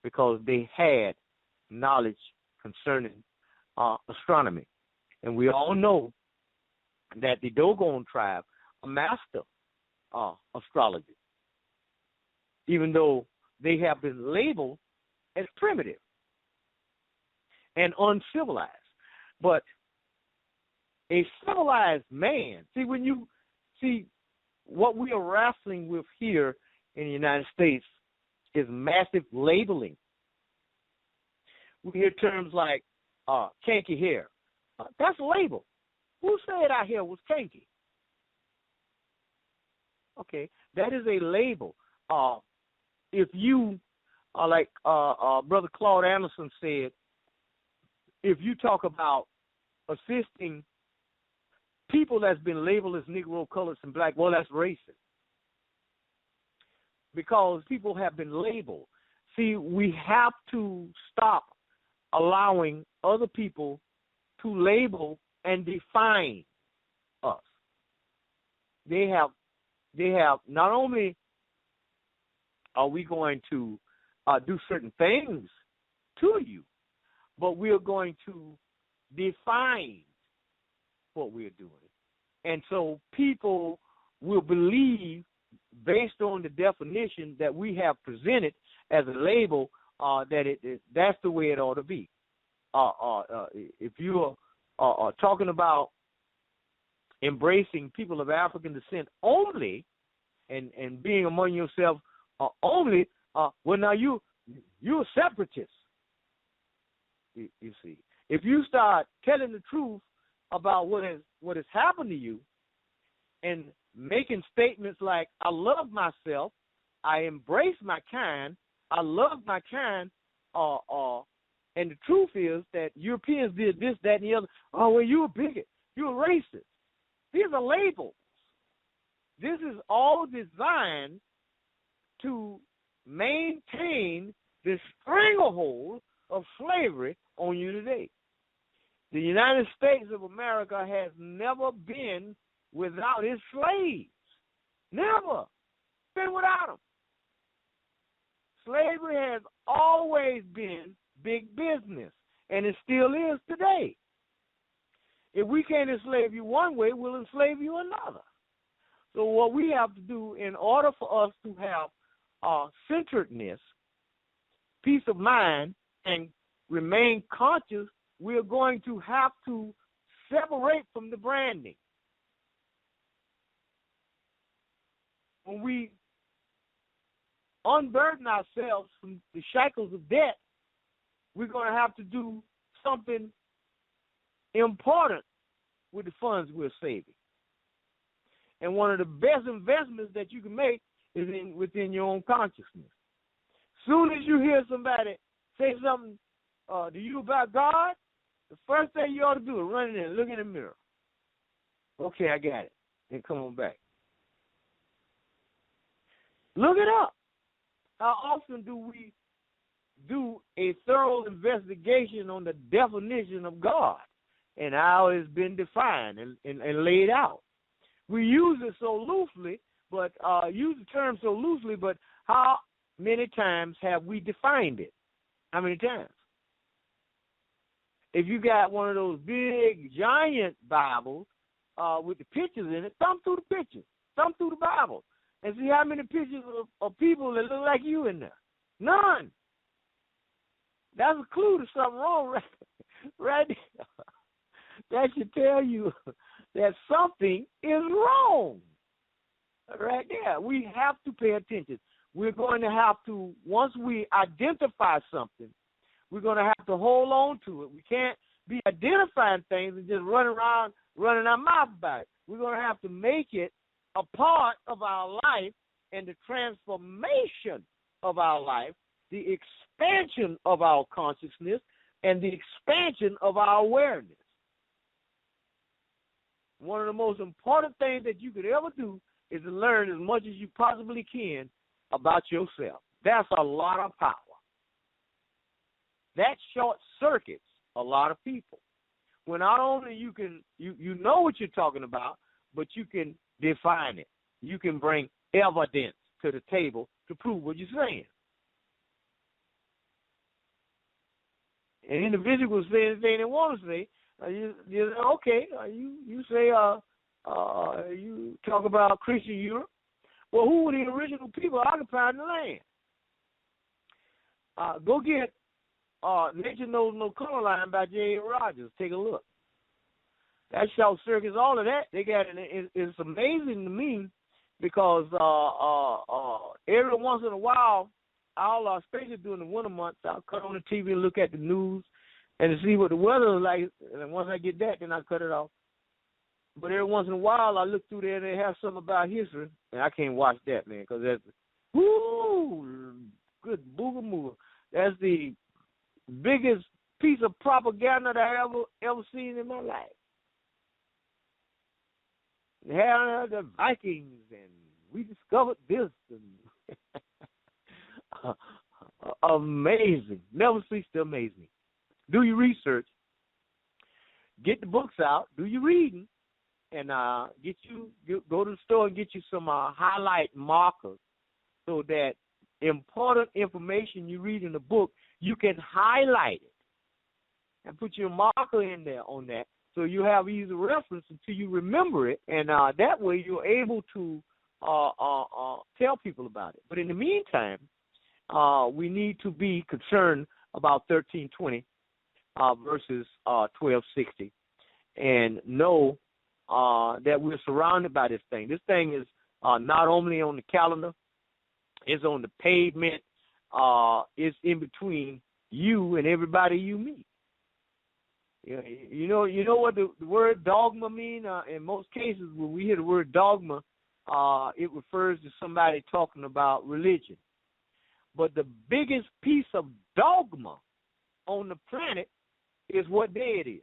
because they had knowledge concerning astronomy. And we all know that the Dogon tribe are master astrology, even though they have been labeled as primitive and uncivilized. But a civilized man, when you see what we are wrestling with here in the United States is massive labeling. We hear terms like kinky hair. That's a label. Who said our hair was kinky? Okay, that is a label. If you, like Brother Claude Anderson said, if you talk about assisting people that's been labeled as Negro, colors, and black, well, that's racist. Because people have been labeled. See, we have to stop allowing other people to label and define us. They have not only are we going to do certain things to you, but we are going to define what we're doing. And so people will believe, based on the definition that we have presented as a label, that's the way it ought to be. If you are talking about embracing people of African descent only and being among yourself only, well, now you're a separatist. You see, if you start telling the truth about what has happened to you and making statements like, I love myself, I embrace my kind, I love my kind, And the truth is that Europeans did this, that, and the other. Oh, well, you're a bigot. You're a racist. These are labels. This is all designed to maintain the stranglehold of slavery on you today. The United States of America has never been without its slaves. Never been without them. Slavery has always been big business, and it still is today. If we can't enslave you one way, we'll enslave you another. So what we have to do in order for us to have centeredness, peace of mind, and remain conscious, we're going to have to separate from the branding. When we unburden ourselves from the shackles of debt, we're going to have to do something important with the funds we're saving. And one of the best investments that you can make is within your own consciousness. Soon as you hear somebody say something to you about God, the first thing you ought to do is run in there and look in the mirror. Okay, I got it. And come on back. Look it up. How often do we do a thorough investigation on the definition of God and how it's been defined and laid out? We use it so loosely, but use the term so loosely, but how many times have we defined it? How many times? If you got one of those big, giant Bibles with the pictures in it, thumb through the pictures, thumb through the Bible, and see how many pictures of people that look like you in there. None. That's a clue to something wrong right there. That should tell you that something is wrong. Right there. We have to pay attention. We're going to have to, once we identify something, we're going to have to hold on to it. We can't be identifying things and just run around running our mouth about it. We're going to have to make it a part of our life, and the transformation of our life, the expansion of our consciousness, and the expansion of our awareness. One of the most important things that you could ever do is to learn as much as you possibly can about yourself. That's a lot of power. That short circuits a lot of people. When not only you know what you're talking about, but you can define it. You can bring evidence to the table to prove what you're saying. An individual will say anything they want to say. You say you talk about Christian Europe. Well, who were the original people occupying the land? Go get Nature Knows No Color Line by J.A. Rogers. Take a look. That short circuits all of that. They got it's amazing to me because every once in a while, especially during the winter months, I'll cut on the TV and look at the news and to see what the weather is like. And once I get that, then I cut it off. But every once in a while, I look through there and they have something about history, and I can't watch that, man, because that's good booga-mooga. That's the biggest piece of propaganda that I ever seen in my life. They had the Vikings, and we discovered this. And amazing. Never cease to amaze me. Do your research. Get the books out. Do your reading. And go to the store and get you some highlight markers so that important information you read in the book, you can highlight it and put your marker in there on that so you have easy reference until you remember it, and that way you're able to tell people about it. But in the meantime, we need to be concerned about 1320 versus 1260 and know that we're surrounded by this thing. This thing is not only on the calendar, it's on the pavement, it's in between you and everybody you meet. You know what the word dogma means? In most cases, when we hear the word dogma, it refers to somebody talking about religion. But the biggest piece of dogma on the planet is what day it is.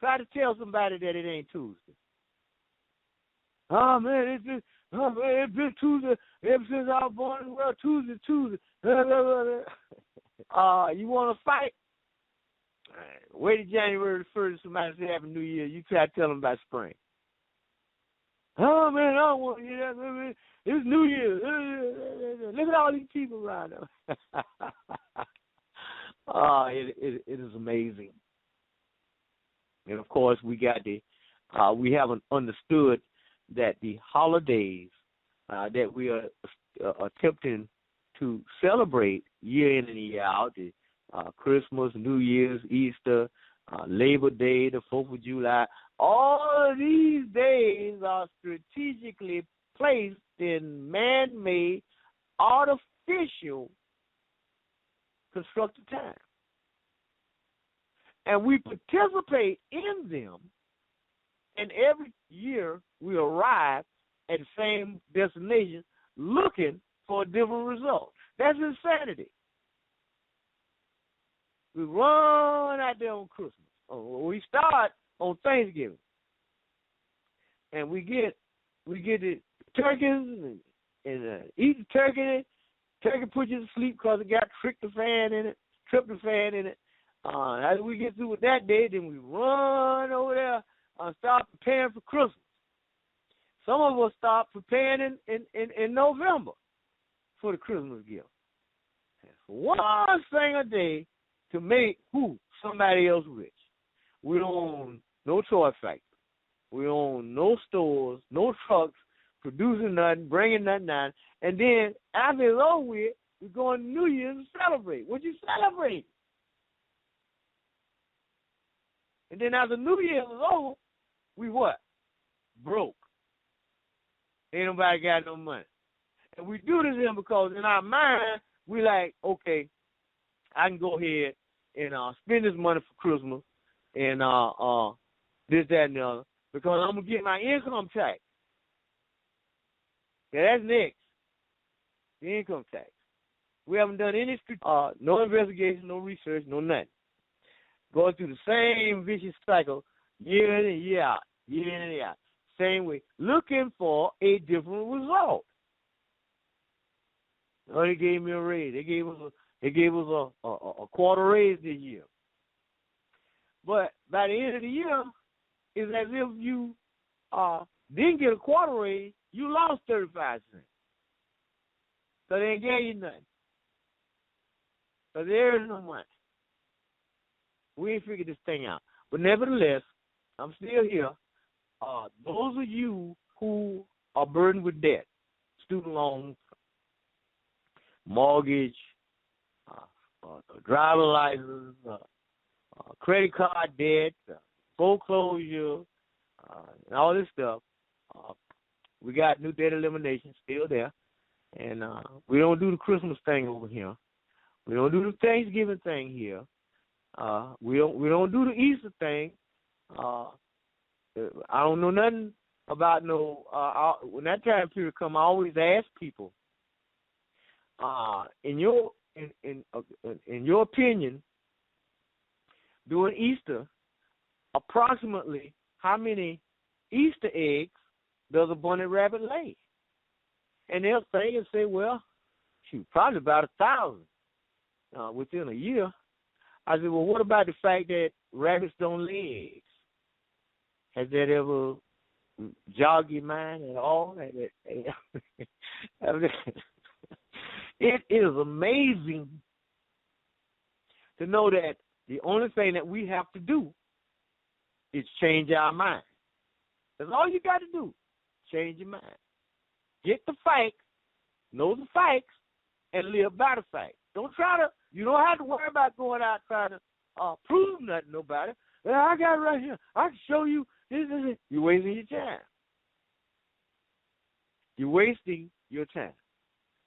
Try to tell somebody that it ain't Tuesday. Oh man, it's been Tuesday ever since I was born in the world. Tuesday. You want to fight? Wait till January the 1st. Somebody say Happy New Year. You try to tell them about spring. Oh man, I don't want to hear that. It's New Year. Look at all these people around them. It is amazing. And of course, we haven't understood that the holidays that we are attempting to celebrate year in and year out, the Christmas, New Year's, Easter, Labor Day, the 4th of July, all of these days are strategically placed in man-made, artificial constructed time. And we participate in them, and every year we arrive at the same destination looking for a different result. That's insanity. We run out there on Christmas. We start on Thanksgiving, and we get the turkeys and eat the turkey. Turkey puts you to sleep because it got tryptophan in it. As we get through with that day, then we run over there and start preparing for Christmas. Some of us start preparing in November for the Christmas gift. One thing a day to make somebody else rich. We don't own no toy factory. We own no stores, no trucks, producing nothing, bringing nothing down. And then after it's over with, we go on New Year's and celebrate. What you celebrate? And then after New Year's is over, we what? Broke. Ain't nobody got no money. And we do this because in our mind, we like, okay, I can go ahead and spend this money for Christmas and this, that, and the other, because I'm going to get my income tax. Yeah, that's next. The income tax. We haven't done any, no investigation, no research, no nothing. Going through the same vicious cycle year in and year out, year in and year out. Same way, looking for a different result. Oh, they gave me a raise. They gave us a quarter raise this year. But by the end of the year, it's as if you didn't get a quarter raise, you lost 35 cents. So they ain't gave you nothing. So there is no money. We ain't figured this thing out. But nevertheless, I'm still here. Those of you who are burdened with debt, student loans, mortgage, driver license, credit card debt, foreclosure, and all this stuff, we got new debt elimination still there. And we don't do the Christmas thing over here. We don't do the Thanksgiving thing here. We don't do the Easter thing. I don't know nothing about when that time period come, I always ask people, in your opinion, during Easter, approximately how many Easter eggs does a bunny rabbit lay? And they'll say and say, well, shoot, probably about 1,000 within a year. I said, well, what about the fact that rabbits don't lay eggs? Has that ever jogged your mind at all? It is amazing to know that the only thing that we have to do is change our mind. That's all you got to do. Change your mind. Get the facts, know the facts, and live by the facts. You don't have to worry about going out trying to prove nothing to nobody. Well, I got it right here. I can show you this. You're wasting your time. You're wasting your time.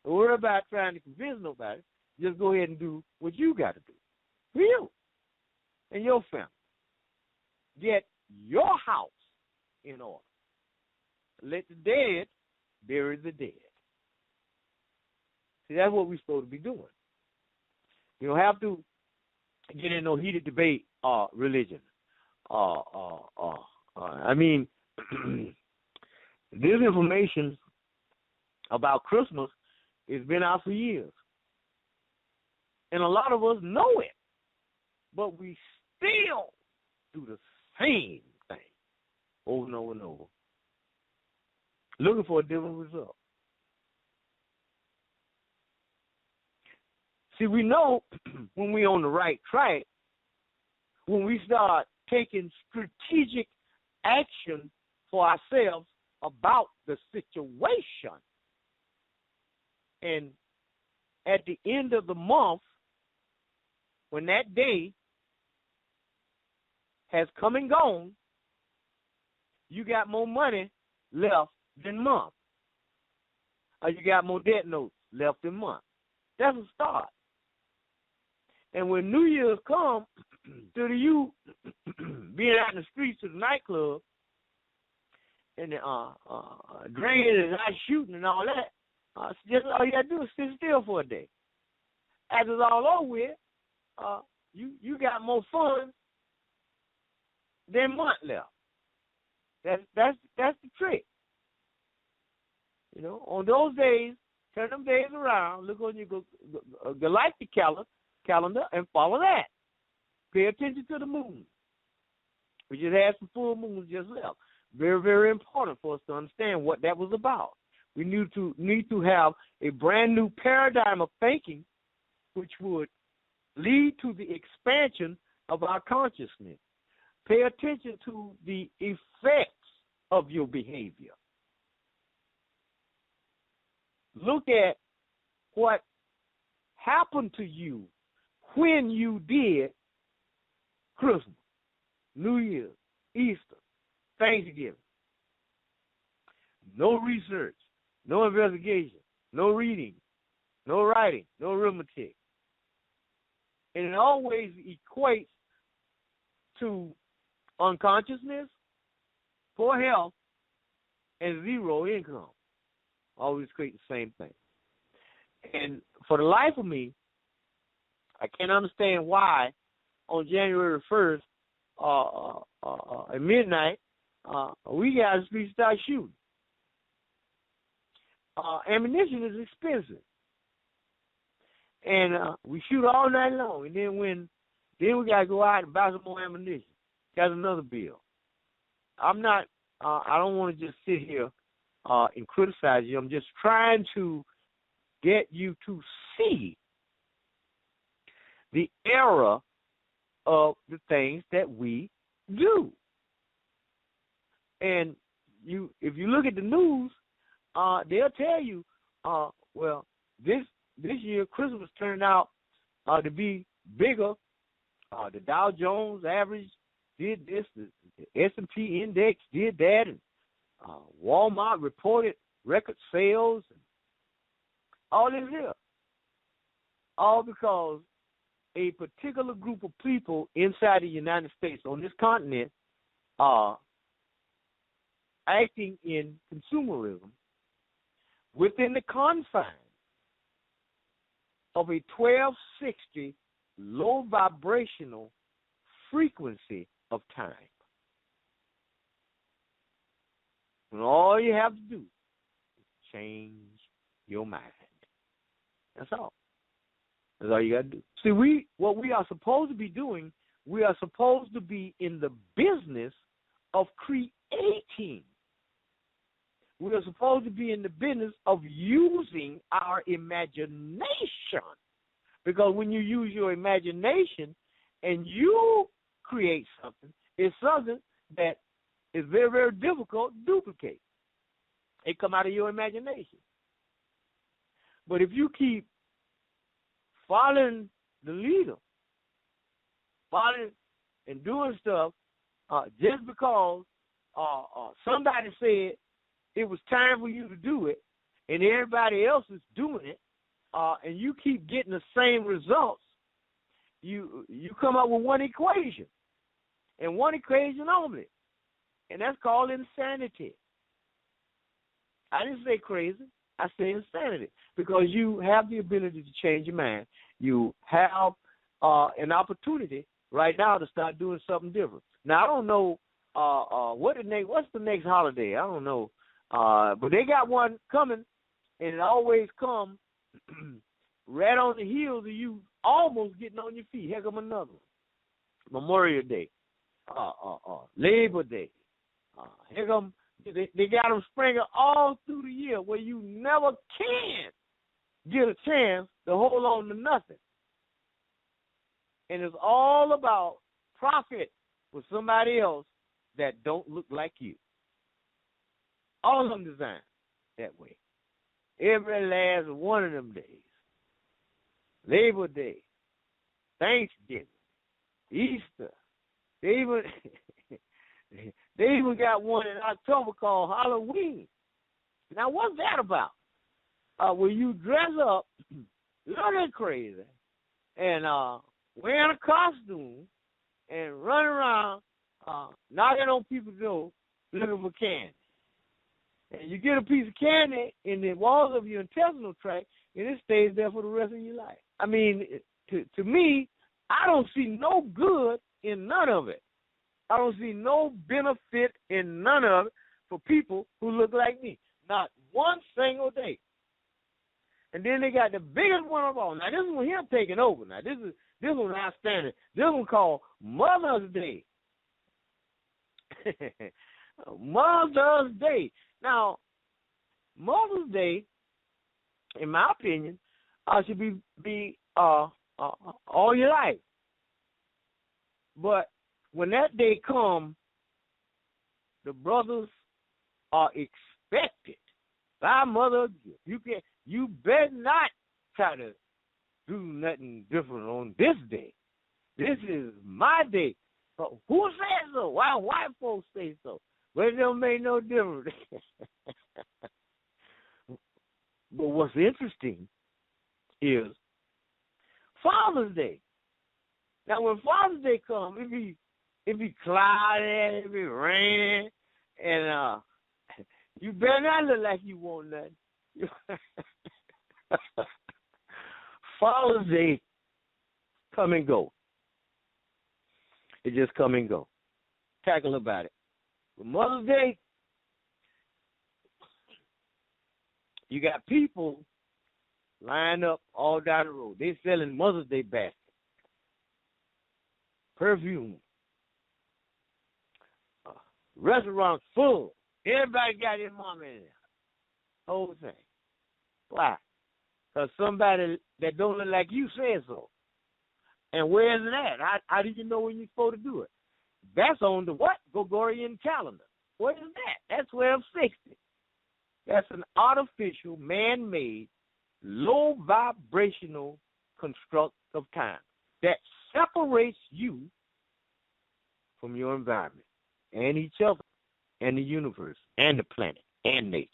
Don't worry about trying to convince nobody. Just go ahead and do what you got to do for you and your family. Get your house in order. Let the dead bury the dead. See, that's what we're supposed to be doing. You don't have to get in no heated debate, religion. I mean, this information about Christmas has been out for years. And a lot of us know it, but we still do the same thing over and over and over, looking for a different result. See, we know when we're on the right track, when we start taking strategic action for ourselves about the situation. And at the end of the month, when that day has come and gone, you got more money left than month. Or you got more debt notes left than month. That's a start. And when New Year's come, to you being out in the streets of the nightclub and drinking and not shooting and all that, just all you got to do is sit still for a day. After it's all over with, you got more fun than month left. That's the trick. You know, on those days, turn them days around, look on your galactic calendar and follow that. Pay attention to the moon. We just had some full moons just left. Very, very important for us to understand what that was about. We need to have a brand new paradigm of thinking which would lead to the expansion of our consciousness. Pay attention to the effects of your behavior. Look at what happened to you when you did Christmas, New Year's, Easter, Thanksgiving. No research, no investigation, no reading, no writing, no arithmetic. And it always equates to unconsciousness, poor health, and zero income. Always create the same thing. And for the life of me, I can't understand why on January 1st at midnight, we guys start shooting. Ammunition is expensive. And we shoot all night long. And then we got to go out and buy some more ammunition. That's another bill. I don't want to just sit here and criticize you. I'm just trying to get you to see the error of the things that we do. And if you look at the news, they'll tell you, well, this year Christmas turned out to be bigger. The Dow Jones average did this, the S&P index did that, and Walmart reported record sales, and all this here. All because a particular group of people inside the United States on this continent are acting in consumerism within the confines of a 1260 low vibrational frequency of time. And all you have to do is change your mind. That's all. That's all you got to do. See, what we are supposed to be doing, we are supposed to be in the business of creating. We are supposed to be in the business of using our imagination. Because when you use your imagination and you create something, it's something that is very, very difficult to duplicate. It come out of your imagination. But if you keep following the leader, following and doing stuff just because somebody said it was time for you to do it, and everybody else is doing it, and you keep getting the same results, you come up with one equation, and one equation only, and that's called insanity. I didn't say crazy. I say insanity, because you have the ability to change your mind, You have an opportunity right now to start doing something different. Now, I don't know what's the next holiday. I don't know. But they got one coming, and it always comes right on the heels of you almost getting on your feet. Here come another one. Memorial Day, Labor Day. Here come, they got them springing all through the year where you never can get a chance to hold on to nothing. And it's all about profit with somebody else that don't look like you. All of them designed that way. Every last one of them days. Labor Day, Thanksgiving, Easter. They even got one in October called Halloween. Now, what's that about? Where you dress up, looking crazy, and wearing a costume, and run around knocking on people's door looking for candy. And you get a piece of candy in the walls of your intestinal tract, and it stays there for the rest of your life. I mean, to me, I don't see no good in none of it. I don't see no benefit in none of it for people who look like me. Not one single day. And then they got the biggest one of all. Now, this is when him taking over. Now, this one outstanding. This one called Mother's Day. Mother's Day. Now, Mother's Day, in my opinion, should be all your life. But when that day comes, the brothers are expected by Mother. You better not try to do nothing different on this day. This is my day. Who says so? Why white folks say so? But it don't make no difference. But what's interesting is Father's Day. Now, when Father's Day comes, it be cloudy, it be raining, and you better not look like you want nothing. Father's Day come and go. It just come and go. Tackle about it. But Mother's Day, you got people lined up all down the road. They selling Mother's Day baskets, perfume, restaurants full. Everybody got their mama in there. Whole thing. Why? Because somebody that don't look like you said so. And where's it at? How do you know when you're supposed to do it? That's on the what? Gregorian calendar. What is that? That's 1260. That's an artificial, man-made, low vibrational construct of time that separates you from your environment and each other and the universe and the planet and nature.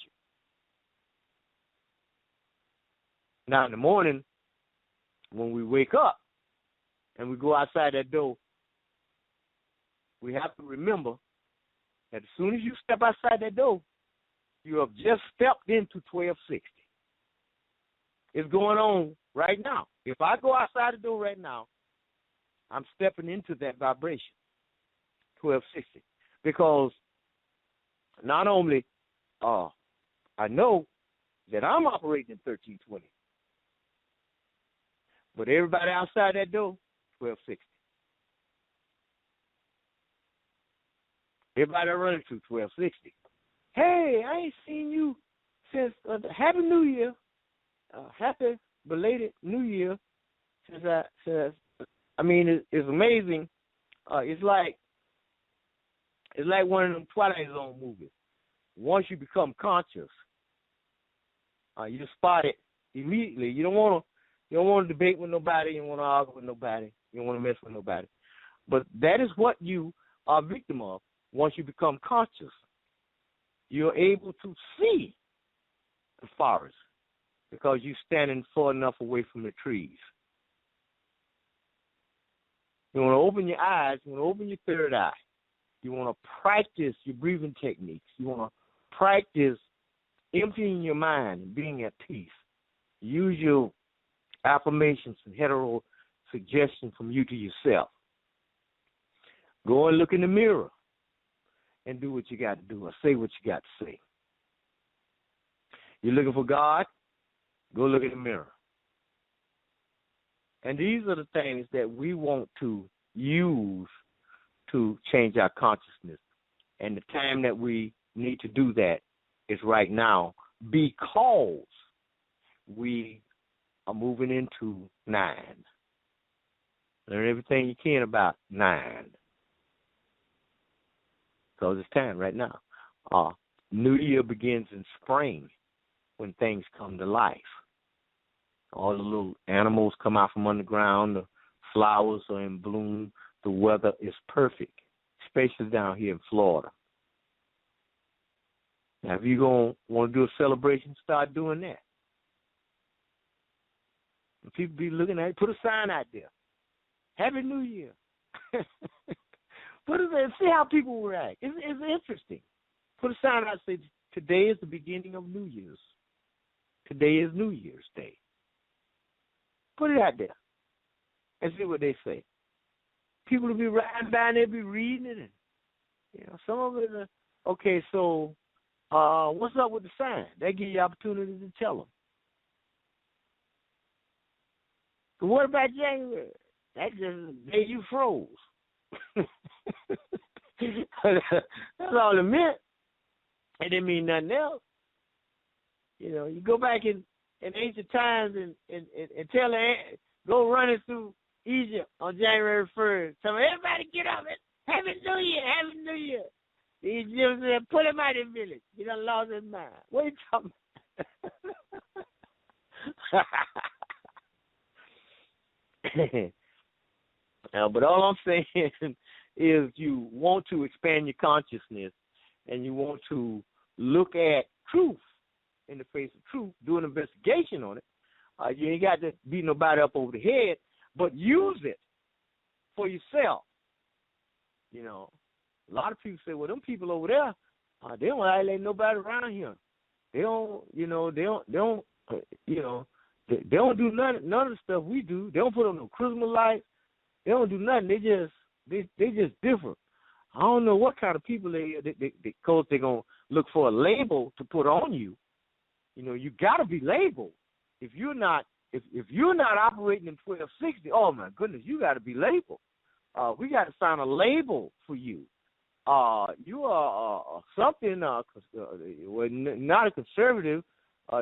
Now, in the morning, when we wake up and we go outside that door, we have to remember that as soon as you step outside that door, you have just stepped into 1260. It's going on right now. If I go outside the door right now, I'm stepping into that vibration, 1260. Because not only I know that I'm operating in 1320, but everybody outside that door, 1260. Everybody running through 1260. Hey, I ain't seen you since Happy New Year. Happy belated New Year. It's amazing. It's like one of them Twilight Zone movies. Once you become conscious, you spot it immediately. You don't want to debate with nobody. You don't want to argue with nobody. You don't want to mess with nobody. But that is what you are a victim of. Once you become conscious, you're able to see the forest because you're standing far enough away from the trees. You want to open your eyes. You want to open your third eye. You want to practice your breathing techniques. You want to practice emptying your mind and being at peace. Use your affirmations and hetero suggestions from you to yourself. Go and look in the mirror and do what you got to do or say what you got to say. You're looking for God? Go look in the mirror. And these are the things that we want to use to change our consciousness. And the time that we need to do that is right now, because we are moving into 9. Learn everything you can about 9. Because it's time right now. New Year begins in spring when things come to life. All the little animals come out from underground, the flowers are in bloom, the weather is perfect, especially down here in Florida. Now, if you're going to want to do a celebration, start doing that. And people be looking at it, put a sign out there. Happy New Year. Put it there and see how people react. It's interesting. Put a sign out and say, today is the beginning of New Year's. Today is New Year's Day. Put it out there and see what they say. People will be riding by and they'll be reading it. And, some of it are, okay, so what's up with the sign? They give you opportunity to tell them. But what about January? That's just the day you froze. That's all it meant. It didn't mean nothing else. You go back in ancient times and tell them, go running through Egypt on January 1st. Tell them, everybody get up and Happy New Year, Happy New Year. The Egyptians said, put him out of the village. He done lost his mind. What are you talking about? But all I'm saying is you want to expand your consciousness and you want to look at truth in the face of truth, do an investigation on it. You ain't got to beat nobody up over the head, but use it for yourself. A lot of people say, well, them people over there, they don't let nobody around here. They don't, they don't do none of the stuff we do. They don't put on no Christmas lights. They don't do nothing. They just different. I don't know what kind of people because they're gonna look for a label to put on you. You got to be labeled. If you're not operating in 1260, oh my goodness, you got to be labeled. We got to find a label for you. You are something. Not a conservative.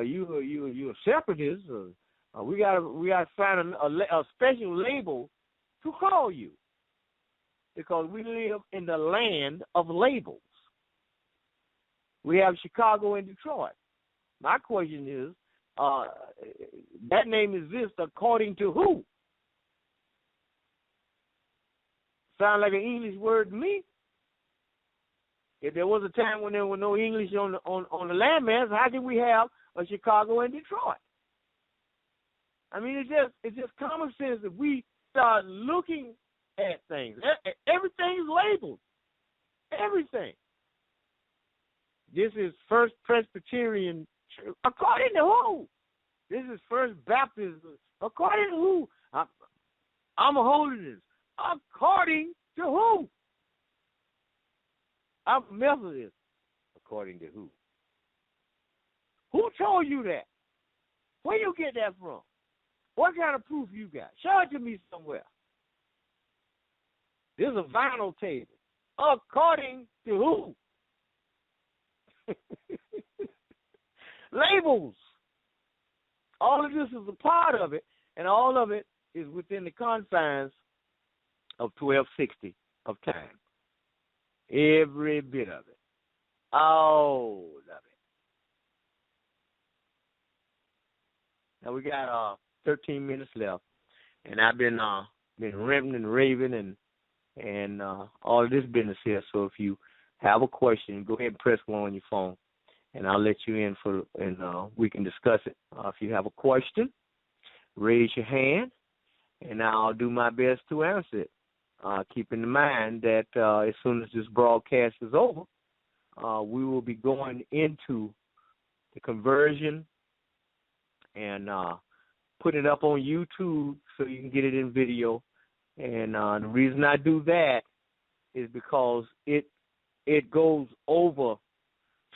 You a separatist. We got to find a special label to call you, because we live in the land of labels. We have Chicago and Detroit. My question is, that name exists according to who? Sound like an English word to me. If there was a time when there was no English on the landmass, how did we have a Chicago and Detroit? I mean, it's just common sense that we start looking at things. Everything is labeled. Everything. This is First Presbyterian Church. According to who? This is First Baptist. According to who? I'm a holiness. According to who? I'm a Methodist. According to who? Who told you that? Where you get that from? What kind of proof you got? Show it to me somewhere. There's a vinyl table. According to who? Labels. All of this is a part of it, and all of it is within the confines of 1260 of time. Every bit of it. All of it. Now we got 13 minutes left, and I've been ranting and raving and all of this business here. So if you have a question, go ahead and press 1 on your phone, and I'll let you in and we can discuss it. If you have a question, raise your hand, and I'll do my best to answer it. Keep in mind that as soon as this broadcast is over, we will be going into the conversion and putting it up on YouTube so you can get it in video. And the reason I do that is because it goes over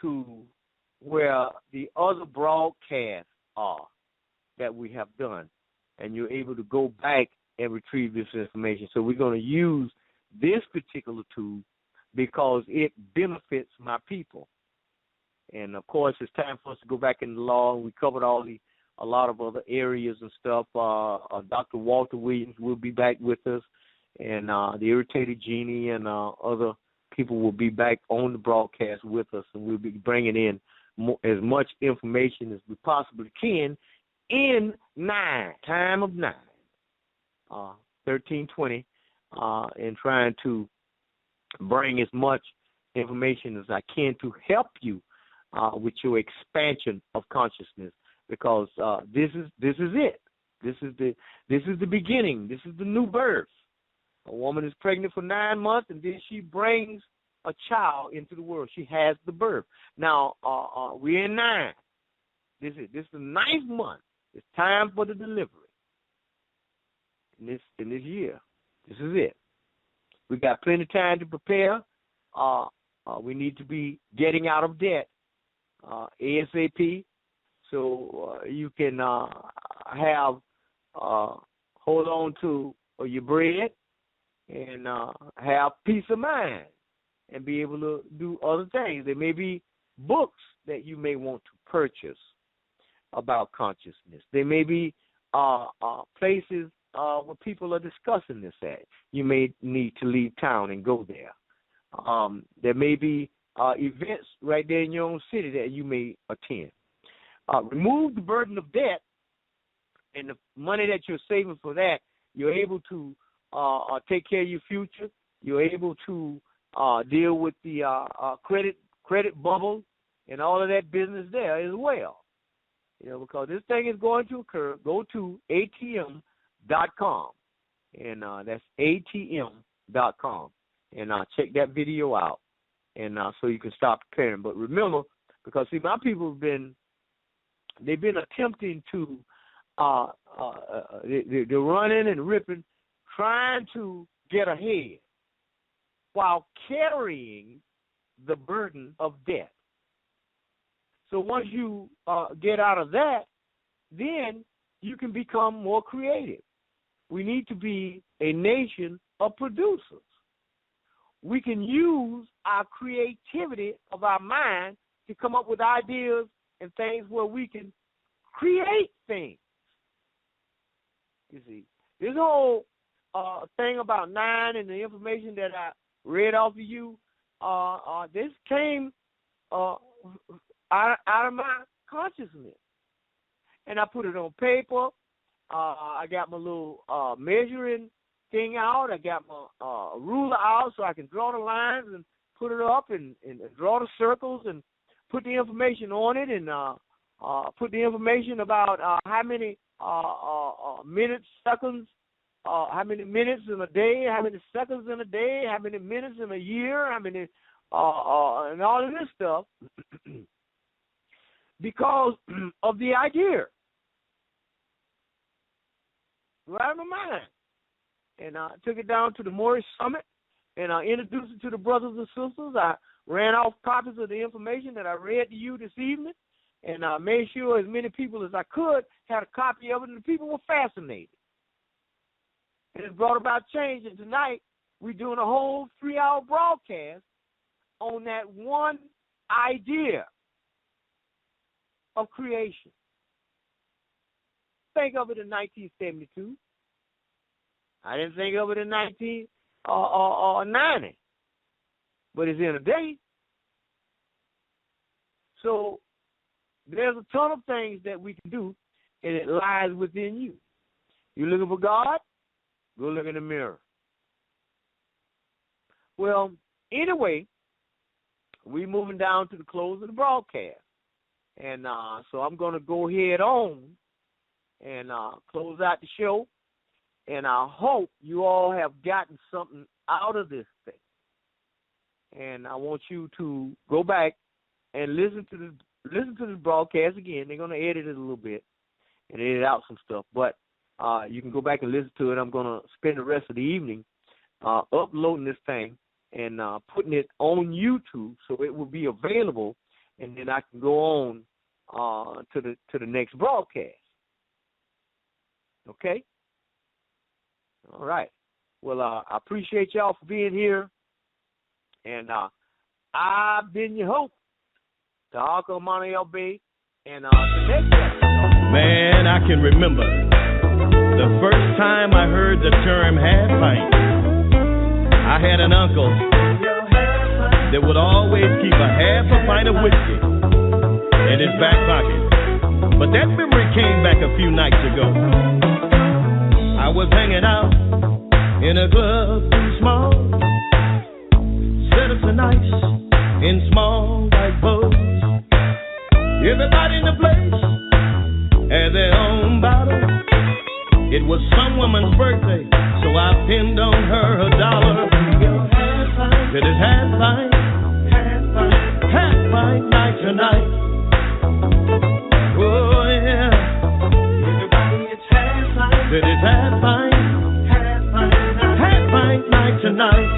to where the other broadcasts are that we have done, and you're able to go back and retrieve this information. So we're going to use this particular tool because it benefits my people. And, of course, it's time for us to go back in the law. We covered a lot of other areas and stuff. Dr. Walter Williams will be back with us, and the Irritated Genie and other people will be back on the broadcast with us, and we'll be bringing in as much information as we possibly can in time of 9, 1320, and trying to bring as much information as I can to help you with your expansion of consciousness, because this is it. This is the beginning. This is the new birth. A woman is pregnant for 9 months, and then she brings a child into the world. She has the birth. Now we're in 9. This is the 9th month. It's time for the delivery. In this year, this is it. We got plenty of time to prepare. We need to be getting out of debt ASAP, so you can hold on to your bread and have peace of mind and be able to do other things. There may be books that you may want to purchase about consciousness. There may be places where people are discussing this at. You may need to leave town and go there. There may be events right there in your own city that you may attend. Remove the burden of debt, and the money that you're saving for that, you're able to take care of your future. You're able to deal with the credit bubble and all of that business there as well. You know, because this thing is going to occur. Go to atm.com, and that's atm.com, and check that video out, and so you can start preparing. But remember, because see, my people they've been attempting to they're running and ripping, trying to get ahead while carrying the burden of debt. So once you get out of that, then you can become more creative. We need to be a nation of producers. We can use our creativity of our mind to come up with ideas and things where we can create things. You see, this whole thing about 9 and the information that I read off of you, this came out of my consciousness. And I put it on paper. I got my little measuring thing out. I got my ruler out so I can draw the lines and put it up and draw the circles and put the information on it, and put the information about how many minutes, seconds, how many minutes in a day, how many seconds in a day, how many minutes in a year, how many, and all of this stuff, because of the idea. Right in my mind. And I took it down to the Morris Summit, and I introduced it to the brothers and sisters. I ran off copies of the information that I read to you this evening, and I made sure as many people as I could had a copy of it, and the people were fascinated. And it brought about change, and tonight we're doing a whole 3-hour broadcast on that one idea of creation. Think of it in 1972. I didn't think of it in 1990. But it's in a day. So there's a ton of things that we can do, and it lies within you. You're looking for God? Go look in the mirror. Well, anyway, we're moving down to the close of the broadcast. And so I'm going to go head on and close out the show. And I hope you all have gotten something out of this thing. And I want you to go back and listen to this broadcast again. They're going to edit it a little bit. and edit out some stuff. But you can go back and listen to it. I'm going to spend the rest of the evening uploading this thing and putting it on YouTube so it will be available, and then I can go on to the next broadcast. Okay? All right. Well, I appreciate y'all for being here, and I've been your host, Tarhaka Amaana El Bey, and the next episode. Man, I can remember the first time I heard the term half pint. I had an uncle that would always keep a half a pint of whiskey in his back pocket. But that memory came back a few nights ago. I was hanging out in a club too small, set up so nice in small white bows. Everybody in the place had their own bottle. It was some woman's birthday, so I pinned on her $1. It is half pint night tonight. Oh yeah. Everybody, it's half pint. It is half pint night tonight.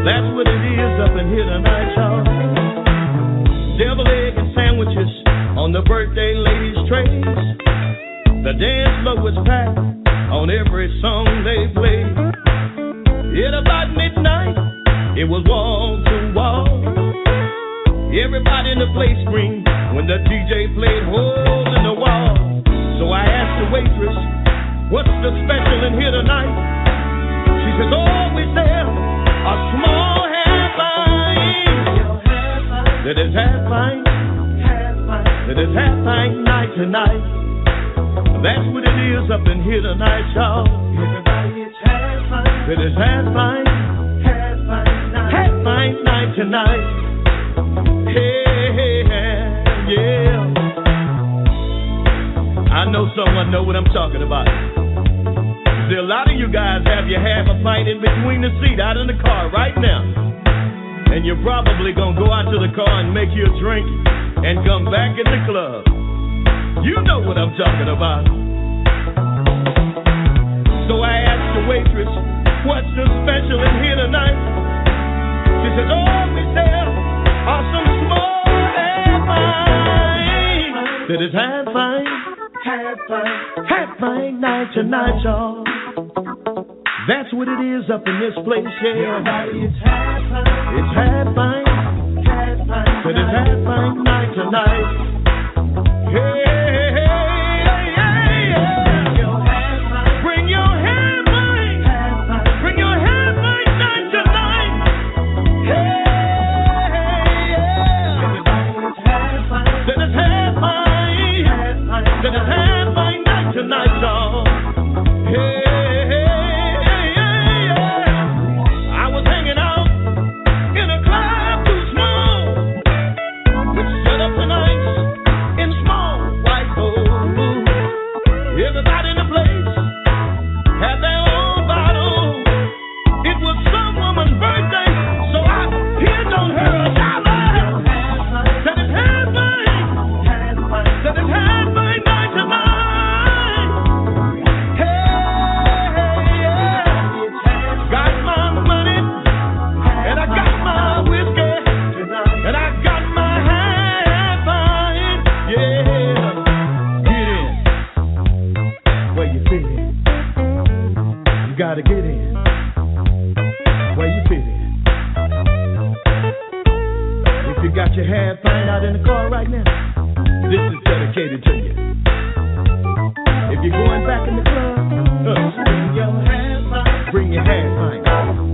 That's what it is up in here tonight, y'all. Devil egg and sandwiches on the birthday ladies' trays. The dance floor was packed on every song they played. At about midnight, it was wall to wall. Everybody in the place screamed when the DJ played Hole in the Wall. So I asked the waitress, what's the special in here tonight? She says, oh, we sell a small half pint. That is half pint. That is half pint night tonight. That's what it is up in here tonight, y'all. Everybody, it's half pint. That is half pint. Half pint night tonight. Hey, yeah. I know someone know what I'm talking about. See, a lot of you guys have your half a pint in between the seat out in the car right now. And you're probably going to go out to the car and make you a drink and come back in the club. You know what I'm talking about. So I asked the waitress, what's the special in here tonight? She says, oh, we sell some small half pint. That is half pint. Half pint night tonight, y'all. That's what it is up in this place, yeah. It's half pint. It's half pint. That is half pint night tonight. Hey. Gotta get in where you fit in. If you got your half pint out in the car right now, this is dedicated to you. If you're going back in the club, bring your half pint.